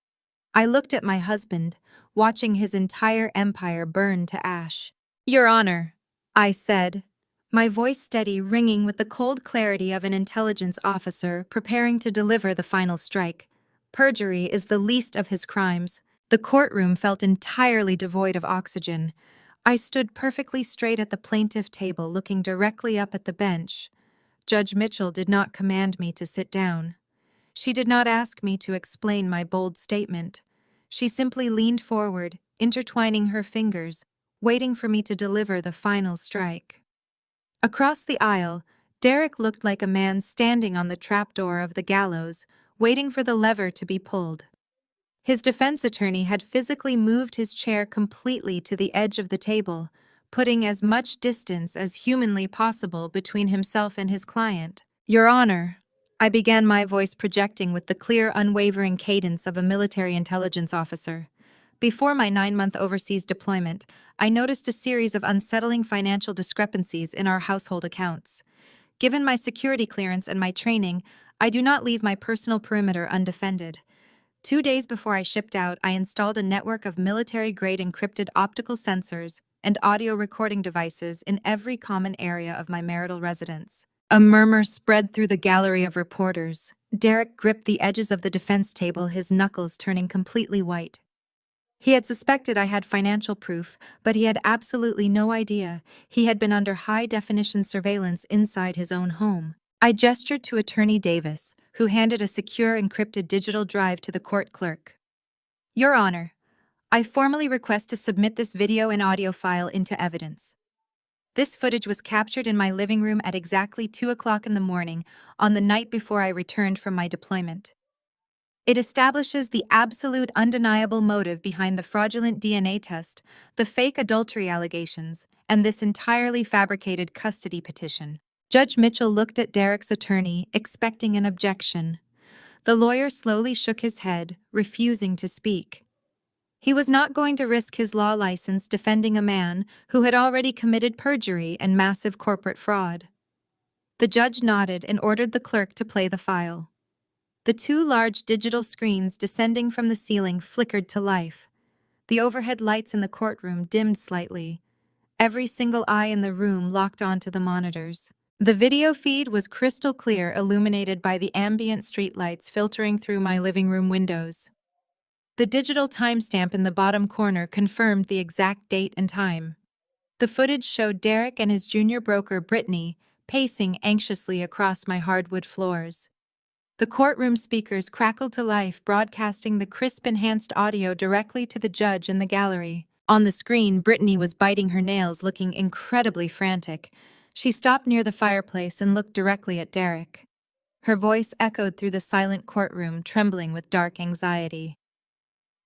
I looked at my husband, watching his entire empire burn to ash. "Your Honor," I said, my voice steady, ringing with the cold clarity of an intelligence officer preparing to deliver the final strike. "Perjury is the least of his crimes." The courtroom felt entirely devoid of oxygen. I stood perfectly straight at the plaintiff table, looking directly up at the bench. Judge Mitchell did not command me to sit down. She did not ask me to explain my bold statement. She simply leaned forward, intertwining her fingers, waiting for me to deliver the final strike. Across the aisle, Derek looked like a man standing on the trapdoor of the gallows, waiting for the lever to be pulled. His defense attorney had physically moved his chair completely to the edge of the table, putting as much distance as humanly possible between himself and his client. "Your Honor," I began, my voice projecting with the clear, unwavering cadence of a military intelligence officer. "Before my 9-month overseas deployment, I noticed a series of unsettling financial discrepancies in our household accounts. Given my security clearance and my training, I do not leave my personal perimeter undefended. 2 days before I shipped out, I installed a network of military-grade encrypted optical sensors and audio recording devices in every common area of my marital residence." A murmur spread through the gallery of reporters. Derek gripped the edges of the defense table, his knuckles turning completely white. He had suspected I had financial proof, but he had absolutely no idea he had been under high-definition surveillance inside his own home. I gestured to Attorney Davis, who handed a secure encrypted digital drive to the court clerk. "Your Honor, I formally request to submit this video and audio file into evidence. This footage was captured in my living room at exactly 2 o'clock in the morning on the night before I returned from my deployment. It establishes the absolute undeniable motive behind the fraudulent DNA test, the fake adultery allegations, and this entirely fabricated custody petition. Judge Mitchell looked at Derek's attorney, expecting an objection. The lawyer slowly shook his head, refusing to speak. He was not going to risk his law license defending a man who had already committed perjury and massive corporate fraud. The judge nodded and ordered the clerk to play the file. The two large digital screens descending from the ceiling flickered to life. The overhead lights in the courtroom dimmed slightly. Every single eye in the room locked onto the monitors. The video feed was crystal clear, illuminated by the ambient streetlights filtering through my living room windows. The digital timestamp in the bottom corner confirmed the exact date and time. The footage showed Derek and his junior broker, Brittany, pacing anxiously across my hardwood floors. The courtroom speakers crackled to life, broadcasting the crisp, enhanced audio directly to the judge in the gallery. On the screen, Brittany was biting her nails, looking incredibly frantic. She stopped near the fireplace and looked directly at Derek. Her voice echoed through the silent courtroom, trembling with dark anxiety.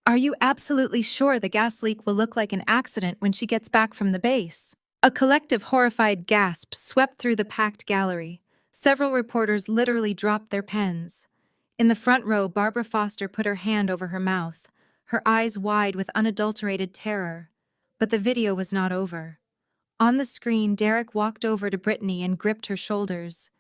"Are you absolutely sure the gas leak will look like an accident when she gets back from the base?" A collective horrified gasp swept through the packed gallery. Several reporters literally dropped their pens. In the front row, Barbara Foster put her hand over her mouth, her eyes wide with unadulterated terror. But the video was not over. On the screen, Derek walked over to Brittany and gripped her shoulders.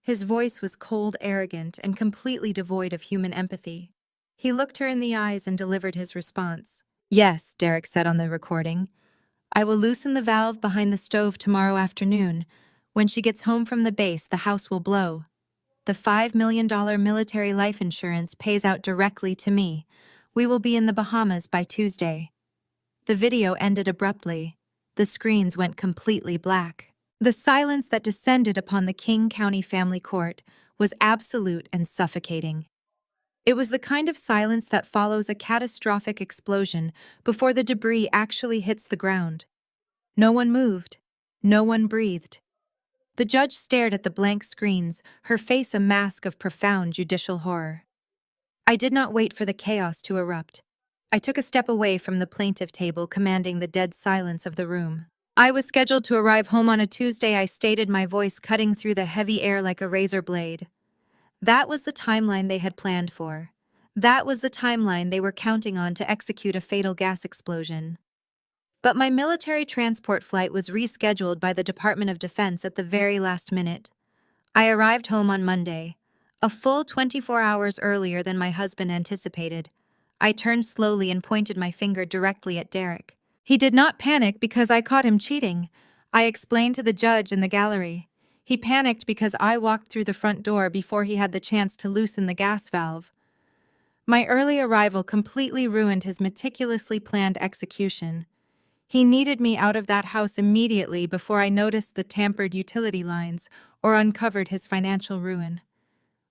His voice was cold, arrogant, and completely devoid of human empathy. He looked her in the eyes and delivered his response. "Yes," Derek said on the recording. "I will loosen the valve behind the stove tomorrow afternoon. When she gets home from the base, the house will blow. The $5 million military life insurance pays out directly to me. We will be in the Bahamas by Tuesday." The video ended abruptly. The screens went completely black. The silence that descended upon the King County Family Court was absolute and suffocating. It was the kind of silence that follows a catastrophic explosion before the debris actually hits the ground. No one moved. No one breathed. The judge stared at the blank screens, her face a mask of profound judicial horror. I did not wait for the chaos to erupt. I took a step away from the plaintiff table, commanding the dead silence of the room. I was scheduled to arrive home on a Tuesday, I stated, my voice cutting through the heavy air like a razor blade. That was the timeline they had planned for. That was the timeline they were counting on to execute a fatal gas explosion. But my military transport flight was rescheduled by the Department of Defense at the very last minute. I arrived home on Monday, a full 24 hours earlier than my husband anticipated. I turned slowly and pointed my finger directly at Derek. He did not panic because I caught him cheating. I explained to the judge in the gallery. He panicked because I walked through the front door before he had the chance to loosen the gas valve. My early arrival completely ruined his meticulously planned execution. He needed me out of that house immediately before I noticed the tampered utility lines or uncovered his financial ruin.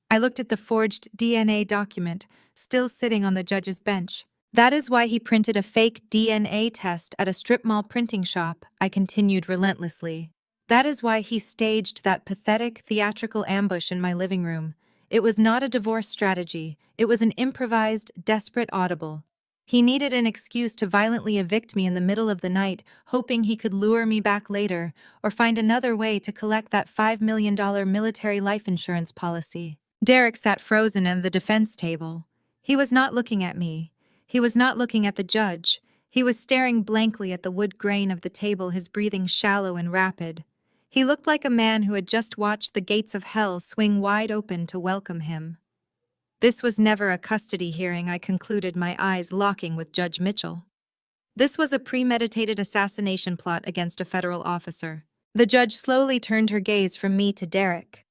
I looked at the forged DNA document, still sitting on the judge's bench. That is why he printed a fake DNA test at a strip mall printing shop, I continued relentlessly. That is why he staged that pathetic theatrical ambush in my living room. It was not a divorce strategy. It was an improvised, desperate audible. He needed an excuse to violently evict me in the middle of the night, hoping he could lure me back later or find another way to collect that $5 million military life insurance policy. Derek sat frozen at the defense table. He was not looking at me. He was not looking at the judge. He was staring blankly at the wood grain of the table, his breathing shallow and rapid. He looked like a man who had just watched the gates of hell swing wide open to welcome him. This was never a custody hearing, I concluded, my eyes locking with Judge Mitchell. This was a premeditated assassination plot against a federal officer. The judge slowly turned her gaze from me to Derek.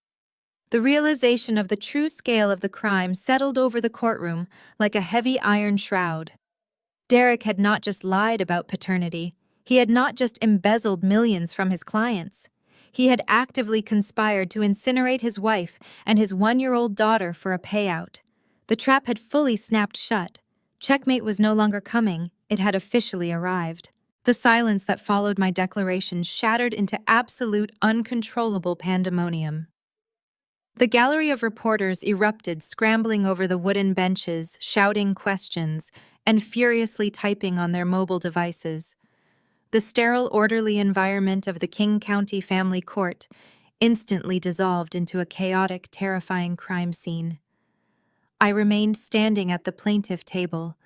The realization of the true scale of the crime settled over the courtroom like a heavy iron shroud. Derek had not just lied about paternity. He had not just embezzled millions from his clients. He had actively conspired to incinerate his wife and his 1-year-old daughter for a payout. The trap had fully snapped shut. Checkmate was no longer coming. it had officially arrived. The silence that followed my declaration shattered into absolute, uncontrollable pandemonium. The gallery of reporters erupted, scrambling over the wooden benches, shouting questions, and furiously typing on their mobile devices. The sterile, orderly environment of the King County Family Court instantly dissolved into a chaotic, terrifying crime scene. I remained standing at the plaintiff table,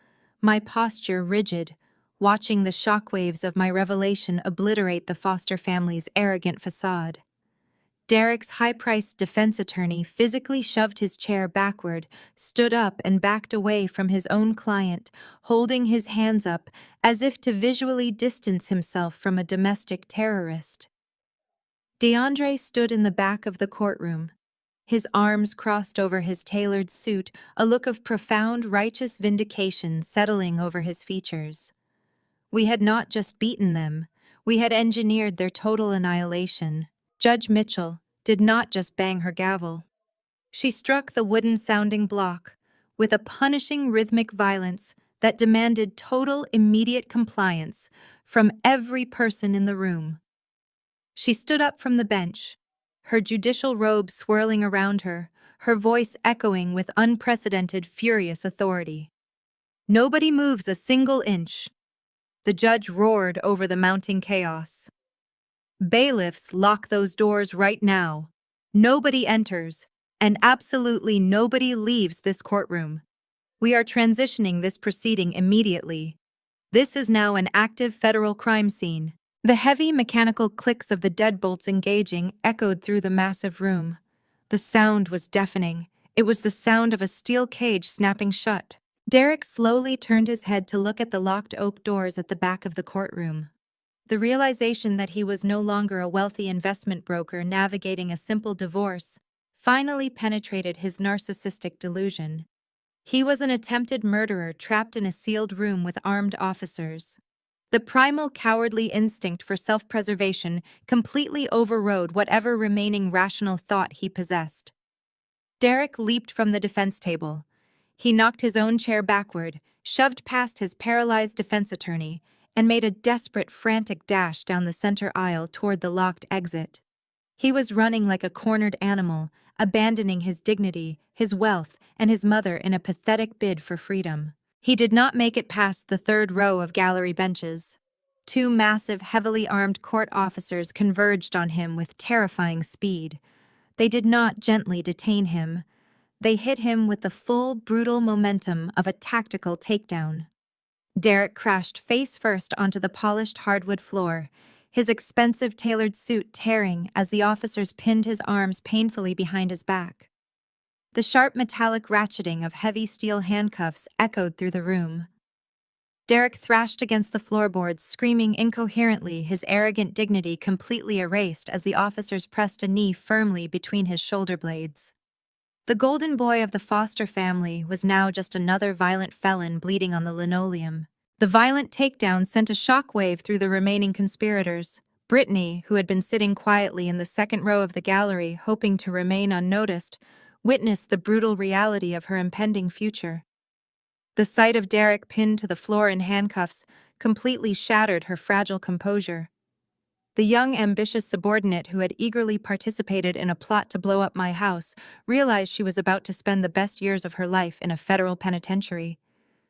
my posture rigid, watching the shockwaves of my revelation obliterate the foster family's arrogant facade. Derek's high-priced defense attorney physically shoved his chair backward, stood up, and backed away from his own client, holding his hands up as if to visually distance himself from a domestic terrorist. DeAndre stood in the back of the courtroom, his arms crossed over his tailored suit, a look of profound, righteous vindication settling over his features. We had not just beaten them, we had engineered their total annihilation. Judge Mitchell did not just bang her gavel. She struck the wooden-sounding block with a punishing rhythmic violence that demanded total, immediate compliance from every person in the room. She stood up from the bench, her judicial robe swirling around her, her voice echoing with unprecedented, furious authority. "Nobody moves a single inch." The judge roared over the mounting chaos. "Bailiffs, lock those doors right now. Nobody enters, and absolutely nobody leaves this courtroom. We are transitioning this proceeding immediately. This is now an active federal crime scene." The heavy mechanical clicks of the deadbolts engaging echoed through the massive room. The sound was deafening. It was the sound of a steel cage snapping shut. Derek slowly turned his head to look at the locked oak doors at the back of the courtroom. The realization that he was no longer a wealthy investment broker navigating a simple divorce finally penetrated his narcissistic delusion. He was an attempted murderer trapped in a sealed room with armed officers. The primal cowardly instinct for self-preservation completely overrode whatever remaining rational thought he possessed. Derek leaped from the defense table. He knocked his own chair backward, shoved past his paralyzed defense attorney, and made a desperate, frantic dash down the center aisle toward the locked exit. He was running like a cornered animal, abandoning his dignity, his wealth, and his mother in a pathetic bid for freedom. He did not make it past the third row of gallery benches. Two massive, heavily armed court officers converged on him with terrifying speed. They did not gently detain him. They hit him with the full, brutal momentum of a tactical takedown. Derek crashed face first onto the polished hardwood floor, his expensive tailored suit tearing as the officers pinned his arms painfully behind his back. The sharp metallic ratcheting of heavy steel handcuffs echoed through the room. Derek thrashed against the floorboards, screaming incoherently, his arrogant dignity completely erased as the officers pressed a knee firmly between his shoulder blades. The golden boy of the Foster family was now just another violent felon bleeding on the linoleum. The violent takedown sent a shockwave through the remaining conspirators. Brittany, who had been sitting quietly in the second row of the gallery, hoping to remain unnoticed, witnessed the brutal reality of her impending future. The sight of Derek pinned to the floor in handcuffs completely shattered her fragile composure. The young, ambitious subordinate who had eagerly participated in a plot to blow up my house realized she was about to spend the best years of her life in a federal penitentiary.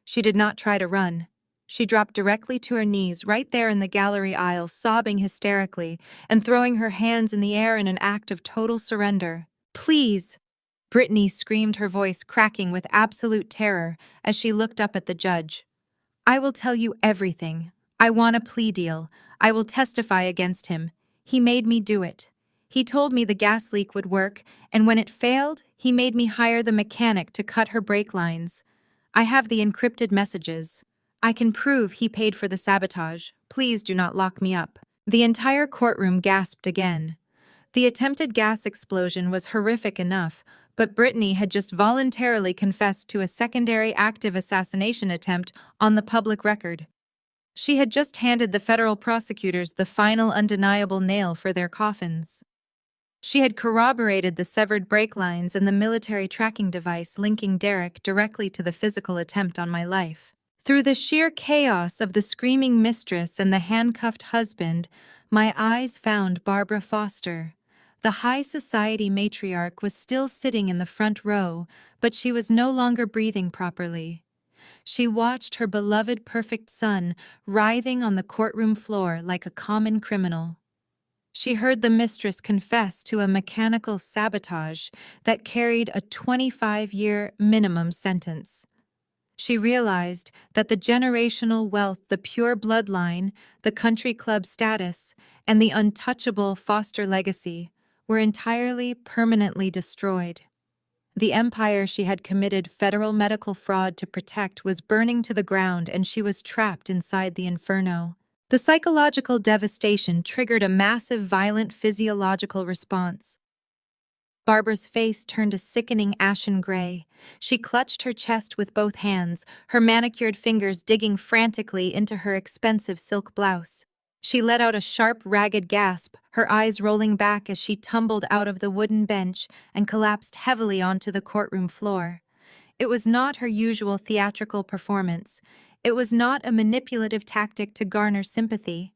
She did not try to run. She dropped directly to her knees right there in the gallery aisle, sobbing hysterically and throwing her hands in the air in an act of total surrender. "Please!" Brittany screamed, her voice cracking with absolute terror as she looked up at the judge. "I will tell you everything. I want a plea deal. I will testify against him. He made me do it. He told me the gas leak would work, and when it failed, he made me hire the mechanic to cut her brake lines. I have the encrypted messages. I can prove he paid for the sabotage. Please do not lock me up." The entire courtroom gasped again. The attempted gas explosion was horrific enough, but Brittany had just voluntarily confessed to a secondary active assassination attempt on the public record. She had just handed the federal prosecutors the final undeniable nail for their coffins. She had corroborated the severed brake lines and the military tracking device linking Derek directly to the physical attempt on my life. Through the sheer chaos of the screaming mistress and the handcuffed husband, my eyes found Barbara Foster. The high society matriarch was still sitting in the front row, but she was no longer breathing properly. She watched her beloved perfect son writhing on the courtroom floor like a common criminal. She heard the mistress confess to a mechanical sabotage that carried a 25-year minimum sentence. She realized that the generational wealth, the pure bloodline, the country club status, and the untouchable Foster legacy were entirely permanently destroyed. The empire she had committed federal medical fraud to protect was burning to the ground, and she was trapped inside the inferno. The psychological devastation triggered a massive violent physiological response. Barbara's face turned a sickening ashen gray. She clutched her chest with both hands, her manicured fingers digging frantically into her expensive silk blouse. She let out a sharp, ragged gasp, her eyes rolling back as she tumbled out of the wooden bench and collapsed heavily onto the courtroom floor. It was not her usual theatrical performance. It was not a manipulative tactic to garner sympathy.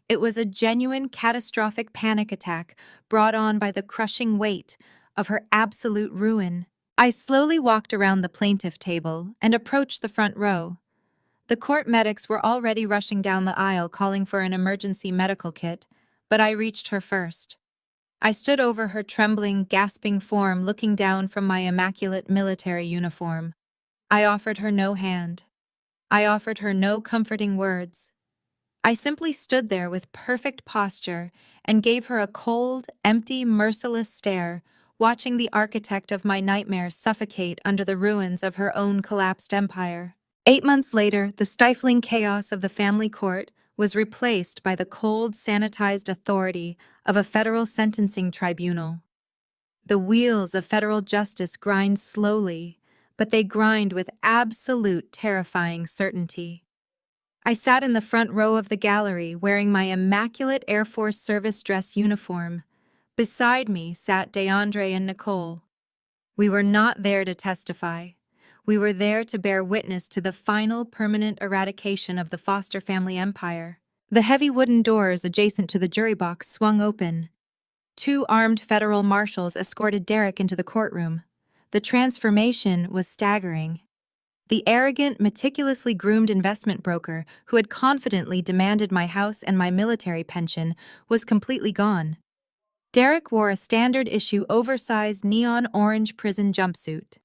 It was a genuine catastrophic panic attack brought on by the crushing weight of her absolute ruin. I slowly walked around the plaintiff table and approached the front row. The court medics were already rushing down the aisle calling for an emergency medical kit, but I reached her first. I stood over her trembling, gasping form, looking down from my immaculate military uniform. I offered her no hand. I offered her no comforting words. I simply stood there with perfect posture and gave her a cold, empty, merciless stare, watching the architect of my nightmares suffocate under the ruins of her own collapsed empire. 8 months later, the stifling chaos of the family court was replaced by the cold, sanitized authority of a federal sentencing tribunal. The wheels of federal justice grind slowly, but they grind with absolute terrifying certainty. I sat in the front row of the gallery wearing my immaculate Air Force service dress uniform. Beside me sat DeAndre and Nicole. We were not there to testify. We were there to bear witness to the final permanent eradication of the Foster family empire. The heavy wooden doors adjacent to the jury box swung open. 2 armed federal marshals escorted Derek into the courtroom. The transformation was staggering. The arrogant, meticulously groomed investment broker who had confidently demanded my house and my military pension was completely gone. Derek wore a standard-issue oversized neon orange prison jumpsuit.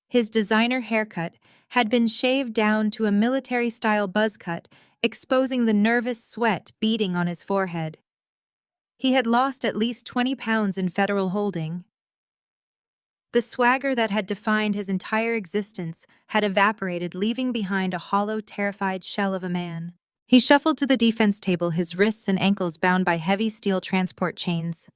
His designer haircut had been shaved down to a military-style buzz cut, exposing the nervous sweat beading on his forehead. He had lost at least 20 pounds in federal holding. The swagger that had defined his entire existence had evaporated, leaving behind a hollow, terrified shell of a man. He shuffled to the defense table, his wrists and ankles bound by heavy steel transport chains.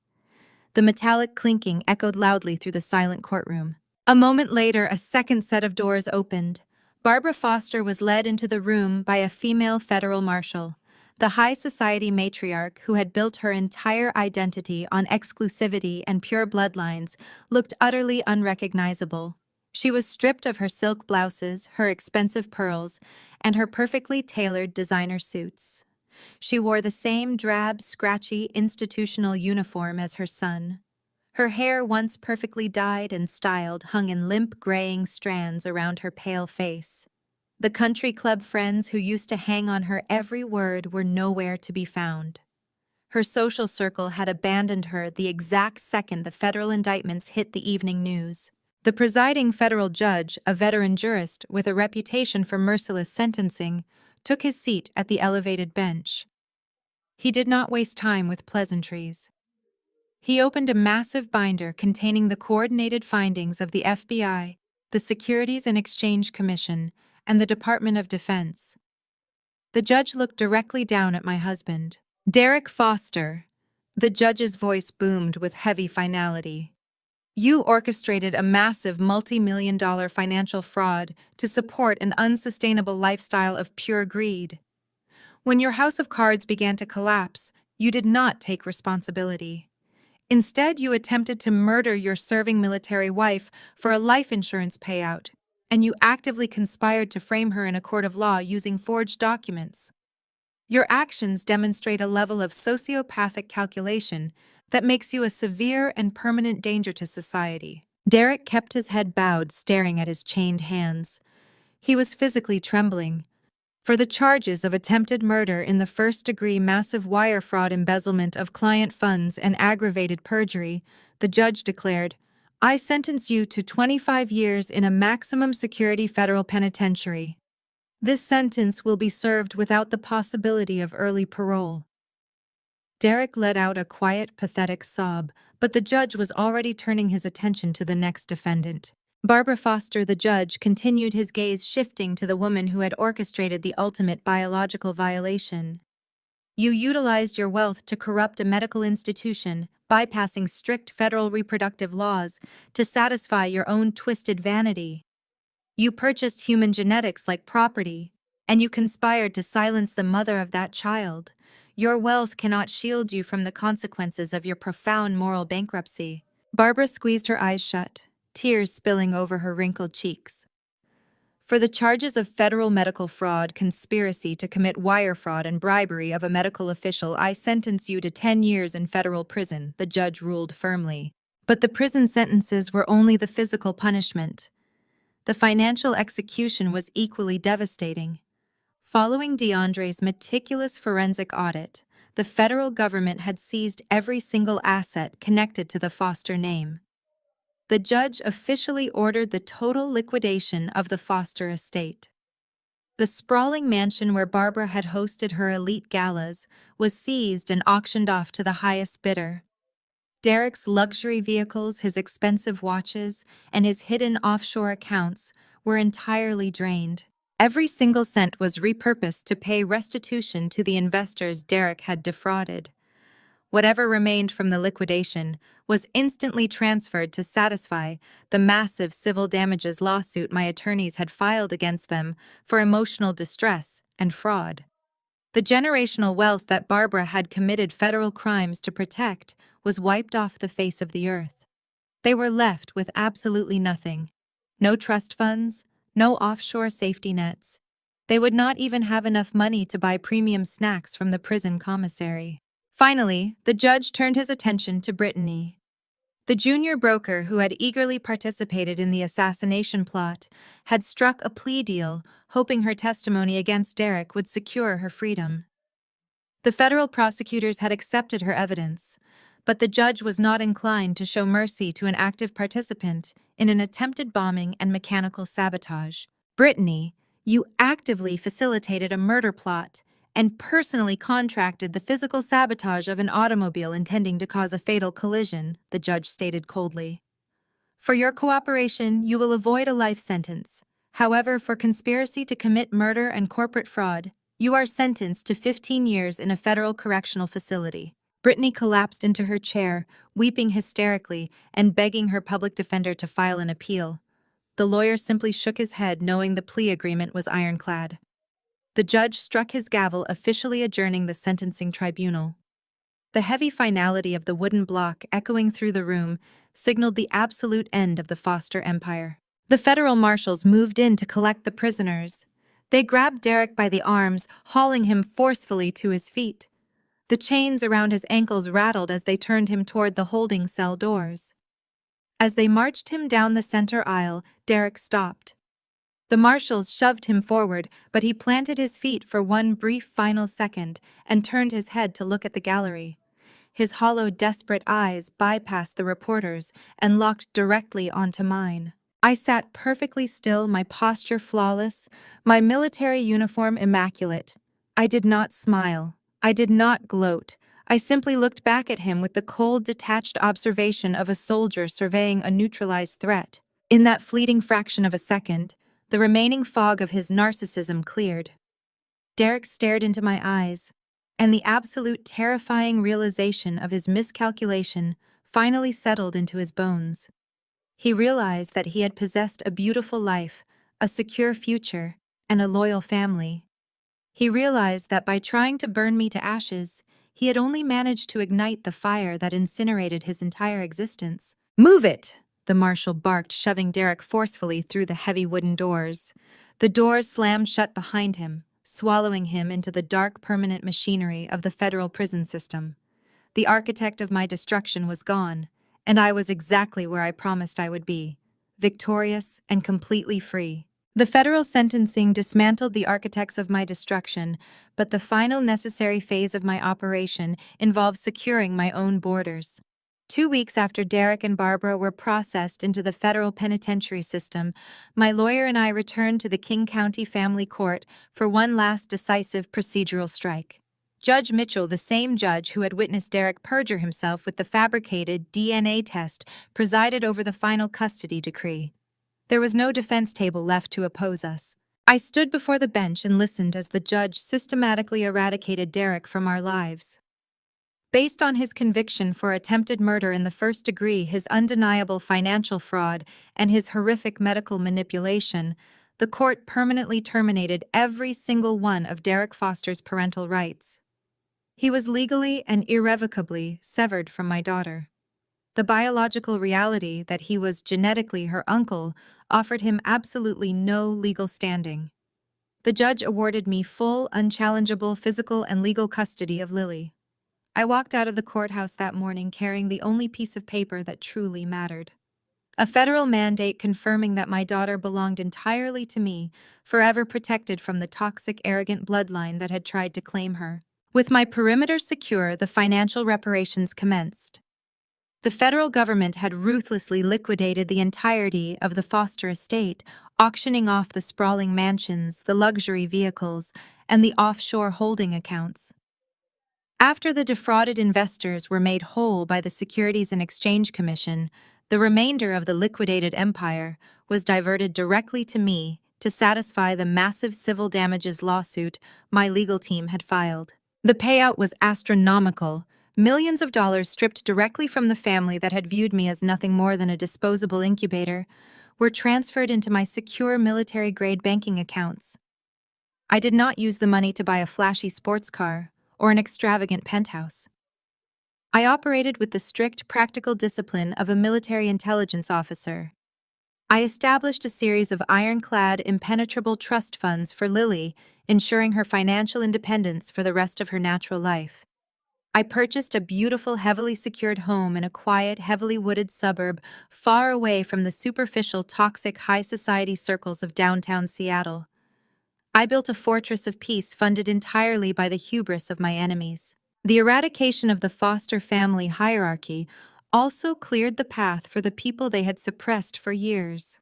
The metallic clinking echoed loudly through the silent courtroom. A moment later, a second set of doors opened. Barbara Foster was led into the room by a female federal marshal. The high society matriarch, who had built her entire identity on exclusivity and pure bloodlines, looked utterly unrecognizable. She was stripped of her silk blouses, her expensive pearls, and her perfectly tailored designer suits. She wore the same drab, scratchy, institutional uniform as her son. Her hair, once perfectly dyed and styled, hung in limp, graying strands around her pale face. The country club friends who used to hang on her every word were nowhere to be found. Her social circle had abandoned her the exact second the federal indictments hit the evening news. The presiding federal judge, a veteran jurist with a reputation for merciless sentencing, took his seat at the elevated bench. He did not waste time with pleasantries. He opened a massive binder containing the coordinated findings of the FBI, the Securities and Exchange Commission, and the Department of Defense. The judge looked directly down at my husband. "Derek Foster," the judge's voice boomed with heavy finality. "You orchestrated a massive multi-million-dollar financial fraud to support an unsustainable lifestyle of pure greed. When your house of cards began to collapse, you did not take responsibility. Instead, you attempted to murder your serving military wife for a life insurance payout. and you actively conspired to frame her in a court of law using forged documents. Your actions demonstrate a level of sociopathic calculation that makes you a severe and permanent danger to society. Derek kept his head bowed, staring at his chained hands. He was physically trembling. For the charges of attempted murder in the first-degree massive wire fraud, embezzlement of client funds, and aggravated perjury, the judge declared, "I sentence you to 25 years in a maximum security federal penitentiary. This sentence will be served without the possibility of early parole." Derek let out a quiet, pathetic sob, but the judge was already turning his attention to the next defendant. Barbara Foster, the judge, continued, his gaze shifting to the woman who had orchestrated the ultimate biological violation. "You utilized your wealth to corrupt a medical institution, bypassing strict federal reproductive laws to satisfy your own twisted vanity. You purchased human genetics like property, and you conspired to silence the mother of that child. Your wealth cannot shield you from the consequences of your profound moral bankruptcy." Barbara squeezed her eyes shut, tears spilling over her wrinkled cheeks. "For the charges of federal medical fraud, conspiracy to commit wire fraud, and bribery of a medical official, I sentence you to 10 years in federal prison," the judge ruled firmly. But the prison sentences were only the physical punishment. The financial execution was equally devastating. Following DeAndre's meticulous forensic audit, the federal government had seized every single asset connected to the Foster name. The judge officially ordered the total liquidation of the Foster estate. The sprawling mansion where Barbara had hosted her elite galas was seized and auctioned off to the highest bidder. Derek's luxury vehicles, his expensive watches, and his hidden offshore accounts were entirely drained. Every single cent was repurposed to pay restitution to the investors Derek had defrauded. Whatever remained from the liquidation was instantly transferred to satisfy the massive civil damages lawsuit my attorneys had filed against them for emotional distress and fraud. The generational wealth that Barbara had committed federal crimes to protect was wiped off the face of the earth. They were left with absolutely nothing. No trust funds, no offshore safety nets. They would not even have enough money to buy premium snacks from the prison commissary. Finally, the judge turned his attention to Brittany. The junior broker who had eagerly participated in the assassination plot had struck a plea deal, hoping her testimony against Derek would secure her freedom. The federal prosecutors had accepted her evidence, but the judge was not inclined to show mercy to an active participant in an attempted bombing and mechanical sabotage. "Brittany, you actively facilitated a murder plot and personally contracted the physical sabotage of an automobile intending to cause a fatal collision," the judge stated coldly. "For your cooperation, you will avoid a life sentence. However, for conspiracy to commit murder and corporate fraud, you are sentenced to 15 years in a federal correctional facility." Brittany collapsed into her chair, weeping hysterically and begging her public defender to file an appeal. The lawyer simply shook his head, knowing the plea agreement was ironclad. The judge struck his gavel, officially adjourning the sentencing tribunal. The heavy finality of the wooden block echoing through the room signaled the absolute end of the Foster empire. The federal marshals moved in to collect the prisoners. They grabbed Derek by the arms, hauling him forcefully to his feet. The chains around his ankles rattled as they turned him toward the holding cell doors. As they marched him down the center aisle, Derek stopped. The marshals shoved him forward, but he planted his feet for one brief final second and turned his head to look at the gallery. His hollow, desperate eyes bypassed the reporters and locked directly onto mine. I sat perfectly still, my posture flawless, my military uniform immaculate. I did not smile. I did not gloat. I simply looked back at him with the cold, detached observation of a soldier surveying a neutralized threat. In that fleeting fraction of a second, the remaining fog of his narcissism cleared. Derek stared into my eyes, and the absolute terrifying realization of his miscalculation finally settled into his bones. He realized that he had possessed a beautiful life, a secure future, and a loyal family. He realized that by trying to burn me to ashes, he had only managed to ignite the fire that incinerated his entire existence. "Move it!" the marshal barked, shoving Derek forcefully through the heavy wooden doors. The doors slammed shut behind him, swallowing him into the dark permanent machinery of the federal prison system. The architect of my destruction was gone, and I was exactly where I promised I would be, victorious and completely free. The federal sentencing dismantled the architects of my destruction, but the final necessary phase of my operation involved securing my own borders. 2 weeks after Derek and Barbara were processed into the federal penitentiary system, my lawyer and I returned to the King County Family Court for one last decisive procedural strike. Judge Mitchell, the same judge who had witnessed Derek perjure himself with the fabricated DNA test, presided over the final custody decree. There was no defense table left to oppose us. I stood before the bench and listened as the judge systematically eradicated Derek from our lives. Based on his conviction for attempted murder in the first degree, his undeniable financial fraud, and his horrific medical manipulation, the court permanently terminated every single one of Derek Foster's parental rights. He was legally and irrevocably severed from my daughter. The biological reality that he was genetically her uncle offered him absolutely no legal standing. The judge awarded me full, unchallengeable physical and legal custody of Lily. I walked out of the courthouse that morning carrying the only piece of paper that truly mattered. A federal mandate confirming that my daughter belonged entirely to me, forever protected from the toxic, arrogant bloodline that had tried to claim her. With my perimeter secure, the financial reparations commenced. The federal government had ruthlessly liquidated the entirety of the Foster estate, auctioning off the sprawling mansions, the luxury vehicles, and the offshore holding accounts. After the defrauded investors were made whole by the Securities and Exchange Commission, the remainder of the liquidated empire was diverted directly to me to satisfy the massive civil damages lawsuit my legal team had filed. The payout was astronomical. Millions of dollars stripped directly from the family that had viewed me as nothing more than a disposable incubator were transferred into my secure military-grade banking accounts. I did not use the money to buy a flashy sports car or an extravagant penthouse. I operated with the strict, practical discipline of a military intelligence officer. I established a series of ironclad, impenetrable trust funds for Lily, ensuring her financial independence for the rest of her natural life. I purchased a beautiful, heavily secured home in a quiet, heavily wooded suburb far away from the superficial, toxic, high society circles of downtown Seattle. I built a fortress of peace funded entirely by the hubris of my enemies. The eradication of the Foster family hierarchy also cleared the path for the people they had suppressed for years.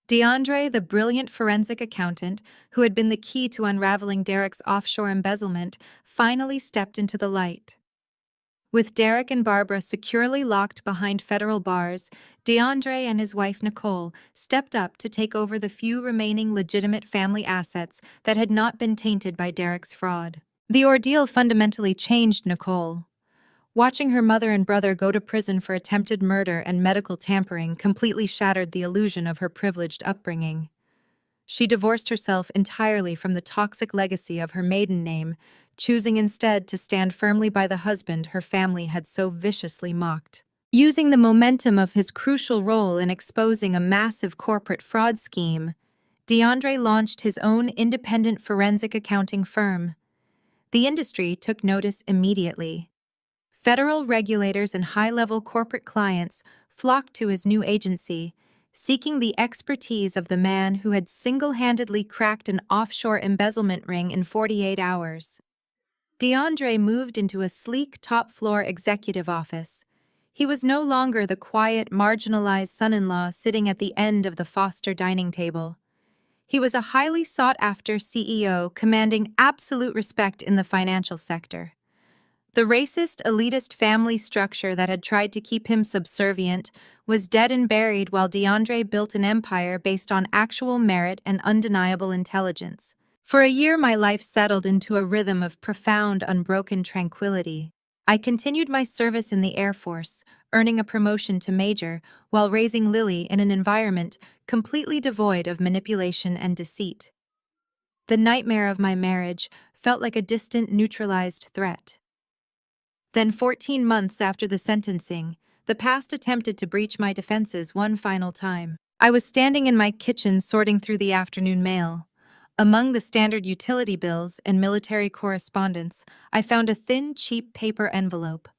DeAndre, the brilliant forensic accountant who had been the key to unraveling Derek's offshore embezzlement, finally stepped into the light. With Derek and Barbara securely locked behind federal bars, DeAndre and his wife Nicole stepped up to take over the few remaining legitimate family assets that had not been tainted by Derek's fraud. The ordeal fundamentally changed Nicole. Watching her mother and brother go to prison for attempted murder and medical tampering completely shattered the illusion of her privileged upbringing. She divorced herself entirely from the toxic legacy of her maiden name, choosing instead to stand firmly by the husband her family had so viciously mocked. Using the momentum of his crucial role in exposing a massive corporate fraud scheme, DeAndre launched his own independent forensic accounting firm. The industry took notice immediately. Federal regulators and high-level corporate clients flocked to his new agency, seeking the expertise of the man who had single-handedly cracked an offshore embezzlement ring in 48 hours. DeAndre moved into a sleek top-floor executive office. He was no longer the quiet, marginalized son-in-law sitting at the end of the Foster dining table. He was a highly sought-after CEO commanding absolute respect in the financial sector. The racist, elitist family structure that had tried to keep him subservient was dead and buried while DeAndre built an empire based on actual merit and undeniable intelligence. For a year, my life settled into a rhythm of profound, unbroken tranquility. I continued my service in the Air Force, earning a promotion to major while raising Lily in an environment completely devoid of manipulation and deceit. The nightmare of my marriage felt like a distant, neutralized threat. Then, 14 months after the sentencing, The past attempted to breach my defenses one final time. I was standing in my kitchen sorting through the afternoon mail. Among the standard utility bills and military correspondence, I found a thin, cheap paper envelope.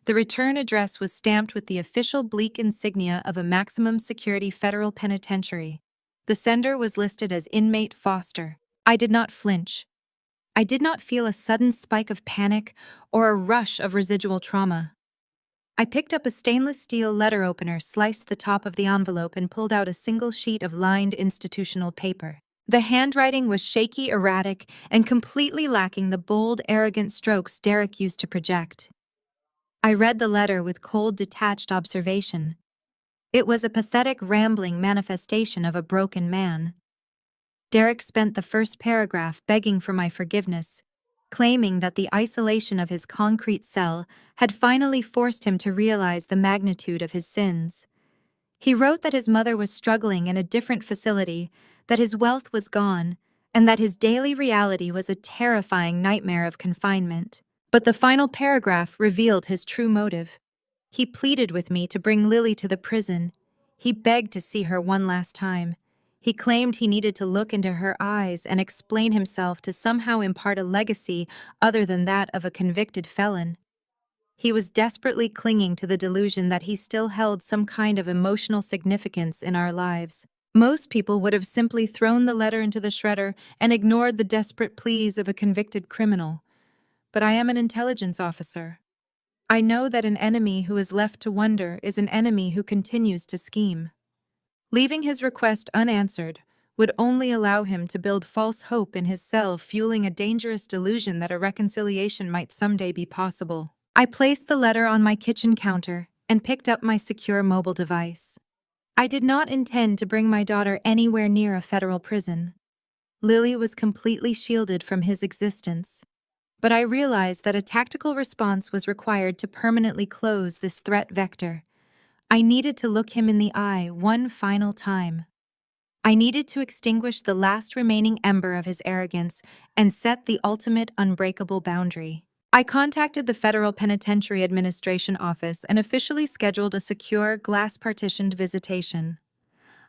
The return address was stamped with the official bleak insignia of a maximum security federal penitentiary. The sender was listed as inmate Foster. I did not flinch. I did not feel a sudden spike of panic or a rush of residual trauma. I picked up a stainless steel letter opener, sliced the top of the envelope, and pulled out a single sheet of lined institutional paper. The handwriting was shaky, erratic, and completely lacking the bold, arrogant strokes Derek used to project. I read the letter with cold, detached observation. It was a pathetic, rambling manifestation of a broken man. Derek spent the first paragraph begging for my forgiveness, claiming that the isolation of his concrete cell had finally forced him to realize the magnitude of his sins. He wrote that his mother was struggling in a different facility, that his wealth was gone, and that his daily reality was a terrifying nightmare of confinement. But the final paragraph revealed his true motive. He pleaded with me to bring Lily to the prison. He begged to see her one last time. He claimed he needed to look into her eyes and explain himself to somehow impart a legacy other than that of a convicted felon. He was desperately clinging to the delusion that he still held some kind of emotional significance in our lives. Most people would have simply thrown the letter into the shredder and ignored the desperate pleas of a convicted criminal. But I am an intelligence officer. I know that an enemy who is left to wonder is an enemy who continues to scheme. Leaving his request unanswered would only allow him to build false hope in his cell, fueling a dangerous delusion that a reconciliation might someday be possible. I placed the letter on my kitchen counter and picked up my secure mobile device. I did not intend to bring my daughter anywhere near a federal prison. Lily was completely shielded from his existence. But I realized that a tactical response was required to permanently close this threat vector. I needed to look him in the eye one final time. I needed to extinguish the last remaining ember of his arrogance and set the ultimate unbreakable boundary. I contacted the Federal Penitentiary Administration office and officially scheduled a secure, glass-partitioned visitation.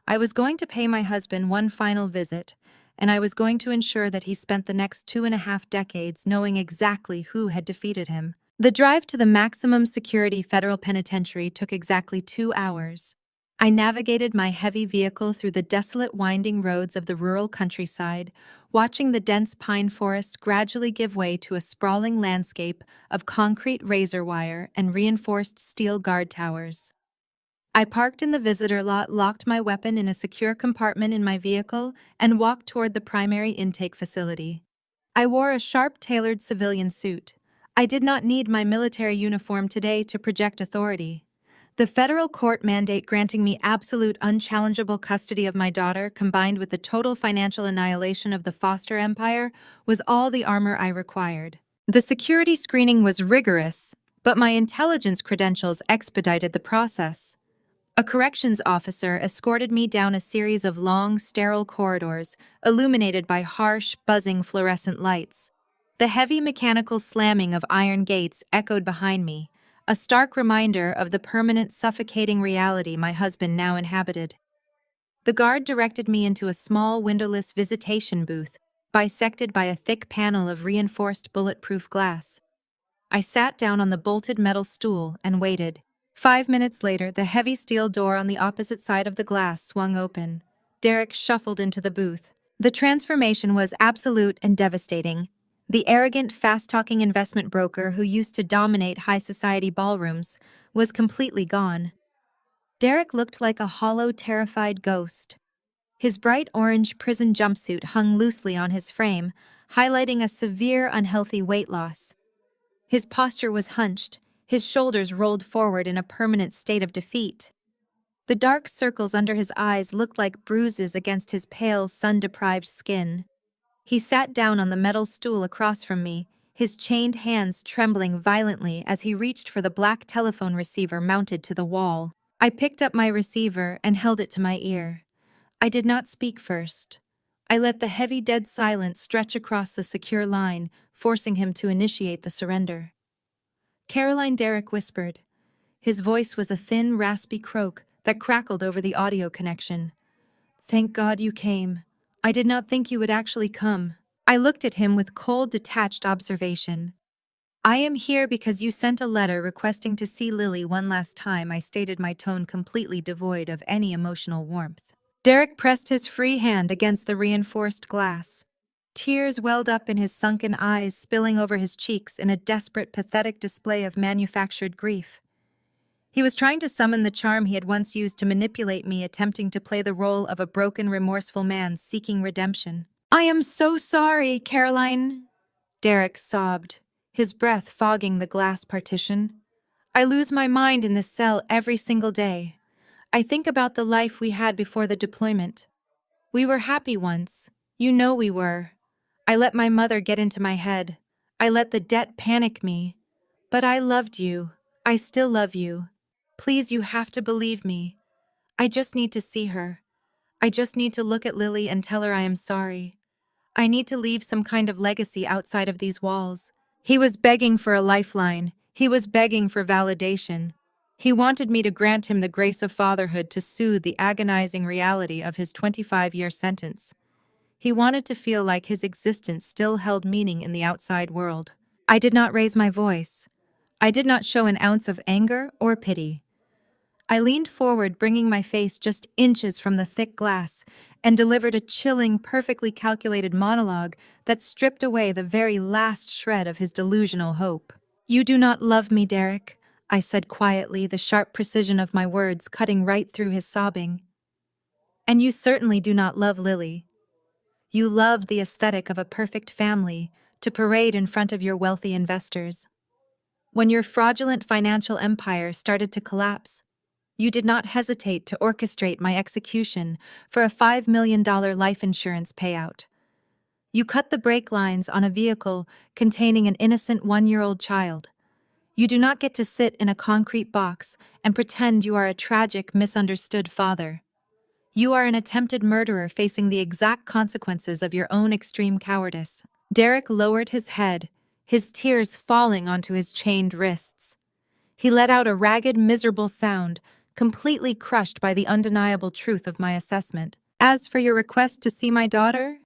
I was going to pay my husband one final visit, and I was going to ensure that he spent the next 2.5 decades knowing exactly who had defeated him. The drive to the maximum security federal penitentiary took exactly 2 hours. I navigated my heavy vehicle through the desolate winding roads of the rural countryside, watching the dense pine forest gradually give way to a sprawling landscape of concrete razor wire and reinforced steel guard towers. I parked in the visitor lot, locked my weapon in a secure compartment in my vehicle, and walked toward the primary intake facility. I wore a sharp-tailored civilian suit. I did not need my military uniform today to project authority. The federal court mandate granting me absolute unchallengeable custody of my daughter, combined with the total financial annihilation of the Foster empire, was all the armor I required. The security screening was rigorous, but my intelligence credentials expedited the process. A corrections officer escorted me down a series of long, sterile corridors, illuminated by harsh, buzzing fluorescent lights. The heavy mechanical slamming of iron gates echoed behind me, a stark reminder of the permanent, suffocating reality my husband now inhabited. The guard directed me into a small, windowless visitation booth, bisected by a thick panel of reinforced bulletproof glass. I sat down on the bolted metal stool and waited. 5 minutes later, the heavy steel door on the opposite side of the glass swung open. Derek shuffled into the booth. The transformation was absolute and devastating. The arrogant, fast-talking investment broker who used to dominate high society ballrooms was completely gone. Derek looked like a hollow, terrified ghost. His bright orange prison jumpsuit hung loosely on his frame, highlighting a severe, unhealthy weight loss. His posture was hunched, his shoulders rolled forward in a permanent state of defeat. The dark circles under his eyes looked like bruises against his pale, sun-deprived skin. He sat down on the metal stool across from me, his chained hands trembling violently as he reached for the black telephone receiver mounted to the wall. I picked up my receiver and held it to my ear. I did not speak first. I let the heavy, dead silence stretch across the secure line, forcing him to initiate the surrender. "Caroline," Derek whispered. His voice was a thin, raspy croak that crackled over the audio connection. "Thank God you came. I did not think you would actually come." I looked at him with cold, detached observation. "I am here because you sent a letter requesting to see Lily one last time." I stated, my tone completely devoid of any emotional warmth. Derek pressed his free hand against the reinforced glass. Tears welled up in his sunken eyes, spilling over his cheeks in a desperate, pathetic display of manufactured grief. He was trying to summon the charm he had once used to manipulate me, attempting to play the role of a broken, remorseful man seeking redemption. "I am so sorry, Caroline," Derek sobbed, his breath fogging the glass partition. "I lose my mind in this cell every single day. I think about the life we had before the deployment. We were happy once. You know we were. I let my mother get into my head. I let the debt panic me. But I loved you. I still love you. Please, you have to believe me. I just need to see her. I just need to look at Lily and tell her I am sorry. I need to leave some kind of legacy outside of these walls." He was begging for a lifeline. He was begging for validation. He wanted me to grant him the grace of fatherhood to soothe the agonizing reality of his 25-year sentence. He wanted to feel like his existence still held meaning in the outside world. I did not raise my voice. I did not show an ounce of anger or pity. I leaned forward, bringing my face just inches from the thick glass, and delivered a chilling, perfectly calculated monologue that stripped away the very last shred of his delusional hope. "You do not love me, Derek," I said quietly, the sharp precision of my words cutting right through his sobbing. "And you certainly do not love Lily. You loved the aesthetic of a perfect family to parade in front of your wealthy investors. When your fraudulent financial empire started to collapse, you did not hesitate to orchestrate my execution for a $5 million life insurance payout. You cut the brake lines on a vehicle containing an innocent 1-year-old child. You do not get to sit in a concrete box and pretend you are a tragic, misunderstood father. You are an attempted murderer facing the exact consequences of your own extreme cowardice." Derek lowered his head, his tears falling onto his chained wrists. He let out a ragged, miserable sound, completely crushed by the undeniable truth of my assessment. "As for your request to see my daughter,"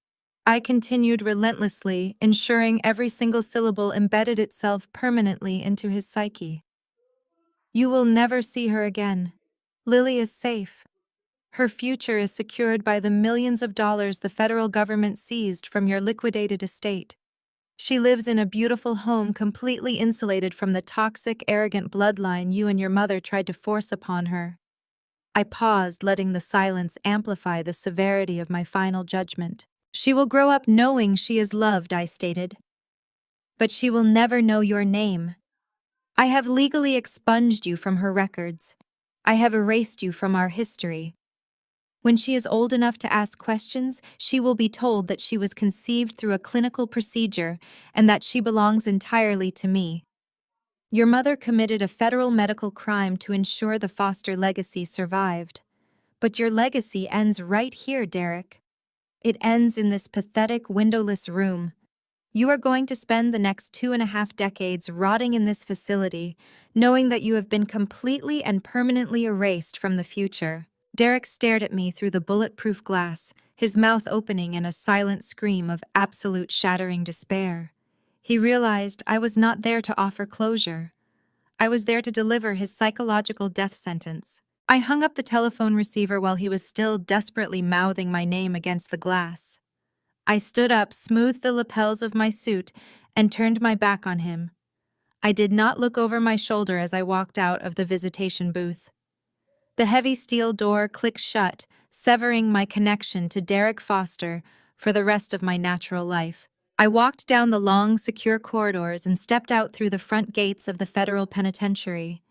I continued relentlessly, ensuring every single syllable embedded itself permanently into his psyche. "You will never see her again. Lily is safe. Her future is secured by the millions of dollars the federal government seized from your liquidated estate. She lives in a beautiful home completely insulated from the toxic, arrogant bloodline you and your mother tried to force upon her." I paused, letting the silence amplify the severity of my final judgment. "She will grow up knowing she is loved," I stated. "But she will never know your name. I have legally expunged you from her records. I have erased you from our history. When she is old enough to ask questions, she will be told that she was conceived through a clinical procedure and that she belongs entirely to me. Your mother committed a federal medical crime to ensure the foster legacy survived. But your legacy ends right here, Derek. It ends in this pathetic, windowless room. You are going to spend the next 2.5 decades rotting in this facility, knowing that you have been completely and permanently erased from the future." Derek stared at me through the bulletproof glass, his mouth opening in a silent scream of absolute shattering despair. He realized I was not there to offer closure. I was there to deliver his psychological death sentence. I hung up the telephone receiver while he was still desperately mouthing my name against the glass. I stood up, smoothed the lapels of my suit, and turned my back on him. I did not look over my shoulder as I walked out of the visitation booth. The heavy steel door clicked shut, severing my connection to Derek Foster for the rest of my natural life. I walked down the long, secure corridors and stepped out through the front gates of the federal penitentiary.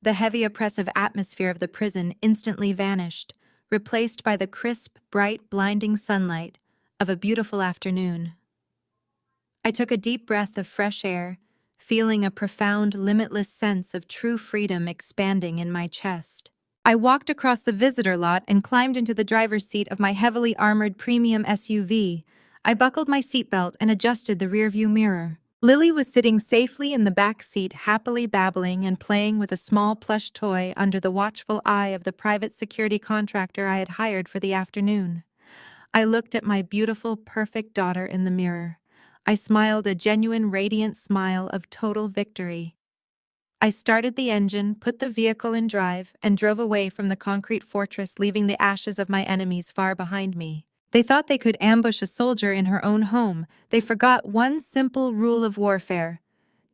The heavy, oppressive atmosphere of the prison instantly vanished, replaced by the crisp, bright, blinding sunlight of a beautiful afternoon. I took a deep breath of fresh air, feeling a profound, limitless sense of true freedom expanding in my chest. I walked across the visitor lot and climbed into the driver's seat of my heavily armored premium SUV. I buckled my seatbelt and adjusted the rearview mirror. Lily was sitting safely in the back seat, happily babbling and playing with a small plush toy under the watchful eye of the private security contractor I had hired for the afternoon. I looked at my beautiful, perfect daughter in the mirror. I smiled a genuine, radiant smile of total victory. I started the engine, put the vehicle in drive, and drove away from the concrete fortress, leaving the ashes of my enemies far behind me. They thought they could ambush a soldier in her own home. They forgot one simple rule of warfare: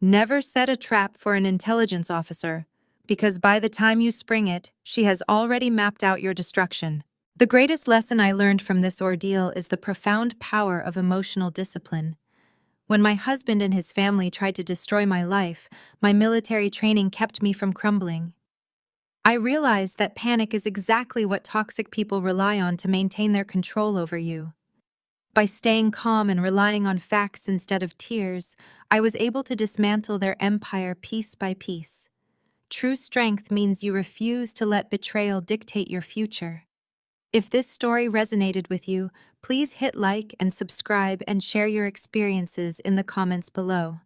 never set a trap for an intelligence officer, because by the time you spring it, she has already mapped out your destruction. The greatest lesson I learned from this ordeal is the profound power of emotional discipline. When my husband and his family tried to destroy my life, my military training kept me from crumbling. I realized that panic is exactly what toxic people rely on to maintain their control over you. By staying calm and relying on facts instead of tears, I was able to dismantle their empire piece by piece. True strength means you refuse to let betrayal dictate your future. If this story resonated with you, please hit like and subscribe and share your experiences in the comments below.